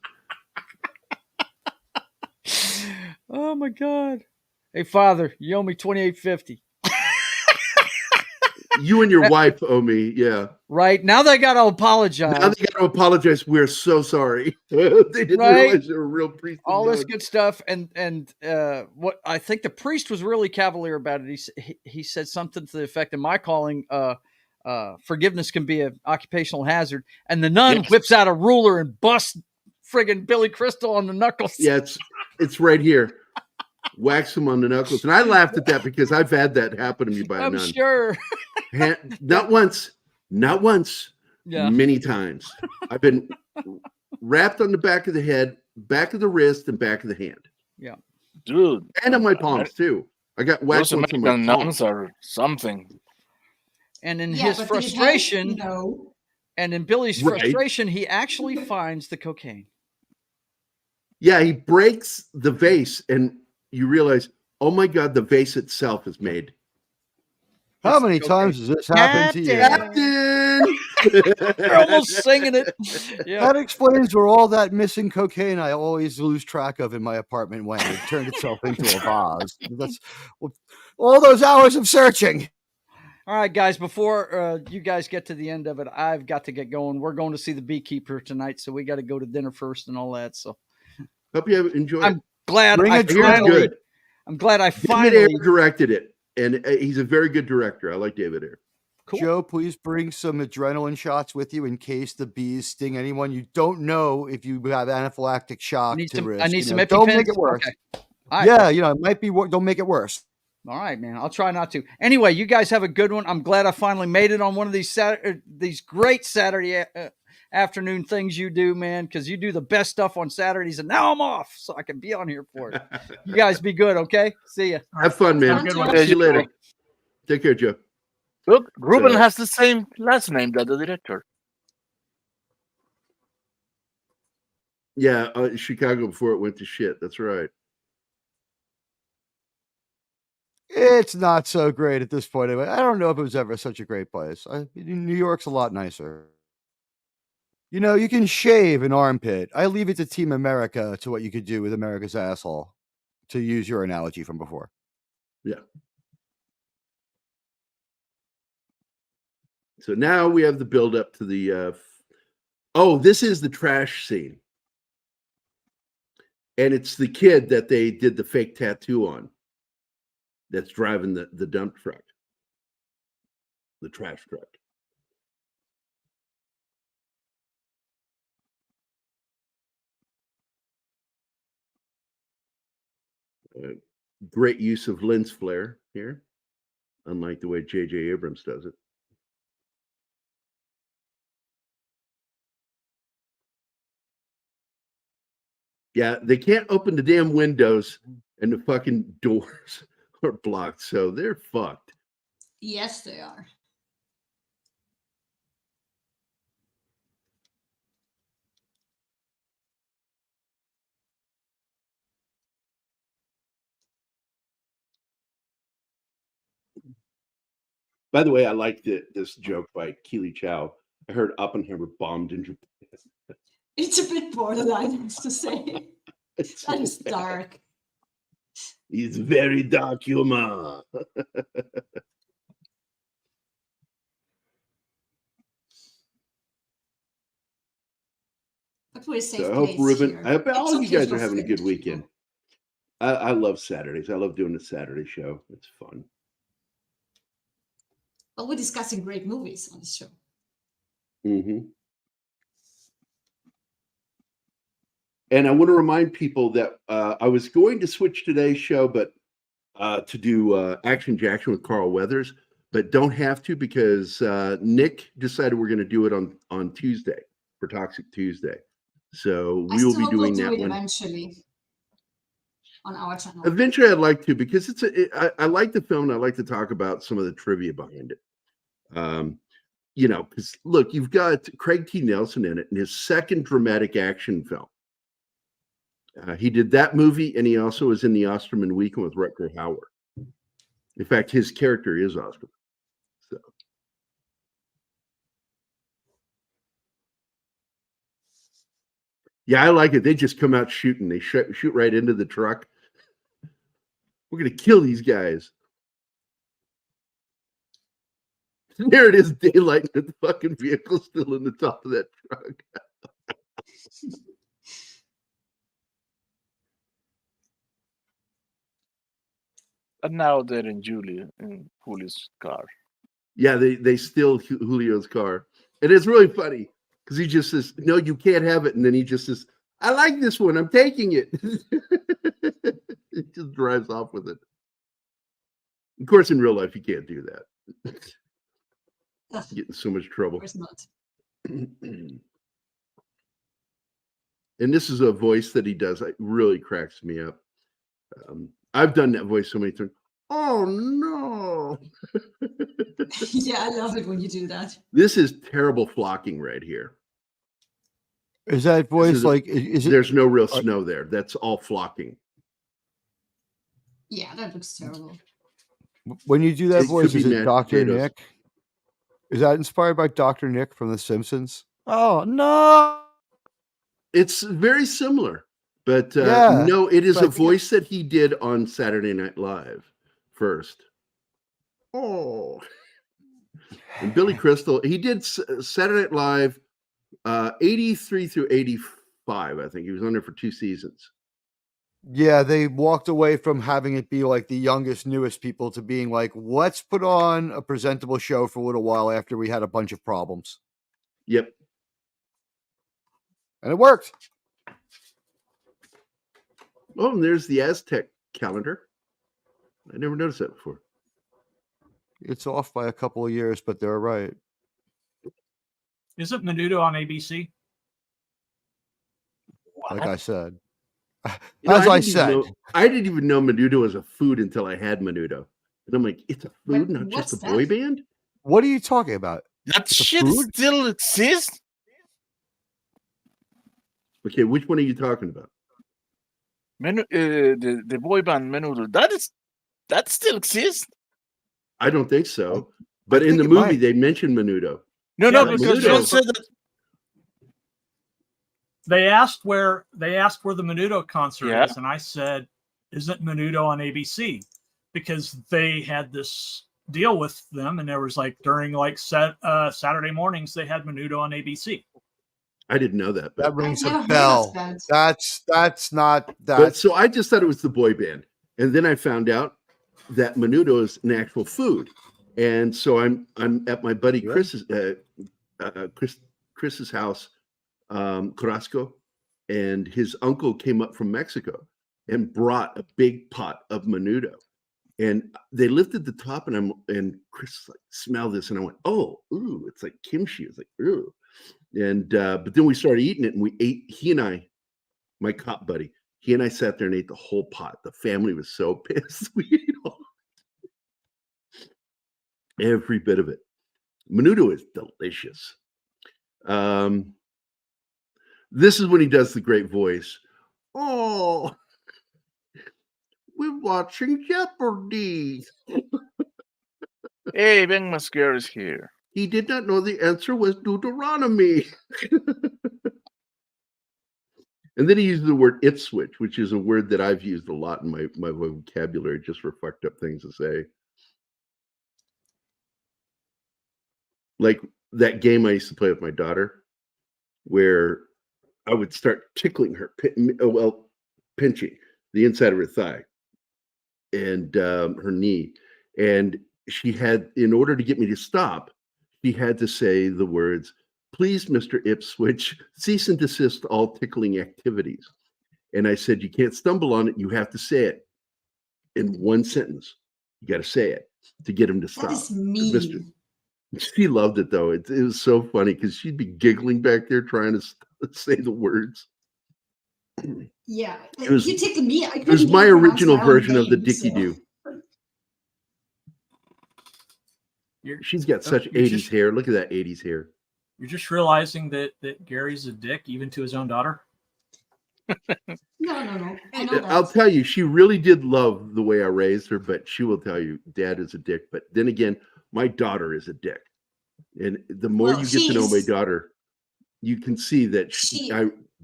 Oh my God. Hey Father, you owe me $28.50. You and your wife owe me, yeah. Right. Now they gotta apologize. Now they got to apologize. We're so sorry. They didn't realize they were real priests. All this good stuff, and what I think the priest was really cavalier about it. He said something to the effect of, "My calling, forgiveness can be an occupational hazard," and the nun whips out a ruler and busts friggin' Billy Crystal on the knuckles. Yeah, It's right here. Wax him on the knuckles. And I laughed at that because I've had that happen to me by a I'm nun. sure. Not once, Yeah. many times. I've been wrapped on the back of the head, back of the wrist, and back of the hand. Yeah. Dude. And on my palms, too. I got wax Those once on my American palms. nuns are something. And in Yeah, his but did it help? frustration, No. and in Billy's Right. frustration, he actually finds the cocaine. Yeah, he breaks the vase, and you realize, oh my God, the vase itself is made. How many times has this happened to you? Captain! They're almost singing it. Yeah. That explains where all that missing cocaine I always lose track of in my apartment went. It turned itself into a vase. That's all those hours of searching. All right, guys, before you guys get to the end of it, I've got to get going. We're going to see The Beekeeper tonight, so we got to go to dinner first and all that. So Hope you enjoyed I'm it. glad Bring I a drink. finally, Good. I'm glad I David finally Ayer directed it, and he's a very good director. I like David Ayer. Cool. Joe, please bring some adrenaline shots with you in case the bees sting anyone. You don't know if you have anaphylactic shock to risk. I need some Don't make EpiPens? it worse. Okay. All right. Yeah, it might be. Don't make it worse. All right, man. I'll try not to. Anyway, you guys have a good one. I'm glad I finally made it on one of these these great Saturday afternoon things you do, man, because you do the best stuff on Saturdays, and now I'm off, so I can be on here for it. You guys be good, okay? See ya. Have fun, man. Have a good one. See you later. Take care, Joe. Look, Ruben So- has the same last name that the director. Yeah, Chicago before it went to shit. That's right. It's not so great at this point. Anyway, I don't know if it was ever such a great place. New York's a lot nicer. You can shave an armpit. I leave it to Team America to what you could do with America's asshole, to use your analogy from before. Yeah. So now we have the build up to the. This is the trash scene, and it's the kid that they did the fake tattoo on. That's driving the dump truck, the trash truck. Great use of lens flare here, unlike the way J.J. Abrams does it. Yeah, they can't open the damn windows, and the fucking doors are blocked, so they're fucked. Yes, they are. By the way, I liked this joke by Keely Chow. I heard Oppenheimer bombed in Japan. It's a bit borderline, I have to say. It's That so is bad. dark. It's very dark humor. But we're a safe So I hope place Ruben, here. I hope It's all of you okay guys for are having a good French weekend. people. I love Saturdays. I love doing the Saturday show. It's fun. Well, we're discussing great movies on the show. Mm-hmm. And I want to remind people that I was going to switch today's show, but to do Action Jackson with Carl Weathers, but don't have to because Nick decided we're going to do it on Tuesday for Toxic Tuesday. So I we will still be doing will do that it one. Eventually on our channel. Eventually, I'd like to because I like the film and I like to talk about some of the trivia behind it. Because look, you've got Craig T. Nelson in it in his second dramatic action film. He did that movie, and he also was in the Osterman Weekend with Rutger Hauer. In fact, his character is Osterman. So, yeah, I like it. They just come out shooting. They shoot right into the truck. We're gonna kill these guys. And there it is, daylight, and the fucking vehicle still in the top of that truck. And now they're in Julio's car. Yeah, they steal Julio's car. And it's really funny because he just says, no, you can't have it. And then he just says, I like this one. I'm taking it. It just drives off with it. Of course, in real life, you can't do that. Get in so much Of trouble. course not. And this is a voice that he does. It really cracks me up. I've done that voice so many times. Oh no! Yeah, I love it when you do that. This is terrible flocking right here. Is that voice is like? Is it? There's no real snow there. That's all flocking. Yeah, that looks terrible. When you do that It voice, could is be it mashed Dr. potatoes. Nick? Is that inspired by Dr. Nick from The Simpsons? Oh no! It's very similar, but Yeah, no, it is but I a think voice that he did on Saturday Night Live first. Oh, and Billy Crystal, he did Saturday Night Live 83 through 85, I think. He was on there for 2 seasons. Yeah, they walked away from having it be like the youngest, newest people to being like, let's put on a presentable show for a little while after we had a bunch of problems. Yep. And it worked. Oh, and there's the Aztec calendar. I never noticed that before. It's off by a couple of years, but they're right. Isn't Menudo on ABC? Like I said. You know, As I didn't even said. know- I didn't even know Menudo was a food until I had Menudo. And I'm like, it's a food, Wait, not just a what's boy that? band? What are you talking about? That It's a shit food? still exists? Okay, which one are you talking about? The boy band Menudo. That still exists? I don't think so. But in think the it movie, might. they mentioned Menudo. No, Yeah, because Menudo. John said that. They asked where the Menudo concert Yeah. is, and I said, "Isn't Menudo on ABC?" Because they had this deal with them, and there was like during like Saturday mornings they had Menudo on ABC. I didn't know that. That But, rings never a heard of bell. that. That's not but that. so I just thought it was the boy band. And then I found out that Menudo is an actual food. And so I'm at my buddy Yeah. Chris's house, Carrasco, and his uncle came up from Mexico and brought a big pot of Menudo. And they lifted the top, and Chris like, smell this, and I went, oh, ooh, it's like kimchi. It's like, ooh. And but then we started eating it, and we ate. He and I, my cop buddy, he and I sat there and ate the whole pot. The family was so pissed. We ate all every bit of it. Menudo is delicious. This is when he does the great voice. Oh, we're watching Jeopardy. Hey, Ben Masquer is here. He did not know the answer was Deuteronomy. And then he uses the word Ipswich, which is a word that I've used a lot in my vocabulary just for fucked up things to say. Like that game I used to play with my daughter, where I would start tickling her, pinching the inside of her thigh and her knee. And she had, in order to get me to stop, she had to say the words, please, Mr. Ipswich, cease and desist all tickling activities. And I said, you can't stumble on it. You have to say it in one sentence. You got to say it to get him to stop. That is mean. She loved it, though. It was so funny because she'd be giggling back there trying to say the words. Yeah, It was- you tickle me. It was my original version of the Dicky Doo. She's got such you're 80s just- hair. Look at that 80s hair. You're just realizing that Gary's a dick even to his own daughter. No. I know that. I'll tell you, she really did love the way I raised her, but she will tell you, Dad is a dick. But then again, my daughter is a dick. And the more Well, you get to know my she's- daughter, you can see that She-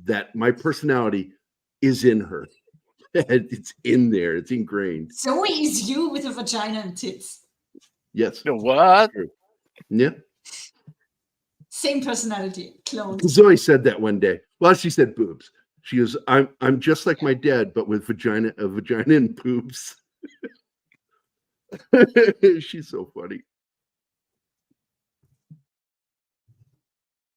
that my personality is in her. It's in there. It's ingrained. Zoe is you with a vagina and tits. Yes. No, what? Yeah. Same personality, cloned. Zoe said that one day. Well, she said boobs. She goes, I'm just like my dad, but with vagina and boobs. She's so funny.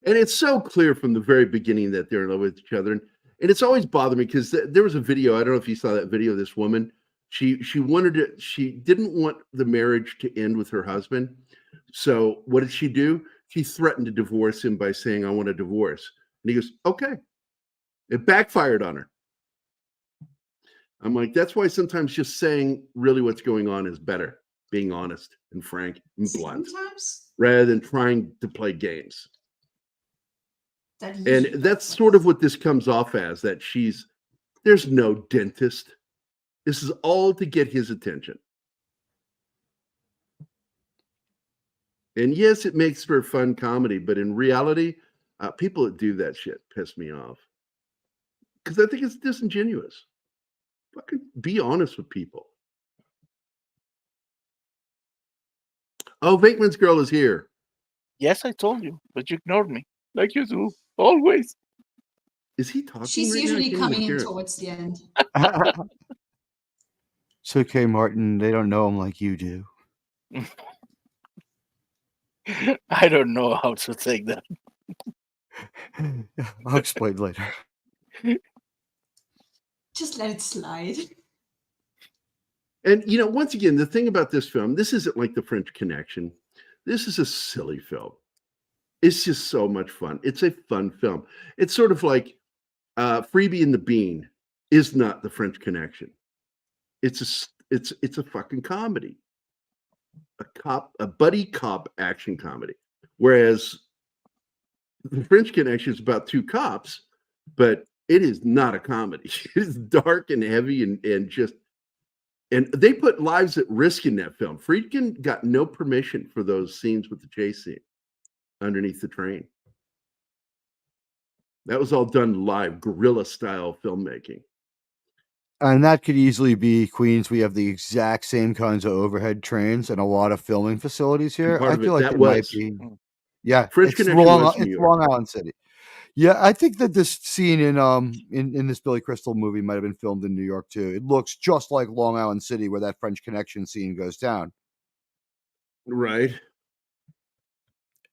And it's so clear from the very beginning that they're in love with each other. And it's always bothered me because there was a video. I don't know if you saw that video of this woman. She didn't want the marriage to end with her husband. So what did she do? She threatened to divorce him by saying, I want a divorce. And he goes, okay. It backfired on her. I'm like, that's why sometimes just saying really what's going on is better. Being honest and frank and blunt. Sometimes Rather than trying to play games. that And usually that's happens. sort of what this comes off as, that there's no dentist. This is all to get his attention. And yes, it makes for fun comedy, but in reality, people that do that shit piss me off. Because I think it's disingenuous. Fucking be honest with people. Oh, Venkman's girl is here. Yes, I told you, but you ignored me. Like you do, always. Is he talking? She's right now? I usually can't even coming in hear it. towards the end. It's okay, Martin. They don't know him like you do. I don't know how to take that. I'll explain later. Just let it slide. And, once again, the thing about this film, this isn't like The French Connection. This is a silly film. It's just so much fun. It's a fun film. It's sort of like Freebie and the Bean is not The French Connection. It's a fucking comedy. A buddy cop action comedy. Whereas The French Connection is about two cops, but it is not a comedy. It's dark and heavy and they put lives at risk in that film. Friedkin got no permission for those scenes with the chase scene underneath the train. That was all done live, guerrilla style filmmaking. And that could easily be Queens. We have the exact same kinds of overhead trains and a lot of filming facilities here. Part I of feel it, like that it might was. be. Yeah, French it's Connection was New it's York. Long Island City. Yeah, I think that this scene in this Billy Crystal movie might have been filmed in New York too. It looks just like Long Island City where that French Connection scene goes down. Right.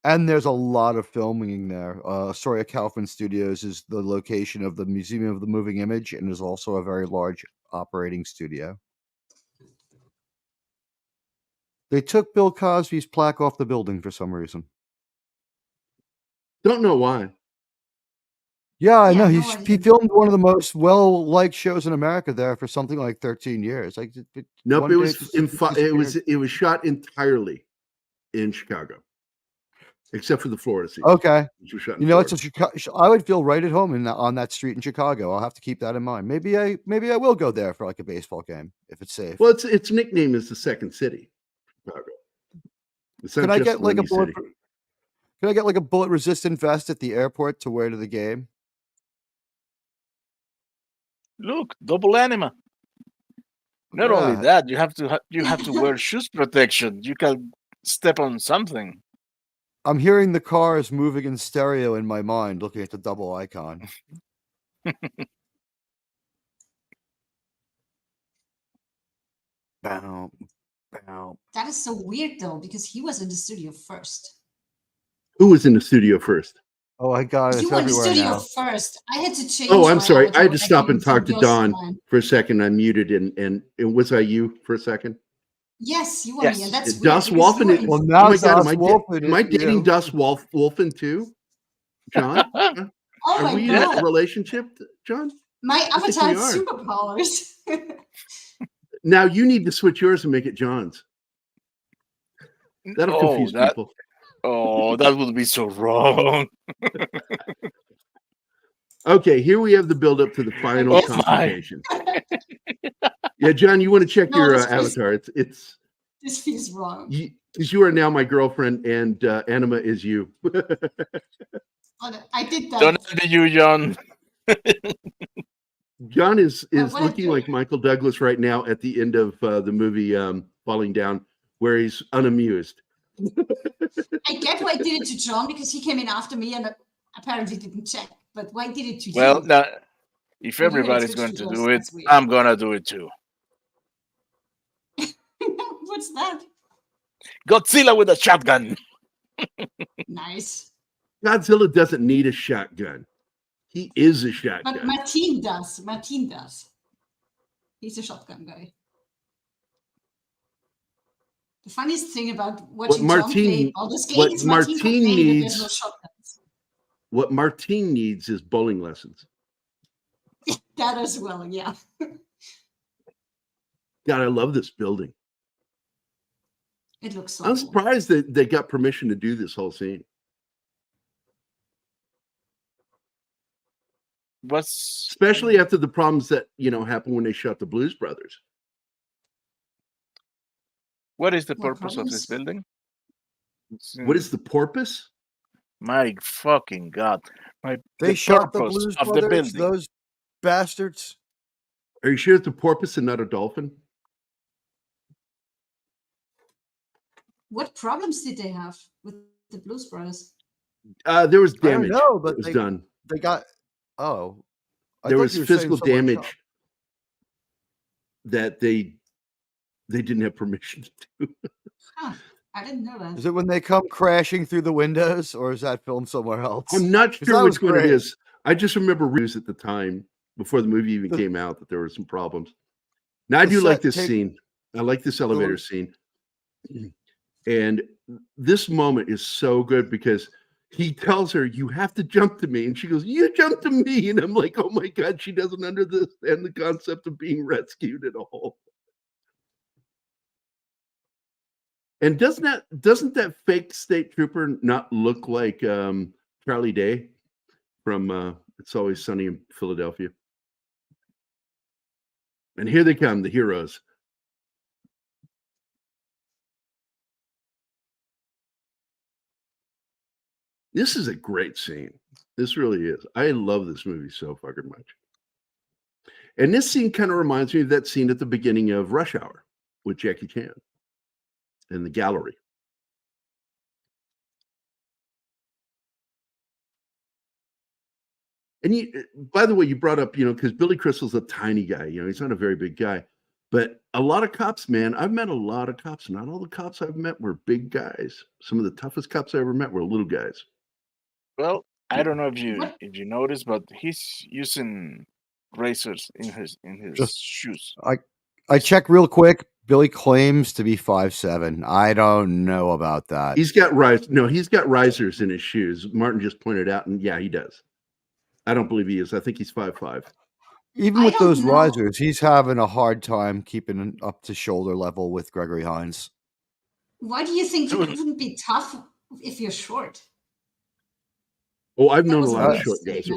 And there's a lot of filming there. Astoria Kaufman Studios is the location of the Museum of the Moving Image and is also a very large operating studio. They took Bill Cosby's plaque off the building for some reason. Don't know why. Yeah, I Yeah, know. no He idea. filmed one of the most well-liked shows in America there for something like 13 years. Like, Nope, one it day was disappeared. it was shot entirely in Chicago, except for the Florida scene. Okay. Which was shot in You know, it's Florida. a Chicago. I would feel right at home on that street in Chicago. I'll have to keep that in mind. Maybe I will go there for like a baseball game if it's safe. Well, its nickname is the Second City, Chicago. It's not Can I just get like a Windy bullet? City. Can I get like a bullet-resistant vest at the airport to wear to the game? Look, double anima. Not only Yeah. that, you have to wear shoes protection. You can step on something. I'm hearing the cars moving in stereo in my mind, looking at the double icon. Bow, bow. That is so weird though, because he was in the studio first. Who was in the studio first? Oh, I got it. You It's were in the everywhere studio now. first. I had to change. Oh, I'm my sorry. audio I had to stop and from talk to yours Don mine. for a second. I muted and was I you for a second? Yes, you were Yes. me, and that's weird. Das because Wolfen. you were in- Well, now Oh my God, Das Wolfen am I is dating you. Das Wolfen too, John? oh Are my we in god, a relationship, John? my I think avatar we has are. superpowers. Now you need to switch yours and make it John's. That'll confuse people. Oh, that would be so wrong. Okay, here we have the build up to the final Oh my. confrontation. Yeah, John, you want to check No, your this feels- avatar? It's This feels wrong. because you are now my girlfriend and Anima is you. Oh, no, I did that. Don't envy you, John. John is what I looking do- like Michael Douglas right now at the end of the movie Falling Down, where he's unamused. I get why I did it to John because he came in after me and apparently didn't check. But why did it to Well, you? now, if Well, you had everybody's switched going to to yours, do it, that's weird. I'm gonna do it too. What's that? Godzilla with a shotgun. Nice. Godzilla doesn't need a shotgun. He is a shotgun. But Martin does. Martin does. He's a shotgun guy. The funniest thing about watching John play all this game is Martin complaining that there's no shotguns. What Martin needs is bowling lessons. That as well, yeah. God, I love this building. It looks so I'm surprised that they got permission to do this whole scene. Especially after the problems that happened when they shot the Blues Brothers. What is the purpose of this building? What is the porpoise? My fucking God! They shot the Blues Brothers. Those bastards. Are you sure it's a porpoise and not a dolphin? What problems did they have with the Blues Brothers? There was damage. No, but it was done. They got. Oh, there was physical damage that they didn't have permission to do. Huh, I didn't know that. Is it when they come crashing through the windows, or is that filmed somewhere else? I'm not sure which one it is. I just remember reviews at the time before the movie even came out that there were some problems. Now I do like this scene. I like this elevator scene. And this moment is so good because he tells her, "You have to jump to me." And she goes, "You jump to me." And I'm like, oh my God, she doesn't understand the concept of being rescued at all. And doesn't that fake state trooper not look like Charlie Day from It's Always Sunny in Philadelphia? And here they come, the heroes. This is a great scene. This really is. I love this movie so fucking much. And this scene kind of reminds me of that scene at the beginning of Rush Hour with Jackie Chan in the gallery. And by the way, you brought up, because Billy Crystal's a tiny guy, he's not a very big guy. But a lot of cops, man, I've met a lot of cops. Not all the cops I've met were big guys. Some of the toughest cops I ever met were little guys. Well, I don't know if you noticed, but he's using razors in his shoes. I checked real quick. Billy claims to be 5'7". I don't know about that. He's got risers in his shoes. Martin just pointed out, and yeah, he does. I don't believe he is. I think he's 5'5". Even with those risers, he's having a hard time keeping up to shoulder level with Gregory Hines. Why do you think you wouldn't be tough if you're short? Oh, I've known a lot of short guys.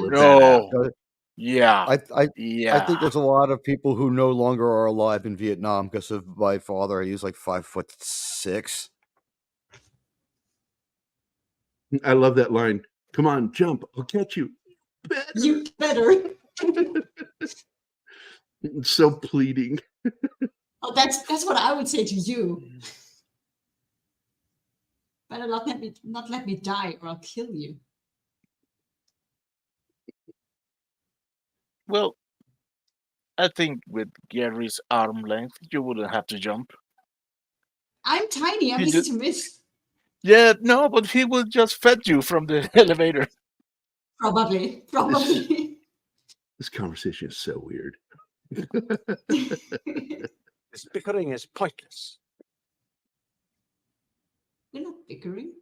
Yeah. I think there's a lot of people who no longer are alive in Vietnam because of my father. He was like 5'6". I love that line. Come on, jump. I'll catch you. You better. So pleading. Oh, that's what I would say to you. Better not let me die, or I'll kill you. Well, I think with Gerry's arm length, you wouldn't have to jump. I'm tiny. I'm easy to miss. Yeah, no, but he will just fed you from the elevator. Probably. This conversation is so weird. This bickering is pointless. We're not bickering.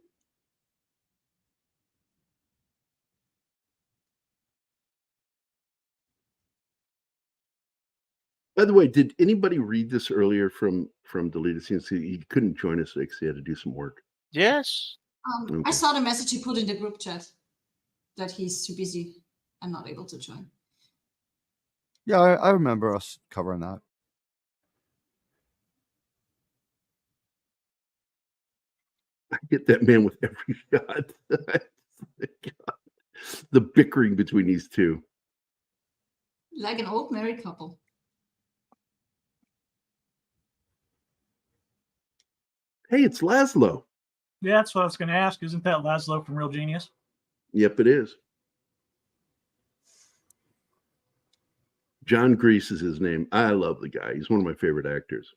By the way, did anybody read this earlier from deleted scenes? He couldn't join us because he had to do some work. Yes. Okay. I saw the message he put in the group chat that he's too busy and not able to join. Yeah, I remember us covering that. I get that man with every shot. The bickering between these two. Like an old married couple. Hey, it's Laszlo. Yeah, that's what I was going to ask. Isn't that Laszlo from Real Genius? Yep, it is. John Grease is his name. I love the guy. He's one of my favorite actors.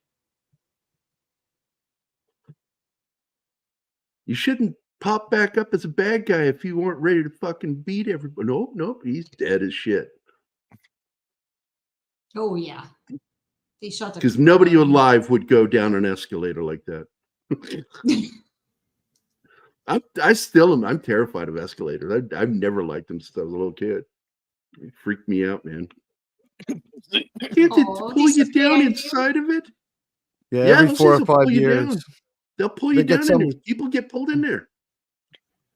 You shouldn't pop back up as a bad guy if you weren't ready to fucking beat everybody. Nope, he's dead as shit. Oh yeah, they shot it Because nobody alive would go down an escalator like that. I still am. I'm terrified of escalators. I've never liked them since I was a little kid. It freaked me out, man. Can't it pull you down inside of it? Yeah, every 4 or 5 years. Down. They'll pull you down in there. People get pulled in there.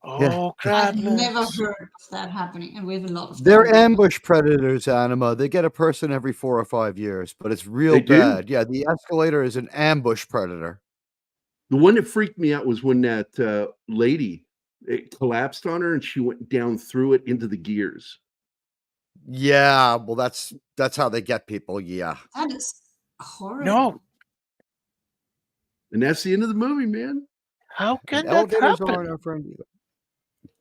Oh, crap. I've never heard of that happening, and we have a lot of They're ambush predators, Anima. They get a person every 4 or 5 years, but it's real bad. Yeah, the escalator is an ambush predator. The one that freaked me out was when that lady, it collapsed on her and she went down through it into the gears. Yeah, well, that's how they get people. Yeah, that is horrible. No, and that's the end of the movie, man. How can that elevators happen? aren't our friend either.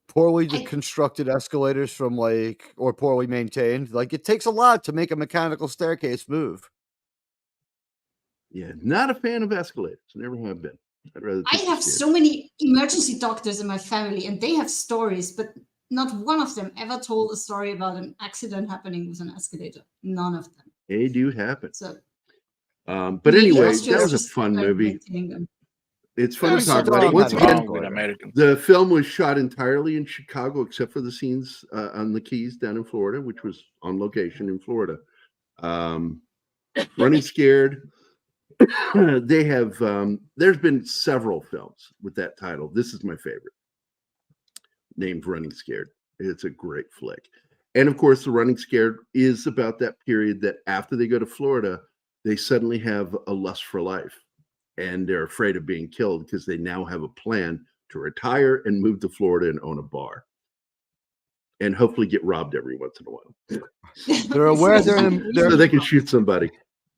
Poorly constructed escalators or poorly maintained. Like, it takes a lot to make a mechanical staircase move. Yeah, not a fan of escalators. Never have been. I have so many emergency doctors in my family, and they have stories, but not one of them ever told a story about an accident happening with an escalator. None of them. They do happen. So, but anyway, that was a fun movie. It's fun to talk about it. Once again, the film was shot entirely in Chicago, except for the scenes on the Keys down in Florida, which was on location in Florida. Running Scared. They have. There's been several films with that title. This is my favorite, named Running Scared. It's a great flick. And of course, the Running Scared is about that period that after they go to Florida, they suddenly have a lust for life. And they're afraid of being killed because they now have a plan to retire and move to Florida and own a bar. And hopefully get robbed every once in a while. They're aware so they can shoot somebody.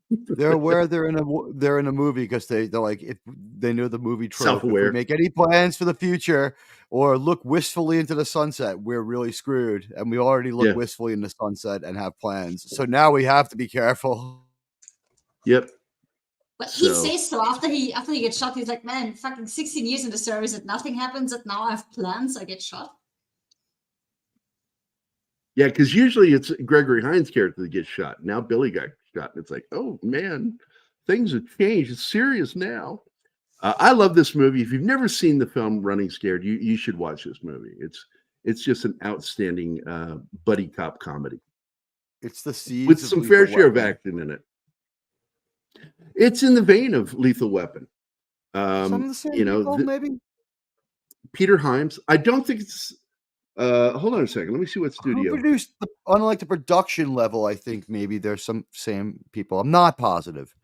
They're aware they're in a movie because they're like, if they know the movie trope. Self-aware. If we make any plans for the future or look wistfully into the sunset, we're really screwed. And we already look wistfully in the sunset and have plans. So now we have to be careful. Yep. But he says so after he gets shot, he's like, man, fucking 16 years in the service and nothing happens, and now I have plans, I get shot. Yeah, because usually it's Gregory Hines' character that gets shot. Now Billy got shot, and it's like, oh man, things have changed. It's serious now. I love this movie. If you've never seen the film Running Scared, you should watch this movie. It's just an outstanding buddy cop comedy. It's the seeds with some fair share of action in it. It's in the vein of Lethal Weapon. Some of the same people, maybe. Peter Hyams. I don't think it's. Hold on a second. Let me see what studio. Who produced on the production level? I think maybe there's some same people. I'm not positive.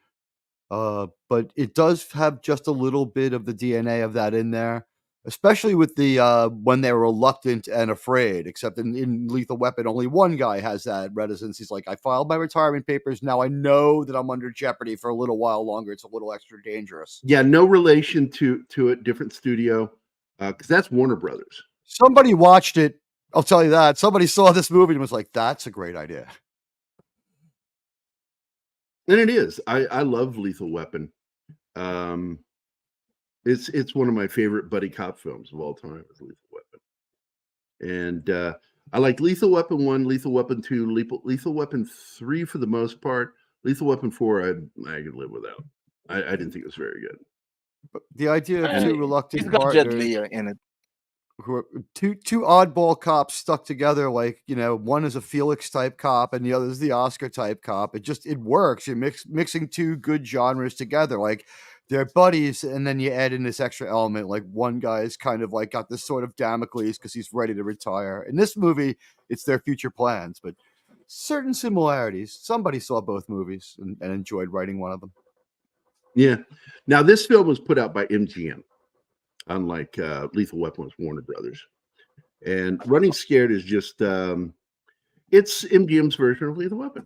But it does have just a little bit of the DNA of that in there, especially with the when they're reluctant and afraid. Except in Lethal Weapon, only one guy has that reticence. He's like, I filed my retirement papers. Now I know that I'm under jeopardy for a little while longer. It's a little extra dangerous. Yeah, no relation to a different studio, because that's Warner Brothers. Somebody watched it. I'll tell you that. Somebody saw this movie and was like, that's a great idea. And it is. I love Lethal Weapon. It's one of my favorite buddy cop films of all time. Is Lethal Weapon, and I like Lethal Weapon 1, Lethal Weapon 2, Lethal Weapon 3 for the most part. Lethal Weapon 4, I could live without. I didn't think it was very good. But the idea of two reluctant Jet partners Li in it. who are two oddball cops stuck together, like, one is a Felix type cop and the other is the Oscar type cop. It works. You're mixing two good genres together, like they're buddies, and then you add in this extra element, like one guy is kind of like got this sort of Damocles because he's ready to retire. In this movie, it's their future plans, but certain similarities. Somebody saw both movies and enjoyed writing one of them. Yeah. Now this film was put out by MGM. Unlike Lethal Weapon was Warner Brothers. And Running Scared is just it's MGM's version of Lethal Weapon.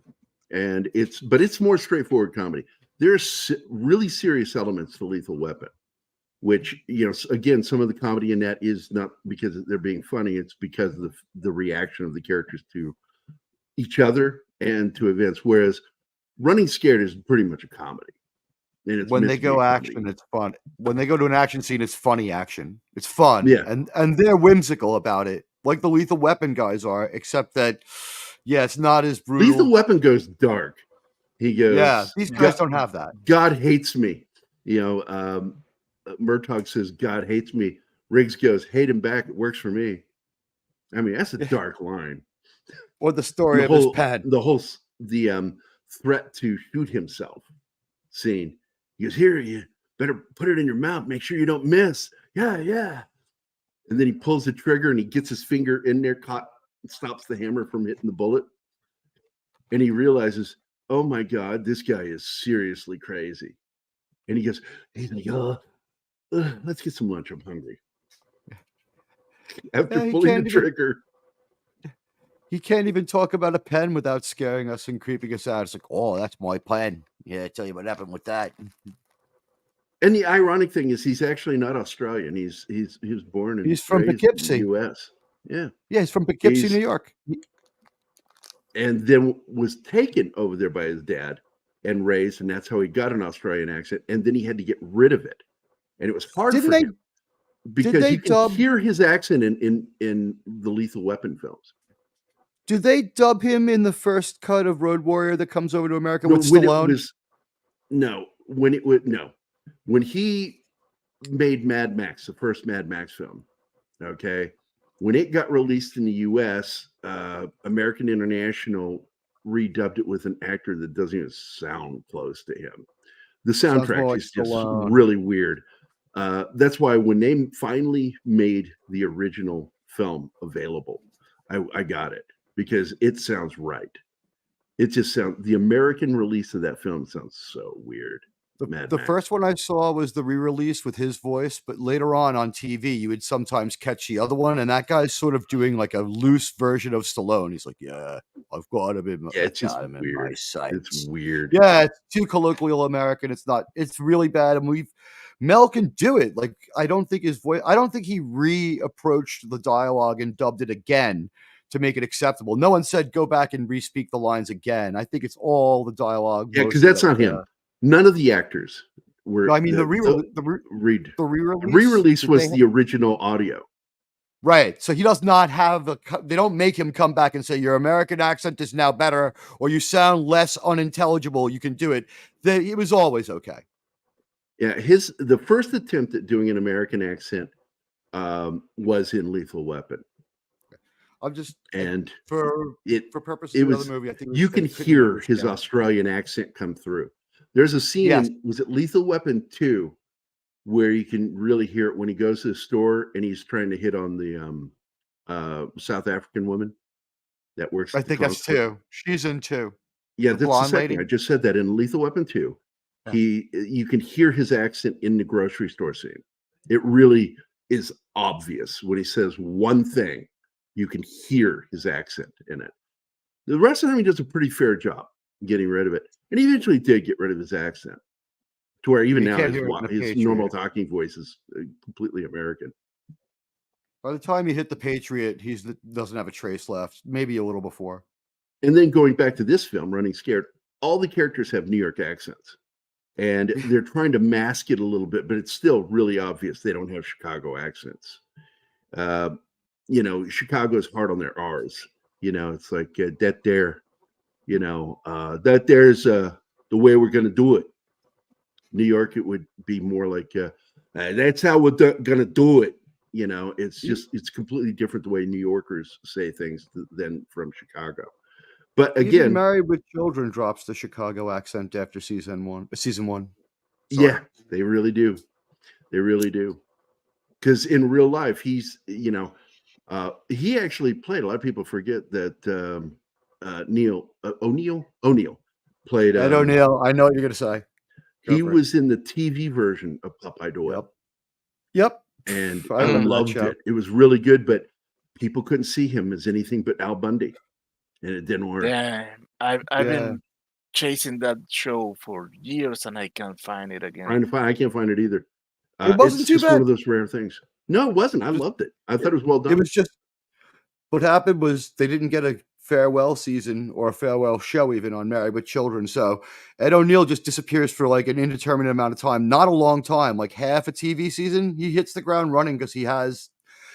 And it's more straightforward comedy. There's really serious elements to Lethal Weapon, which, again, some of the comedy in that is not because they're being funny, it's because of the reaction of the characters to each other and to events. Whereas Running Scared is pretty much a comedy. And it's when meant they to be a go comedy. action, it's fun. When they go to an action scene, it's funny action. It's fun. Yeah. And they're whimsical about it, like the Lethal Weapon guys are, except that, yeah, it's not as brutal. Lethal Weapon goes dark. He goes, Yeah, these guys don't have that. God hates me. You know, Murtaugh says, God hates me. Riggs goes, hate him back. It works for me. I mean, that's a dark line. Or the story of his pen. The threat to shoot himself scene. He goes, here, you better put it in your mouth. Make sure you don't miss. Yeah, yeah. And then he pulls the trigger and he gets his finger in there, stops the hammer from hitting the bullet. And he realizes, oh my God, this guy is seriously crazy. And he's like, let's get some lunch. I'm hungry. After pulling the trigger. He can't even talk about a pen without scaring us and creeping us out. It's like, oh, that's my pen. Yeah, I'll tell you what happened with that. And the ironic thing is he's actually not Australian. He was born and he's from raised Poughkeepsie, in the US. Yeah. Yeah, he's from Poughkeepsie, New York. And then was taken over there by his dad and raised, and that's how he got an Australian accent. And then he had to get rid of it. And it was hard for him because you can hear his accent in the Lethal Weapon films. Do they dub him in the first cut of Road Warrior that comes over to America with Stallone? When he made Mad Max, the first Mad Max film, okay, when it got released in the US, American International redubbed it with an actor that doesn't even sound close to him. The soundtrack is just really weird. That's why when they finally made the original film available, I got it. Because it sounds right. It just sounds, the American release of that film sounds so weird. The first one I saw was the re-release with his voice, but later on TV, you would sometimes catch the other one, and that guy's sort of doing like a loose version of Stallone. He's like, yeah, I've got him in my, it's just weird. It's weird. Yeah, it's too colloquial American. It's really bad, and Mel can do it. Like, I don't think he re-approached the dialogue and dubbed it again to make it acceptable. No one said go back and re-speak the lines again. I think it's all the dialogue. Yeah, because that's not him. None of the actors were. No, I mean, the re-release was the original audio. Right. So he does not have they don't make him come back and say your American accent is now better or you sound less unintelligible. You can do it. It was always okay. Yeah. The first attempt at doing an American accent was in Lethal Weapon. I'm just for purposes of the movie, I think you can hear his Australian accent come through. There's a scene in, was it Lethal Weapon 2, where you can really hear it when he goes to the store and he's trying to hit on the South African woman that works. I think that's 2. She's in 2. Yeah, that's the second. Lady. I just said that in Lethal Weapon 2. Yeah. You can hear his accent in the grocery store scene. It really is obvious when he says one thing. You can hear his accent in it. The rest of them, he does a pretty fair job getting rid of it. And he eventually did get rid of his accent to where even now his normal talking voice is completely American. By the time he hit the Patriot, he doesn't have a trace left, maybe a little before. And then going back to this film, Running Scared, all the characters have New York accents. And they're trying to mask it a little bit, but it's still really obvious they don't have Chicago accents. Chicago's hard on their R's. It's like that there, that there's the way we're going to do it. New York, it would be more like that's how we're going to do it. It's completely different the way New Yorkers say things than from Chicago. But again, even Married with Children drops the Chicago accent after season one. Sorry. Yeah, they really do. They really do. Because in real life, he's he actually played. A lot of people forget that O'Neill played. Ed O'Neill. I know what you're going to say. He was in the TV version of Popeye Doyle. Yep. And I loved it. It was really good, but people couldn't see him as anything but Al Bundy, and it didn't work. Yeah, I've been chasing that show for years, and I can't find it again. I can't find it either. It wasn't too bad. One of those rare things. No, it wasn't. I loved it. I thought it was well done. It was just what happened was they didn't get a farewell season or a farewell show even on Married with Children. So Ed O'Neill just disappears for like an indeterminate amount of time, not a long time, like half a TV season. He hits the ground running because he has,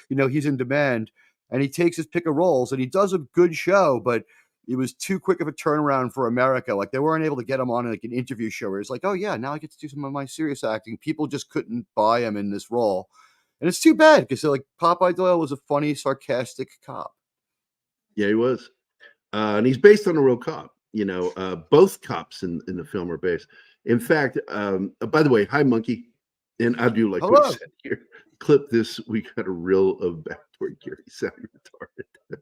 he's in demand, and he takes his pick of roles, and he does a good show, but it was too quick of a turnaround for America. Like, they weren't able to get him on like an interview show where he's like, oh yeah, now I get to do some of my serious acting. People just couldn't buy him in this role. And it's too bad because like Popeye Doyle was a funny, sarcastic cop. Yeah, he was. And he's based on a real cop. Both cops in the film are based. In fact, by the way, hi, Monkey. And I do like what he said here. Clip this. We got a reel of backdoor Gerry sounding retarded.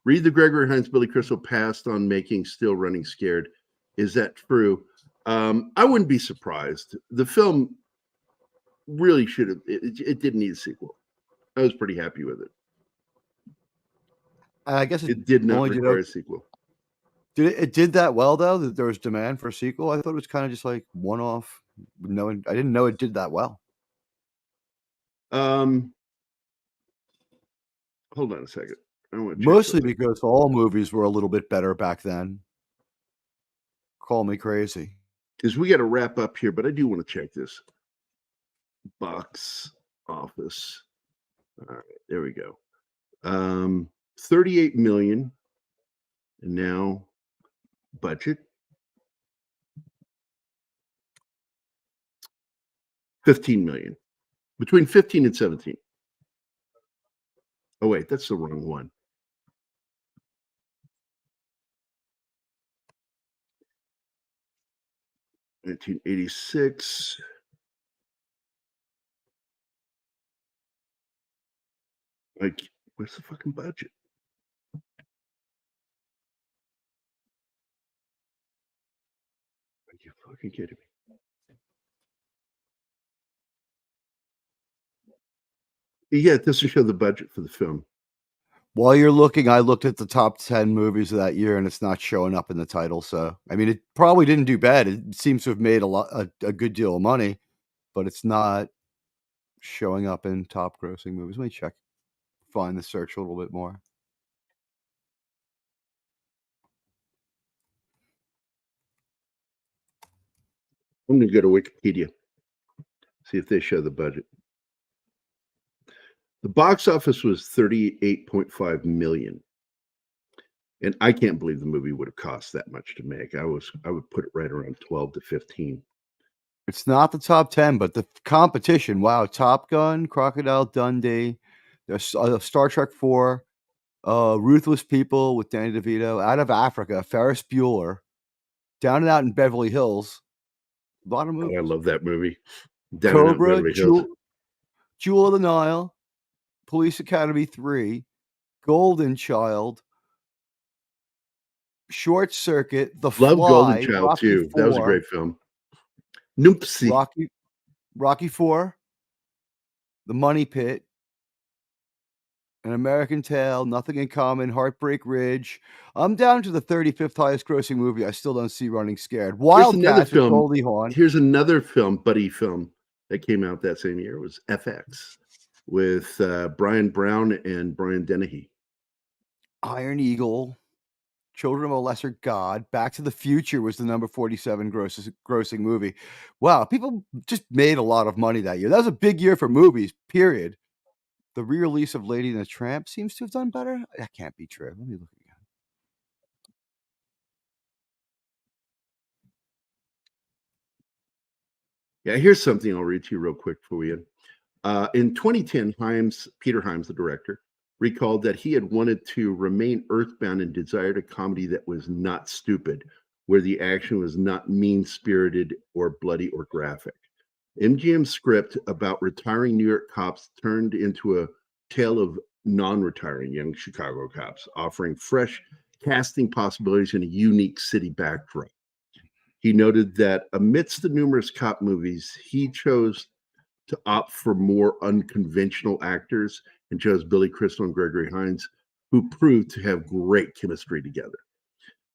Read the Gregory Hines Billy Crystal passed on making Still Running Scared. Is that true? I wouldn't be surprised. The film really should have. It didn't need a sequel. I was pretty happy with it. I guess it did not require a sequel. It did that well though that there was demand for a sequel? I thought it was kind of just like one off. No, I didn't know it did that well. Hold on a second. Mostly because all movies were a little bit better back then. Call me crazy. Because we got to wrap up here, but I do want to check this box office. All right, there we go. 38 million, and now budget 15 million, between 15 and 17. Oh wait, that's the wrong one. $1986. Like, what's the fucking budget? Are you fucking kidding me? Yeah, this will show the budget for the film. While you're looking, I looked at the top 10 movies of that year, and it's not showing up in the title. So, I mean, it probably didn't do bad. It seems to have made a good deal of money, but it's not showing up in top grossing movies. Let me check, find the search a little bit more. I'm going to go to Wikipedia, see if they show the budget. The box office was 38.5 million. And I can't believe the movie would have cost that much to make. I would put it right around 12 to 15. It's not the top 10, but the competition. Wow. Top Gun, Crocodile Dundee, there's Star Trek 4, Ruthless People with Danny DeVito, Out of Africa, Ferris Bueller, Down and Out in Beverly Hills. A lot of movies. Oh, I love that movie. Cobra, Jewel of the Nile, Police Academy 3, Golden Child, Short Circuit, The Fly. Love Golden Child Rocky too. 4, that was a great film. Noopsie. Rocky 4, The Money Pit, An American Tale, Nothing in Common, Heartbreak Ridge. I'm down to the 35th highest grossing movie. I still don't see Running Scared. Wildcats with Goldie Hawn. Here's another film, buddy film, that came out that same year. It was FX with Brian Brown and Brian Dennehy. Iron Eagle, Children of a Lesser God, Back to the Future was the number 47 grossing movie. Wow, people just made a lot of money that year. That was a big year for movies, period. The re-release of Lady and the Tramp seems to have done better. That can't be true. Let me look again. Yeah, here's something I'll read to you real quick for you. In 2010, Peter Hyams, the director, recalled that he had wanted to remain earthbound and desired a comedy that was not stupid, where the action was not mean-spirited or bloody or graphic. MGM's script about retiring New York cops turned into a tale of non-retiring young Chicago cops, offering fresh casting possibilities in a unique city backdrop. He noted that amidst the numerous cop movies, he chose to opt for more unconventional actors and chose Billy Crystal and Gregory Hines, who proved to have great chemistry together.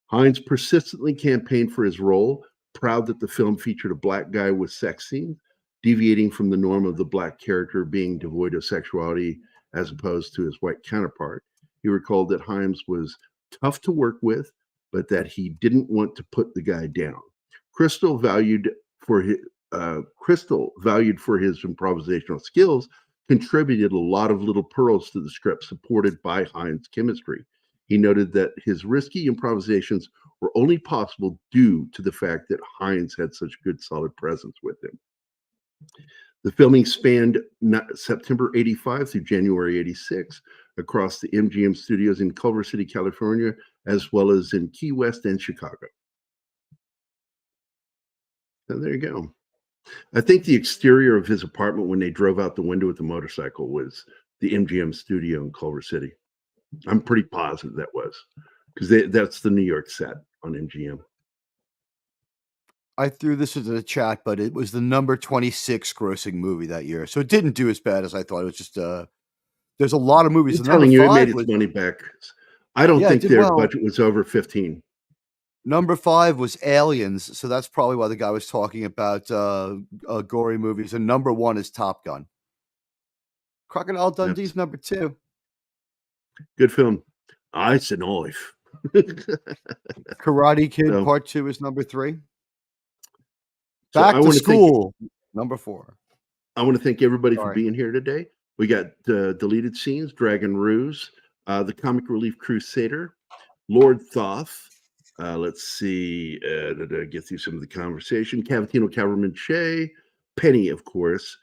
Hines persistently campaigned for his role, proud that the film featured a black guy with sex scenes, deviating from the norm of the black character being devoid of sexuality as opposed to his white counterpart. He recalled that Himes was tough to work with, but that he didn't want to put the guy down. Crystal, valued for his improvisational skills, contributed a lot of little pearls to the script, supported by Himes' chemistry. He noted that his risky improvisations were only possible due to the fact that Himes had such good, solid presence with him. The filming spanned September 85 through January 86 across the MGM studios in Culver City, California, as well as in Key West and Chicago. So there you go. I think the exterior of his apartment when they drove out the window with the motorcycle was the MGM studio in Culver City. I'm pretty positive that was, because that's the New York set on MGM. I threw this into the chat, but it was the number 26 grossing movie that year. So it didn't do as bad as I thought. It was just there's a lot of movies. I'm telling you, it made its money back. I don't think their budget was over 15. Number 5 was Aliens, so that's probably why the guy was talking about gory movies. And number 1 is Top Gun. Crocodile Dundee's number 2. Good film. Ice and Knife. Karate Kid Part 2 is number 3. Back to School, number 4. I want to thank everybody for being here today. We got Deleted Scenes, Dragon Ruse, The Comic Relief Crusader, Lord Thoth. Let's see, get through some of the conversation. Cavatino Cavalryman Shea, Penny, of course,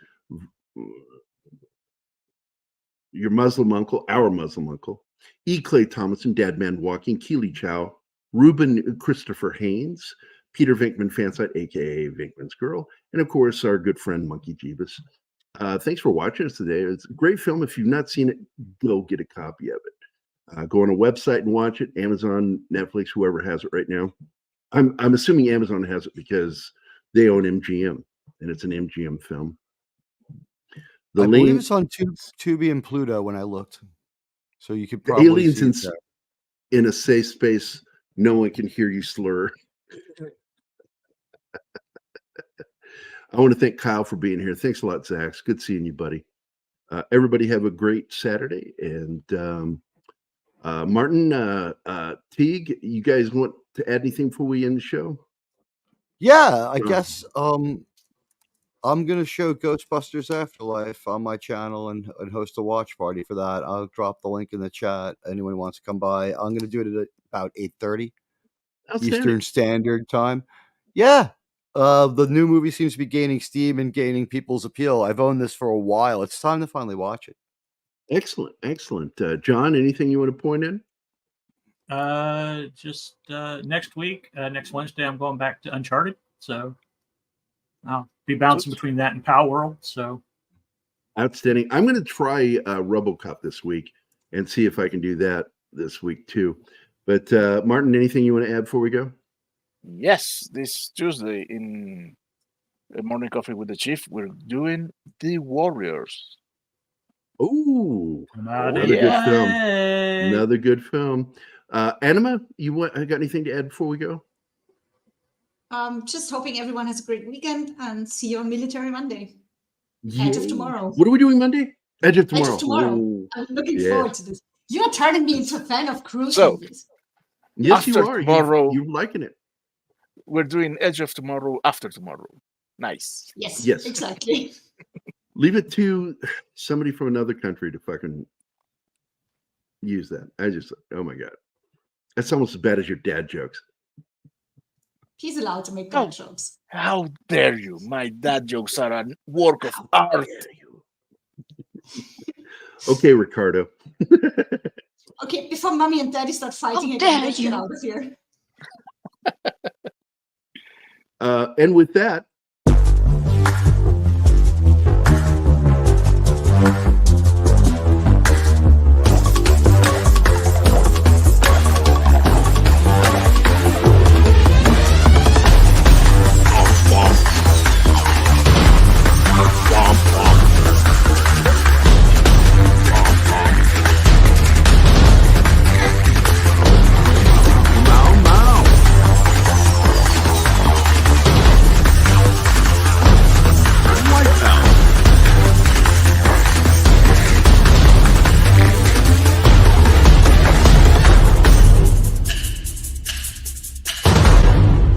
your Muslim uncle, our Muslim uncle, E. Clay Thomason, Dadman Walking, Keely Chow, Ruben Christopher Haynes, Peter Venkman Fansite, aka Venkman's Girl, and of course our good friend Monkey Jeebus. Thanks for watching us today. It's a great film. If you've not seen it, go get a copy of it. Go on a website and watch it. Amazon, Netflix, whoever has it right now. I'm assuming Amazon has it because they own MGM, and it's an MGM film. I believe it's on Tubi and Pluto when I looked. So you could probably aliens in a safe space. No one can hear you slur. I want to thank Kyle for being here. Thanks a lot, Zach. Good seeing you, buddy. Everybody have a great Saturday. And Martin, Teague, you guys want to add anything before we end the show? Yeah, I guess I'm going to show Ghostbusters Afterlife on my channel and host a watch party for that. I'll drop the link in the chat. Anyone wants to come by. I'm going to do it at about 8:30 Eastern Standard Time. Yeah. The new movie seems to be gaining steam and gaining people's appeal. I've owned this for a while. It's time to finally watch it. Excellent. Excellent. John, anything you want to point in? Just next week, next Wednesday, I'm going back to Uncharted. So I'll be bouncing between that and Power World. So outstanding. I'm going to try RoboCop this week and see if I can do that this week too. But Martin, anything you want to add before we go? Yes, this Tuesday in Morning Coffee with the Chief, we're doing The Warriors. Oh, another good film. Another good film. Anima, I got anything to add before we go? Just hoping everyone has a great weekend and see you on Military Monday. Edge of Tomorrow. What are we doing Monday? Edge of Tomorrow. Edge of Tomorrow. Ooh. I'm looking forward to this. You're turning me into a fan of cruise movies. Yes, you After are. Tomorrow, you're liking it. We're doing Edge of Tomorrow after tomorrow. Nice. Yes, yes, exactly. Leave it to somebody from another country to fucking use that. Oh my God. That's almost as bad as your dad jokes. He's allowed to make dad jokes. How dare you? My dad jokes are a work of art. Okay, Ricardo. Okay, before mommy and daddy start fighting again, let's get out of here. And with that,